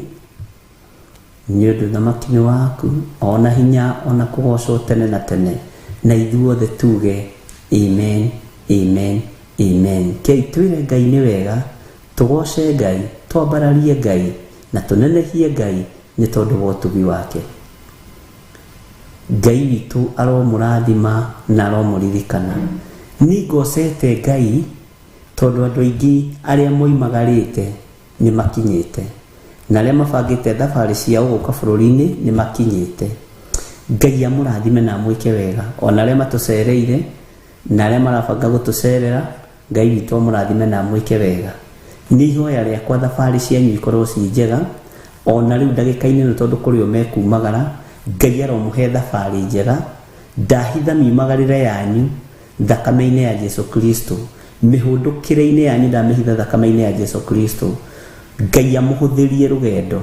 nĩ ũndũ ũthamaki nĩ waku, ona hinya ona kũgocwo tene na tene, na ithuothe tuge amen, amen, amen. Kei twĩre Ngai nĩ wega, tũgoce Ngai, twambararie Ngai, na tũnenehie Ngai nĩ tondũ wa ũtugi wake. Ngai witũ aromũrathima na aromũririkana. Nĩ ngocete Ngai tondũ andũ aingĩ arĩa moimagarĩte nĩ makinyĩte, na arĩa mabangĩte thabarĩ ciao gũka bũrũri-inĩ nĩ makinyĩte. Ngai amũrathime na amwĩke wega, ona arĩa matũcereire na arĩa marabanga gũtũcerera, Ngai witũ amũrathime na amwĩke wega. Nĩ ihoya rĩakwa thabarĩ cianyu ikorwo ci njega, ona rĩu ndagĩka-inĩ nĩ tondũ kũrĩ o mekumagara, Ngai aromũhe thabarĩ njega. Ndahitha miumagarĩre yanyu thakame-inĩ ya Jesu Kristo, mĩhũndũkĩre-inĩ yanyu ndamĩhitha thakame-inĩ ya Jesu Kristo. Ngai amũhũthĩrie rũgendo,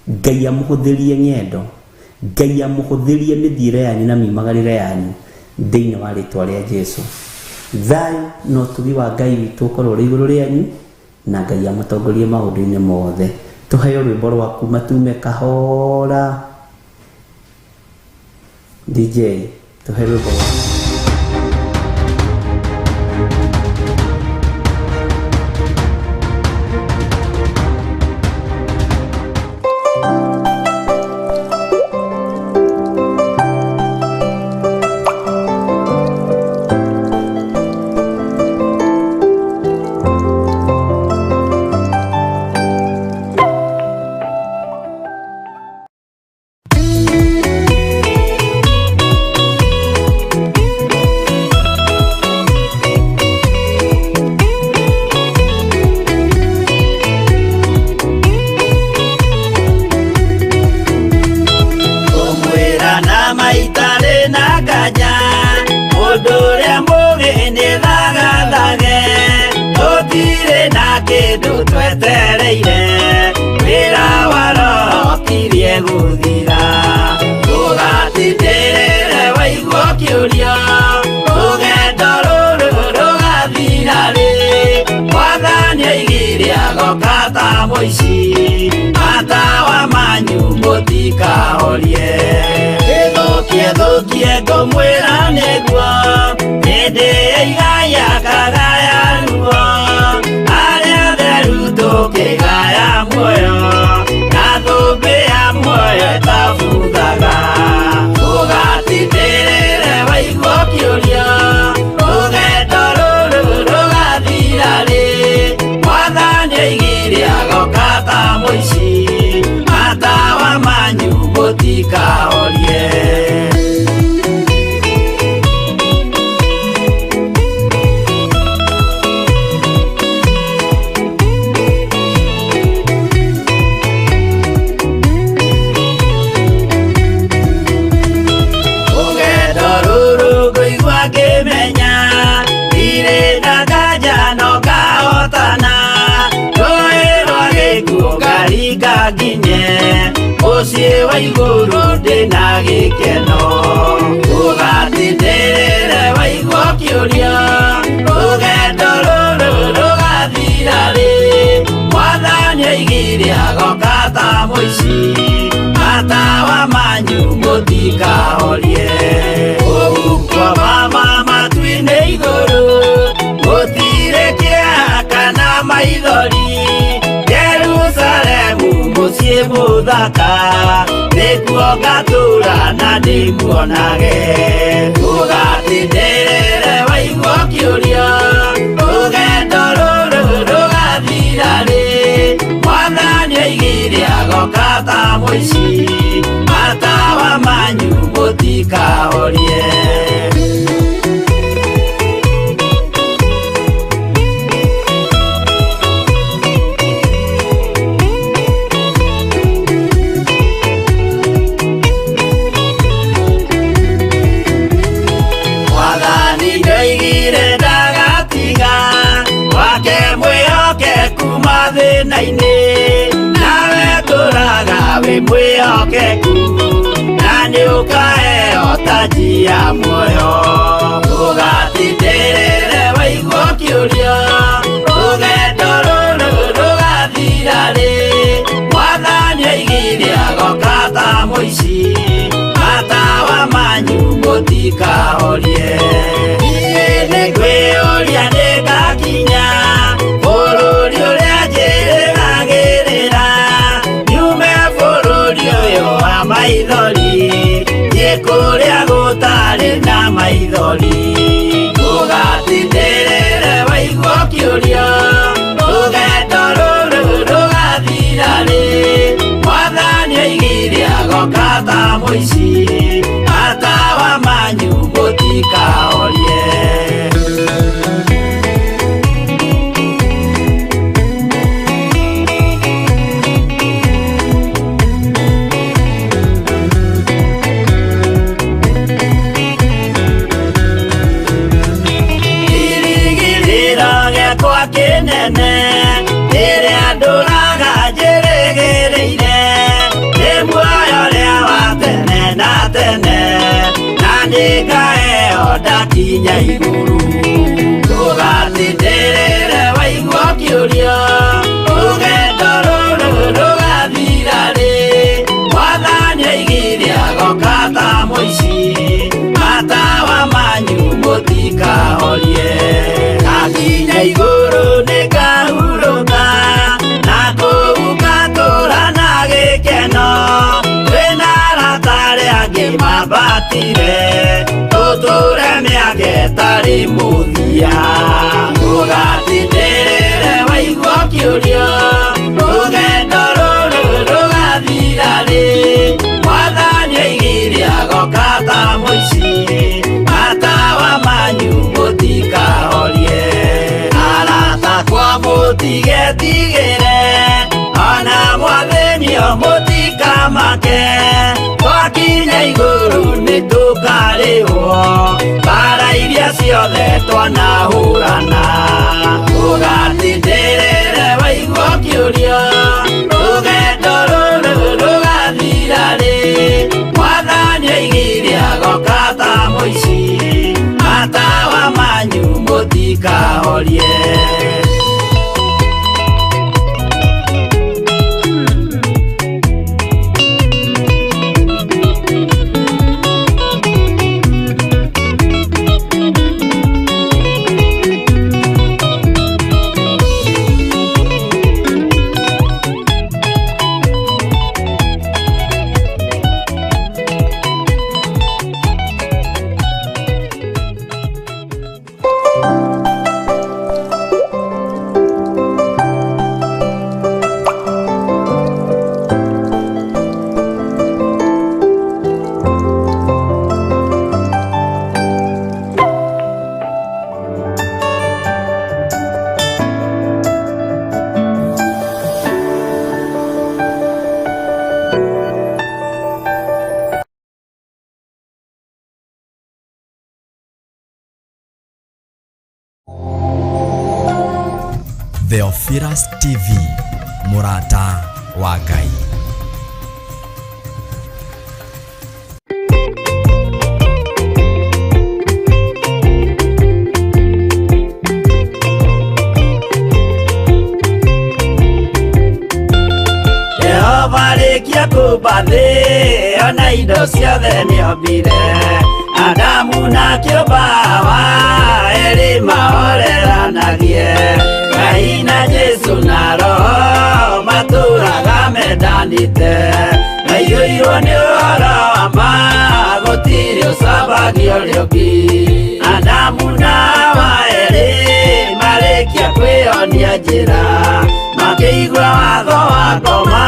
Ngai amũhũthĩrie ng'endo, Ngai amũhũthĩrie mĩthiĩre yanyu na miumagarĩre yanyu thĩinĩ wa rĩtwa rĩa Jesu. Thayũ na ũtugi wa Ngai witũ ũkorwo ũrĩ igũrũ rĩanyu, na Ngai amũtongorie maũndũ-inĩ mothe. Tũheo rwĩmbo rwa kuma tume kahora. DJ, tũhe rwĩmbo rwa matawa manyu mũtikahorie. Gĩthũkie ngũmwĩra nĩguo, hĩndĩ ĩigaya kagaya ruo, arĩa theru tũkĩgaya muoyo, na thũmbĩ ya muoyo ĩtabuthaga. Ũgatindĩrĩre waigua kĩũria, rũgendo rũrũ rũgathira rĩ, Mwathani oigire agoka ta muciĩ wa igũrũ ndĩna gĩkeno ũgatindĩrĩre waigua kĩũria rũgendo rũrũ rũgathira rĩ Mwathani oigire agoka ta mũici matawa manyu mũtikahorie ũgũkwa mama matu-inĩ igũrũ gũtirĩ kĩeha kana maithori Jerusalemu mũciĩ mũthaka nĩkuo ngatũũra na ndĩmuonage ũgatindĩrĩre waigua kĩũria rũgendo rũrũ rũgathira rĩ Mwathani oigire agoka ta mũici matawa manyu mũtikahorie nawe tũraga wĩ mwĩhokeku na nĩũkaheo taji ya muoyo ũgatindĩrĩre waigua kĩũria rũgendo rũrũ rũgathira rĩ Mwathani oigire agoka ta mũici matawa manyu mũtikahorie niĩ nĩngwĩyũria nĩngakinya bũrũri ũrĩa njĩrĩgagĩrĩra nyume bũrũri ũyũ wa maithori thiĩ kũrĩa gũtarĩ na maithori ũgatindĩrĩre waigua kĩũria rũgendo rũrũ rũgathira rĩ Mwathani oigire agoka ta mũici matawa manyu mũtikahorie Kĩnene rĩrĩa ndũraga njĩrĩgĩrĩire nĩ muoyo ũrĩa wa tene na tene na nĩngaheo ndakinya igũrũ ũgatindĩrĩre waigua kĩũria rũgendo rũrũ rũgathira rĩ Mwathani oigire agoka ta mũici matawa manyu mũtikahorie ngakinya igũrũ nĩngahurũka na kũu ngatũũra na gĩkeno twĩna arata arĩa angĩ mambatire tũtũũre mĩaka ĩtarĩ mũthia ũgatindĩrĩre waigua kĩũria rũgendo rũrũ rũgathira rĩ Mwathani oigire agoka ta mũici matawa manyu mũtikahorie mũtigetigĩre ona mwathĩnio mũtikamake twakinya igũrũ nĩtũkarĩhwo mbara iria ciothe twanahũrana ũgatindĩrĩre waigua kĩũria rũgendo rũrũ rũgathira rĩ Mwathani oigire agoka ta mũici matawa manyu mũtikahorie Theophilus TV, Murata wa Ngai. marĩkia kũmba thĩ ona indo ciothe nĩombire Adamu na kĩũmba Hawa erĩ mahoreranagie Ngai na Jesu na Roho matũũraga mendanĩte maiyũirwo nĩ ũhoro wa ma gũtirĩ ũcambagia ũrĩa ũngĩ Adamu na Hawa erĩ marĩkia kwĩyonia njĩra makĩigua watho wa ngoma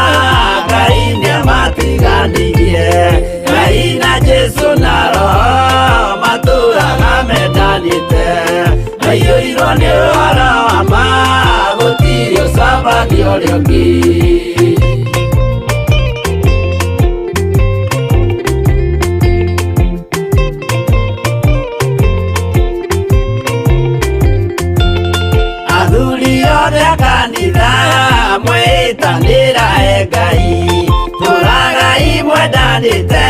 Ngai nĩamatiganĩirie Ngai na Jesu na Roho matũũraga mendanĩte maiyũirwo nĩ ũhoro wa ma gũtirĩ ũcambagia ũrĩa ũngĩ mwĩtanĩra Ngai tũragai mwendanĩte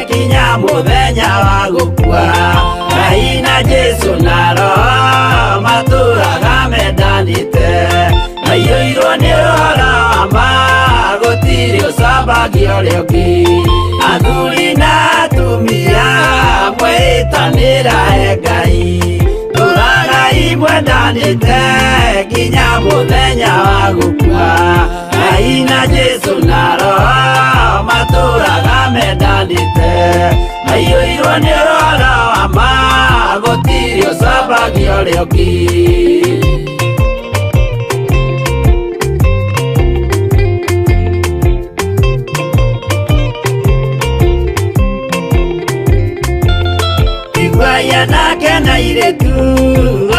kinya mũthenya wa gũkua Ngai na Jesu na Roho matũũraga mendanĩte maiyũirwo nĩ ũhoro wa ma gũtirĩ ũcambagia ũrĩa ũngĩ athuri na atumia mwĩtanĩra Ngai tũragai mwendanĩte kinya mũthenya wa gũkua Ngai na Jesu na Roho matũũraga mendanĩte maiyũirwo nĩ ũhoro wa ma gũtirĩ ũcambagia ũrĩa ũngĩ Igwaya nake na irĩtu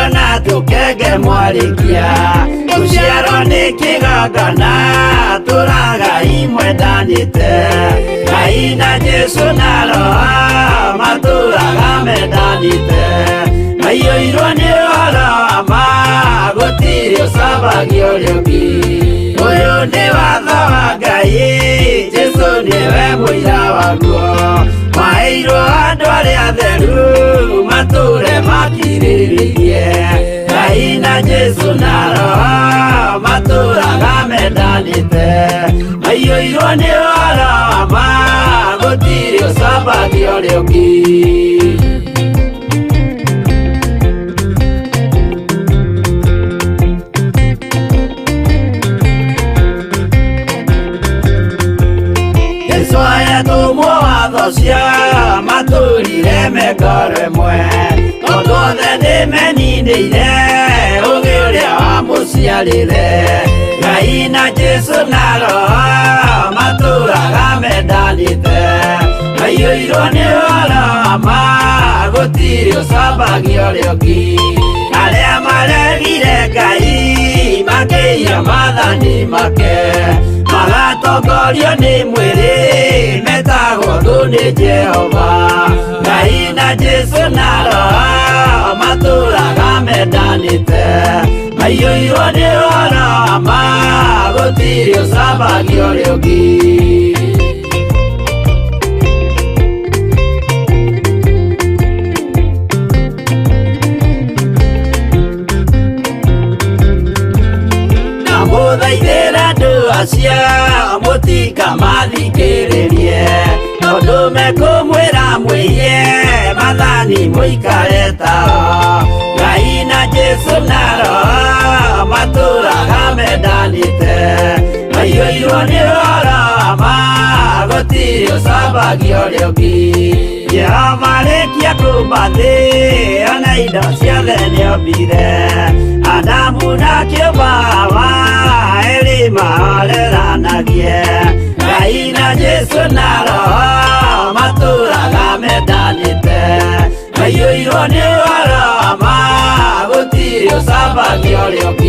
ona tũkenge mwarĩkia tũciarwo nĩ kĩgongona tũragai mwendanĩte Ngai na Jesu na Roho matũũraga mendanĩte maiyũirwo nĩ ũhoro wa ma gũtirĩ ũcambagia ũrĩa ũngĩ ũyũ nĩ watho wa Ngai Jesu nĩwe mũira waguo maheirwo andũ arĩa atheru matũũre makirĩrĩirie Ngai na Jesu na Roho matũũraga mendanĩte maiyũirwo nĩ ũhoro wa ma gũtirĩ ũcambagia ũrĩa ũngĩ cia matũũrire mengoro ĩmwe tondũ othe nĩmeninĩire ũũgĩ ũrĩa wamũciarire Ngai na Jesu na Roho matũũraga mendanĩte maiyũirwo nĩ ũhoro wa ma gũtirĩ ũcambagia ũrĩa ũngĩ arĩa maregire Ngai makĩiya maathani make magatongorio nĩ mwĩrĩ metagwo thũ nĩ Jehova Ngai na Jesu na Roho matũũraga mendanĩte maiyũirwo nĩ ũhoro wa ma gũtirĩ ũcambagia ũrĩa ũngĩ mũthaithĩra andũ acio mũtikamathikĩrĩrie tondũ mekũmwĩra mwĩhie maathani mũikare tao Ngai na Jesu na Roho matũũraga mendanĩte maiyũirwo nĩ ũhoro wa ma gũtirĩ ũcambagia ũrĩa ũngĩ Jehova arĩkia kũmba thĩ ona indo ciothe nĩombire Adamu na kĩũmba Hawa erĩ mahoreranagie Ngai na Jesu na Roho matũũraga mendanĩte maiyũirwo nĩ ũhoro wa ma gũtirĩ ũcambagia ũrĩa ũngĩ